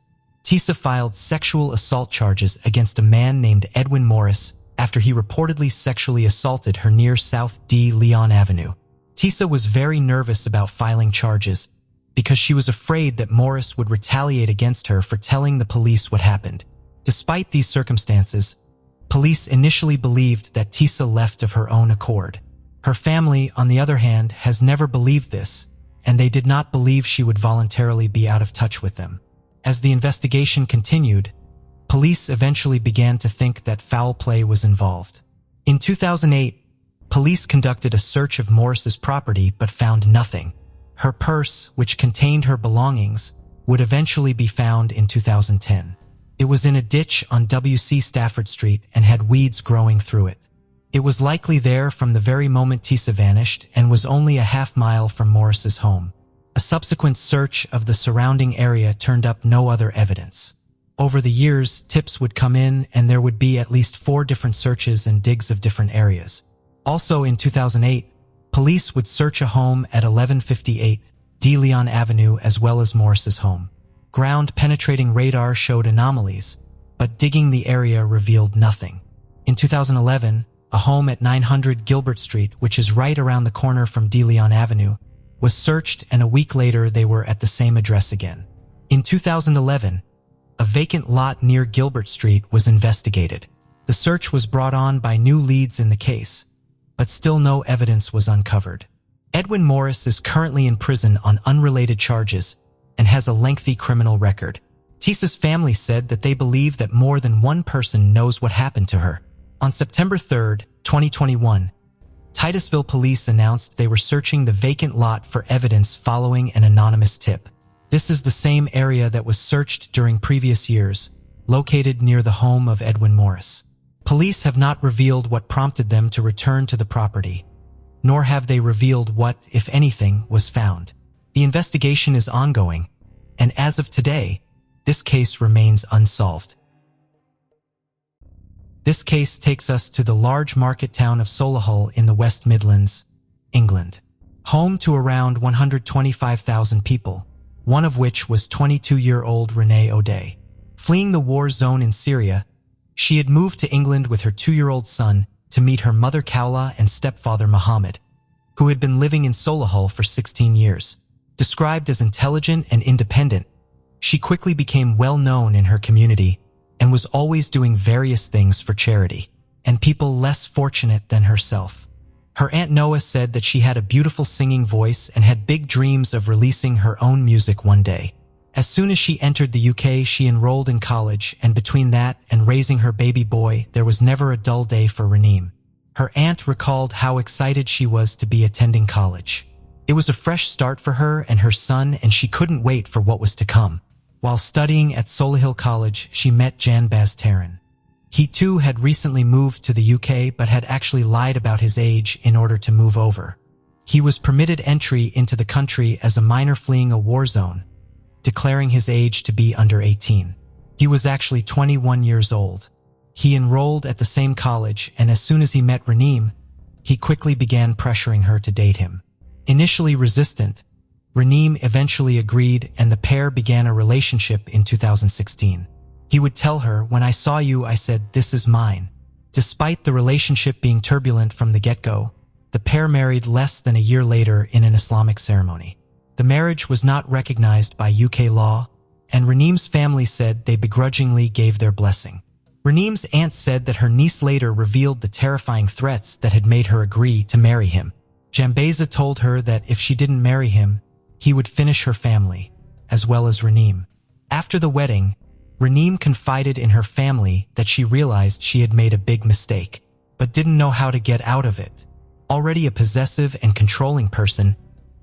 Tissa filed sexual assault charges against a man named Edwin Morris after he reportedly sexually assaulted her near South D. Leon Avenue. Tissa was very nervous about filing charges because she was afraid that Morris would retaliate against her for telling the police what happened. Despite these circumstances, police initially believed that Tissa left of her own accord. Her family, on the other hand, has never believed this, and they did not believe she would voluntarily be out of touch with them. As the investigation continued, police eventually began to think that foul play was involved. In 2008, police conducted a search of Morris's property but found nothing. Her purse, which contained her belongings, would eventually be found in 2010. It was in a ditch on W.C. Stafford Street and had weeds growing through it. It was likely there from the very moment Tissa vanished and was only a half-mile from Morris's home. A subsequent search of the surrounding area turned up no other evidence. Over the years, tips would come in and there would be at least 4 different searches and digs of different areas. Also in 2008, police would search a home at 1158 De Leon Avenue as well as Morris's home. Ground-penetrating radar showed anomalies, but digging the area revealed nothing. In 2011, a home at 900 Gilbert Street, which is right around the corner from De Leon Avenue, was searched, and a week later they were at the same address again. In 2011, a vacant lot near Gilbert Street was investigated. The search was brought on by new leads in the case, but still no evidence was uncovered. Edwin Morris is currently in prison on unrelated charges and has a lengthy criminal record. Tissa's family said that they believe that more than one person knows what happened to her. On September 3, 2021, Titusville police announced they were searching the vacant lot for evidence following an anonymous tip. This is the same area that was searched during previous years, located near the home of Edwin Morris. Police have not revealed what prompted them to return to the property, nor have they revealed what, if anything, was found. The investigation is ongoing, and as of today, this case remains unsolved. This case takes us to the large market town of Solihull in the West Midlands, England. Home to around 125,000 people, one of which was 22-year-old Renee Modi. Fleeing the war zone in Syria, she had moved to England with her 2-year-old son to meet her mother Cowla and stepfather Mohammed, who had been living in Solihull for 16 years. Described as intelligent and independent, she quickly became well known in her community and was always doing various things for charity and people less fortunate than herself. Her Aunt Noah said that she had a beautiful singing voice and had big dreams of releasing her own music one day. As soon as she entered the UK, she enrolled in college, and between that and raising her baby boy, there was never a dull day for Renee. Her aunt recalled how excited she was to be attending college. It was a fresh start for her and her son, and she couldn't wait for what was to come. While studying at Solihull College, she met Janbaz Taran. He too had recently moved to the UK but had actually lied about his age in order to move over. He was permitted entry into the country as a minor fleeing a war zone, declaring his age to be under 18. He was actually 21 years old. He enrolled at the same college, and as soon as he met Renee, he quickly began pressuring her to date him. Initially resistant, Renee eventually agreed, and the pair began a relationship in 2016. He would tell her, "When I saw you, I said, this is mine." Despite the relationship being turbulent from the get-go, the pair married less than a year later in an Islamic ceremony. The marriage was not recognized by UK law, and Renee's family said they begrudgingly gave their blessing. Renee's aunt said that her niece later revealed the terrifying threats that had made her agree to marry him. Janbaz told her that if she didn't marry him, he would finish her family, as well as Renee. After the wedding, Renee confided in her family that she realized she had made a big mistake, but didn't know how to get out of it. Already a possessive and controlling person,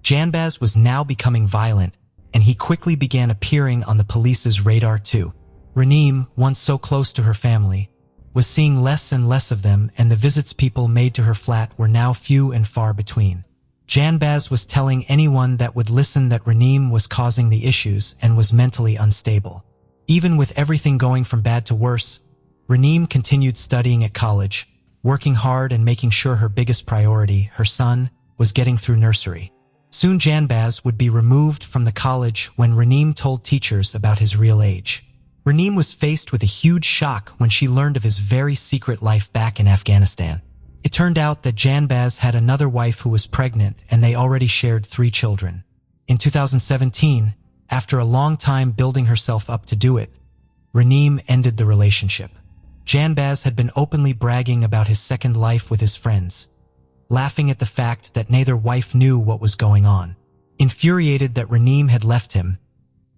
Janbaz was now becoming violent, and he quickly began appearing on the police's radar too. Renee, once so close to her family, was seeing less and less of them, and the visits people made to her flat were now few and far between. Janbaz was telling anyone that would listen that Renee was causing the issues and was mentally unstable. Even with everything going from bad to worse, Renee continued studying at college, working hard and making sure her biggest priority, her son, was getting through nursery. Soon Janbaz would be removed from the college when Renee told teachers about his real age. Renee was faced with a huge shock when she learned of his very secret life back in Afghanistan. It turned out that Janbaz had another wife who was pregnant, and they already shared 3 children. In 2017, after a long time building herself up to do it, Renee ended the relationship. Janbaz had been openly bragging about his second life with his friends, laughing at the fact that neither wife knew what was going on. Infuriated that Renee had left him,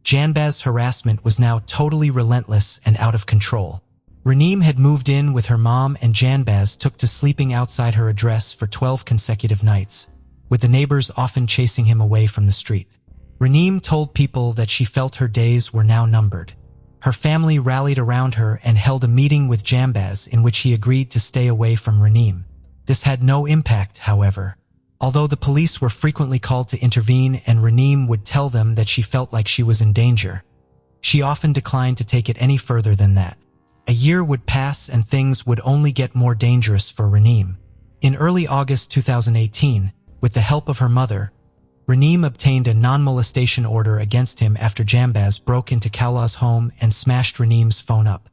Janbaz's harassment was now totally relentless and out of control. Renee had moved in with her mom, and Janbaz took to sleeping outside her address for 12 consecutive nights, with the neighbors often chasing him away from the street. Renee told people that she felt her days were now numbered. Her family rallied around her and held a meeting with Janbaz in which he agreed to stay away from Renee. This had no impact, however. Although the police were frequently called to intervene and Renee would tell them that she felt like she was in danger, she often declined to take it any further than that. A year would pass and things would only get more dangerous for Renee. In early August 2018, with the help of her mother, Renee obtained a non-molestation order against him after Jambaz broke into Clea's home and smashed Renee's phone up.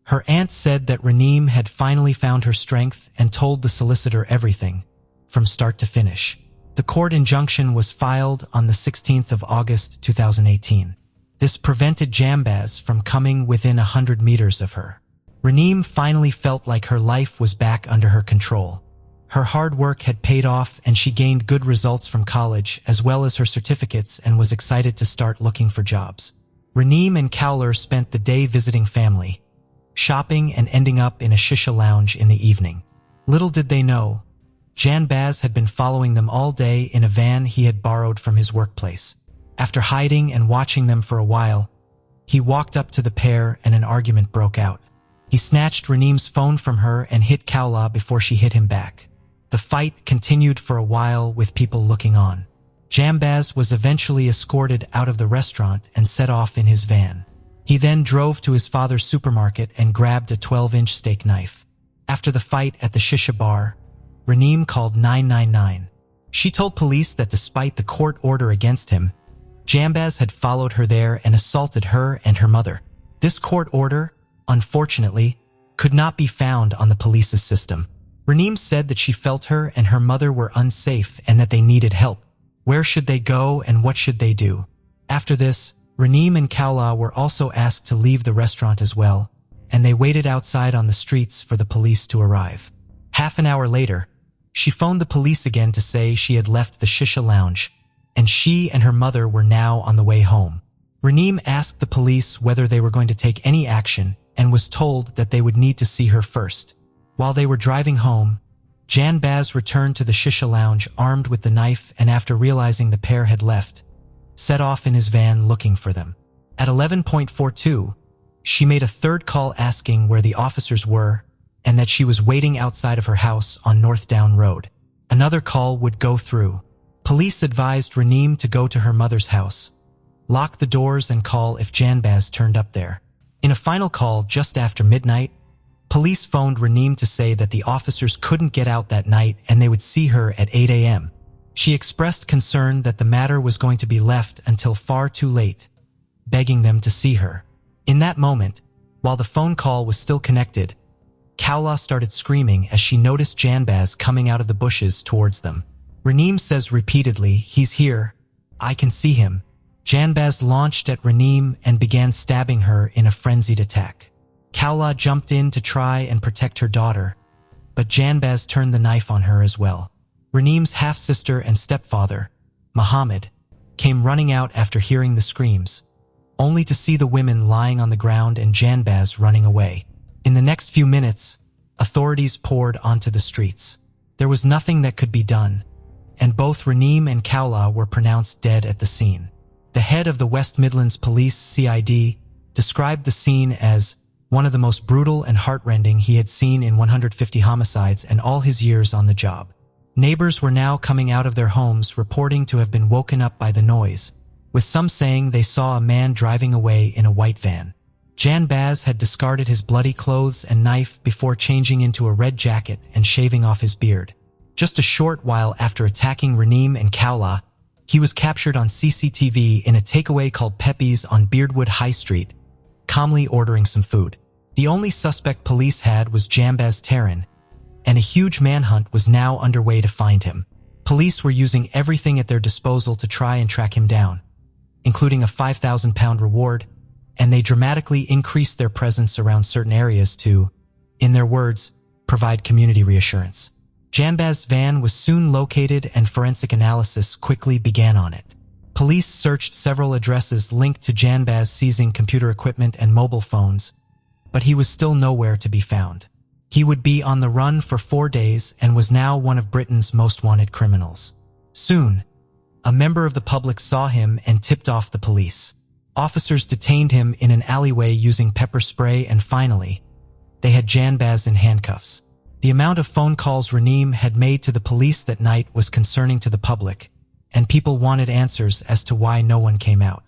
Her aunt said that Renee had finally found her strength and told the solicitor everything, from start to finish. The court injunction was filed on the 16th of August 2018. This prevented Jambaz from coming within 100 meters of her. Renee finally felt like her life was back under her control. Her hard work had paid off and she gained good results from college as well as her certificates and was excited to start looking for jobs. Renee and Cowler spent the day visiting family, shopping and ending up in a shisha lounge in the evening. Little did they know, Jambaz had been following them all day in a van he had borrowed from his workplace. After hiding and watching them for a while, he walked up to the pair and an argument broke out. He snatched Renee's phone from her and hit Cowla before she hit him back. The fight continued for a while with people looking on. Jambaz was eventually escorted out of the restaurant and set off in his van. He then drove to his father's supermarket and grabbed a 12-inch steak knife. After the fight at the shisha bar, Renee called 999. She told police that despite the court order against him, Jambaz had followed her there and assaulted her and her mother. This court order, unfortunately, could not be found on the police's system. Renee said that she felt her and her mother were unsafe and that they needed help. Where should they go and what should they do? After this, Renee and Cowla were also asked to leave the restaurant as well, and they waited outside on the streets for the police to arrive. Half an hour later, she phoned the police again to say she had left the shisha lounge, and she and her mother were now on the way home. Renee asked the police whether they were going to take any action and was told that they would need to see her first. While they were driving home, Jambaz returned to the shisha lounge armed with the knife and after realizing the pair had left, set off in his van looking for them. At 11:42, she made a third call asking where the officers were and that she was waiting outside of her house on North Down Road. Another call would go through. Police advised Renee to go to her mother's house, lock the doors and call if Jambaz turned up there. In a final call just after midnight, police phoned Renee to say that the officers couldn't get out that night and they would see her at 8 a.m. She expressed concern that the matter was going to be left until far too late, begging them to see her. In that moment, while the phone call was still connected, Cowla started screaming as she noticed Jambaz coming out of the bushes towards them. Renee says repeatedly, "He's here. I can see him." Jambaz launched at Renee and began stabbing her in a frenzied attack. Cowla jumped in to try and protect her daughter, but Jambaz turned the knife on her as well. Renee's half-sister and stepfather, Muhammad, came running out after hearing the screams, only to see the women lying on the ground and Jambaz running away. In the next few minutes, authorities poured onto the streets. There was nothing that could be done, and both Renee and Cowla were pronounced dead at the scene. The head of the West Midlands Police CID described the scene as one of the most brutal and heartrending he had seen in 150 homicides and all his years on the job. Neighbors were now coming out of their homes reporting to have been woken up by the noise, with some saying they saw a man driving away in a white van. Jambaz had discarded his bloody clothes and knife before changing into a red jacket and shaving off his beard. Just a short while after attacking Renee and Cowla, he was captured on CCTV in a takeaway called Pepe's on Beardwood High Street, calmly ordering some food. The only suspect police had was Jambaz Taran, and a huge manhunt was now underway to find him. Police were using everything at their disposal to try and track him down, including a £5,000 reward, and they dramatically increased their presence around certain areas to, in their words, provide community reassurance. Jambaz's van was soon located and forensic analysis quickly began on it. Police searched several addresses linked to Jambaz seizing computer equipment and mobile phones, but he was still nowhere to be found. He would be on the run for 4 days and was now one of Britain's most wanted criminals. Soon, a member of the public saw him and tipped off the police. Officers detained him in an alleyway using pepper spray and finally, they had Jambaz in handcuffs. The amount of phone calls Renee had made to the police that night was concerning to the public, and people wanted answers as to why no one came out.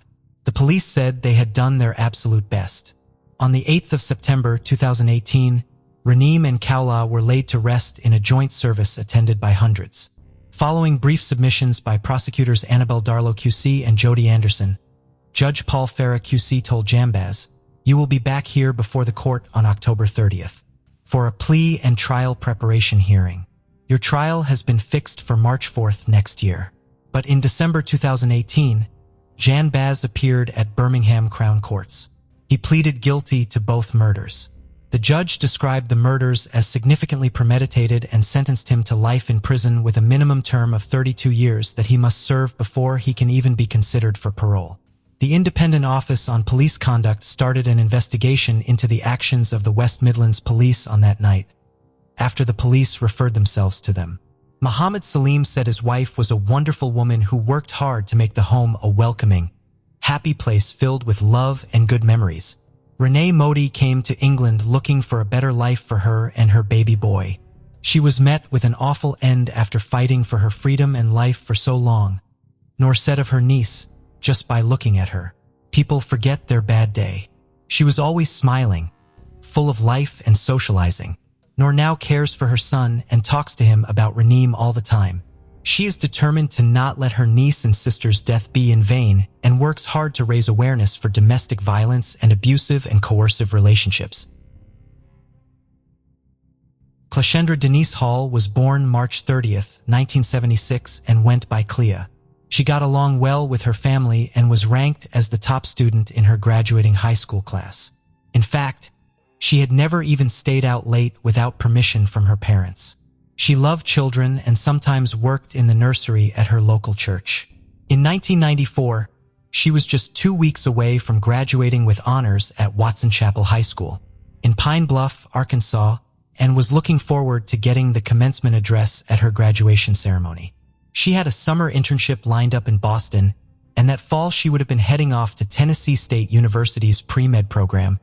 The police said they had done their absolute best. On the 8th of September 2018, Renee and Clea were laid to rest in a joint service attended by hundreds. Following brief submissions by prosecutors Annabelle Darlow QC and Jody Anderson, Judge Paul Farah QC told Jambaz, "You will be back here before the court on October 30th for a plea and trial preparation hearing. Your trial has been fixed for March 4th next year." But in December 2018, Jambaz appeared at Birmingham Crown Courts. He pleaded guilty to both murders. The judge described the murders as significantly premeditated and sentenced him to life in prison with a minimum term of 32 years that he must serve before he can even be considered for parole. The Independent Office on Police Conduct started an investigation into the actions of the West Midlands Police on that night, after the police referred themselves to them. Muhammad Salim said his wife was a wonderful woman who worked hard to make the home a welcoming, happy place filled with love and good memories. Renee Modi came to England looking for a better life for her and her baby boy. She was met with an awful end after fighting for her freedom and life for so long. Nor said of her niece, just by looking at her, people forget their bad day. She was always smiling, full of life and socializing. Nor now cares for her son and talks to him about Renee all the time. She is determined to not let her niece and sister's death be in vain and works hard to raise awareness for domestic violence and abusive and coercive relationships. Clea Denise Hall was born March 30th, 1976 and went by Clea. She got along well with her family and was ranked as the top student in her graduating high school class. In fact, she had never even stayed out late without permission from her parents. She loved children and sometimes worked in the nursery at her local church. In 1994, she was just 2 weeks away from graduating with honors at Watson Chapel High School in Pine Bluff, Arkansas, and was looking forward to getting the commencement address at her graduation ceremony. She had a summer internship lined up in Boston, and that fall she would have been heading off to Tennessee State University's pre-med program,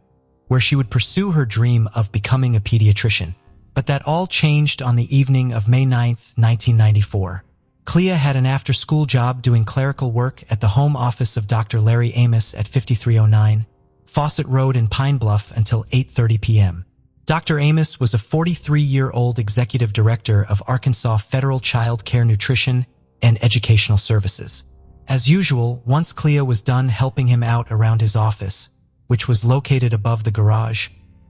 where she would pursue her dream of becoming a pediatrician. But that all changed on the evening of May 9, 1994. Clea had an after-school job doing clerical work at the home office of Dr. Larry Amos at 5309 Fawcett Road in Pine Bluff until 8:30 p.m. Dr. Amos was a 43-year-old executive director of Arkansas Federal Child Care Nutrition and Educational Services. As usual, once Clea was done helping him out around his office, which was located above the garage,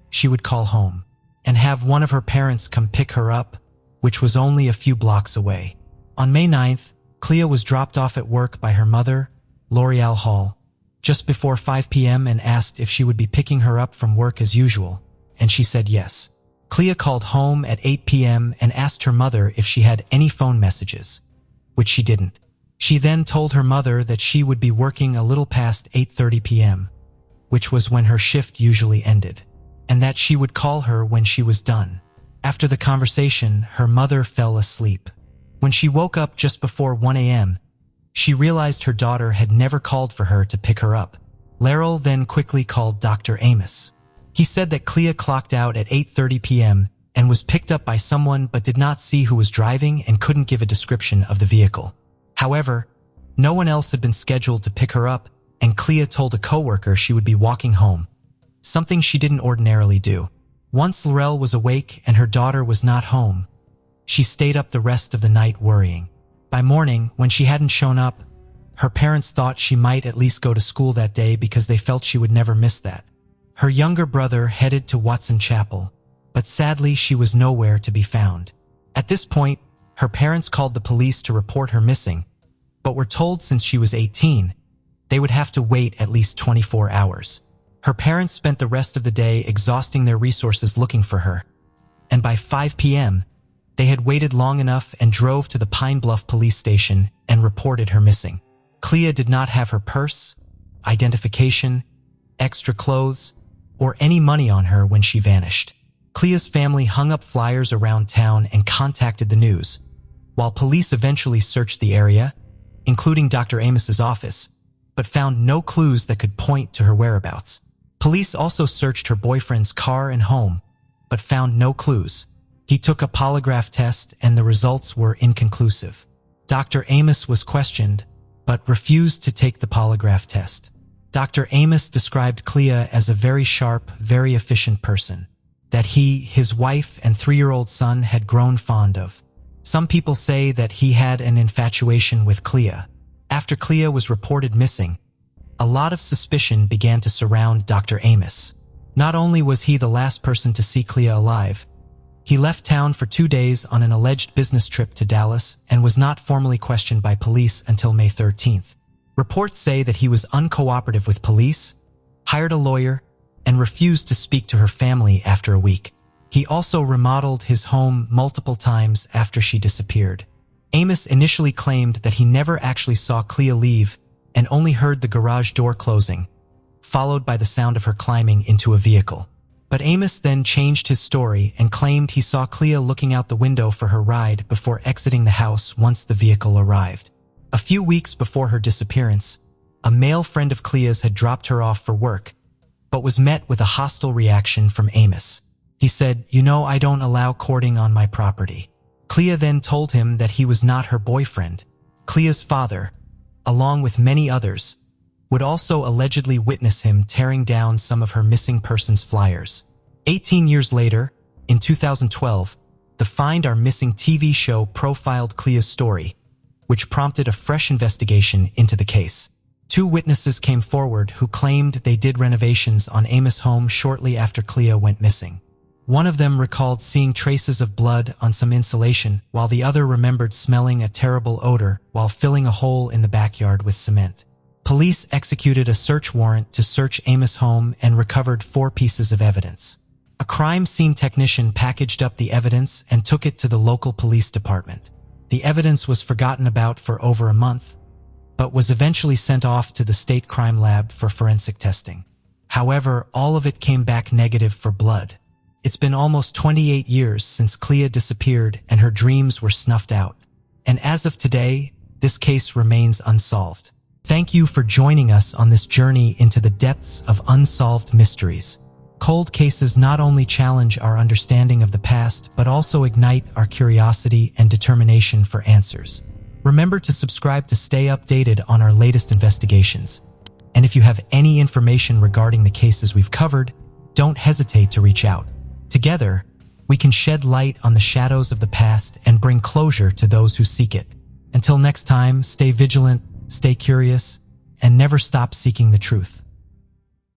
she would call home and have one of her parents come pick her up, which was only a few blocks away. On May 9th, Clea was dropped off at work by her mother, L'Oreal Hall, just before 5 p.m. and asked if she would be picking her up from work as usual, and she said yes. Clea called home at 8 p.m. and asked her mother if she had any phone messages, which she didn't. She then told her mother that she would be working a little past 8:30 p.m., which was when her shift usually ended, and that she would call her when she was done. After the conversation, her mother fell asleep. When she woke up just before 1 a.m., she realized her daughter had never called for her to pick her up. Laryl then quickly called Dr. Amos. He said that Clea clocked out at 8:30 p.m. and was picked up by someone but did not see who was driving and couldn't give a description of the vehicle. However, no one else had been scheduled to pick her up, and Clea told a coworker she would be walking home, something she didn't ordinarily do. Once Laurel was awake and her daughter was not home, she stayed up the rest of the night worrying. By morning, when she hadn't shown up, her parents thought she might at least go to school that day because they felt she would never miss that. Her younger brother headed to Watson Chapel, but sadly she was nowhere to be found. At this point, her parents called the police to report her missing, but were told since she was 18, they would have to wait at least 24 hours. Her parents spent the rest of the day exhausting their resources looking for her, and by 5 p.m., they had waited long enough and drove to the Pine Bluff police station and reported her missing. Clea did not have her purse, identification, extra clothes, or any money on her when she vanished. Clea's family hung up flyers around town and contacted the news, while police eventually searched the area, including Dr. Amos's office, but found no clues that could point to her whereabouts. Police also searched her boyfriend's car and home, but found no clues. He took a polygraph test and the results were inconclusive. Dr. Amos was questioned, but refused to take the polygraph test. Dr. Amos described Clea as a very sharp, very efficient person that he, his wife, and 3-year-old son had grown fond of. Some people say that he had an infatuation with Clea. After Clea was reported missing, a lot of suspicion began to surround Dr. Amos. Not only was he the last person to see Clea alive, he left town for 2 days on an alleged business trip to Dallas and was not formally questioned by police until May 13th. Reports say that he was uncooperative with police, hired a lawyer, and refused to speak to her family after a week. He also remodeled his home multiple times after she disappeared. Amos initially claimed that he never actually saw Clea leave and only heard the garage door closing, followed by the sound of her climbing into a vehicle. But Amos then changed his story and claimed he saw Clea looking out the window for her ride before exiting the house once the vehicle arrived. A few weeks before her disappearance, a male friend of Clea's had dropped her off for work, but was met with a hostile reaction from Amos. He said, "You know, I don't allow courting on my property." Clea then told him that he was not her boyfriend. Clea's father, along with many others, would also allegedly witness him tearing down some of her missing persons flyers. 18 years later, in 2012, the Find Our Missing TV show profiled Clea's story, which prompted a fresh investigation into the case. 2 witnesses came forward who claimed they did renovations on Amos' home shortly after Clea went missing. One of them recalled seeing traces of blood on some insulation, while the other remembered smelling a terrible odor while filling a hole in the backyard with cement. Police executed a search warrant to search Amos' home and recovered 4 pieces of evidence. A crime scene technician packaged up the evidence and took it to the local police department. The evidence was forgotten about for over a month, but was eventually sent off to the state crime lab for forensic testing. However, all of it came back negative for blood. It's been almost 28 years since Clea disappeared and her dreams were snuffed out. And as of today, this case remains unsolved. Thank you for joining us on this journey into the depths of unsolved mysteries. Cold cases not only challenge our understanding of the past, but also ignite our curiosity and determination for answers. Remember to subscribe to stay updated on our latest investigations. And if you have any information regarding the cases we've covered, don't hesitate to reach out. Together, we can shed light on the shadows of the past and bring closure to those who seek it. Until next time, stay vigilant, stay curious, and never stop seeking the truth.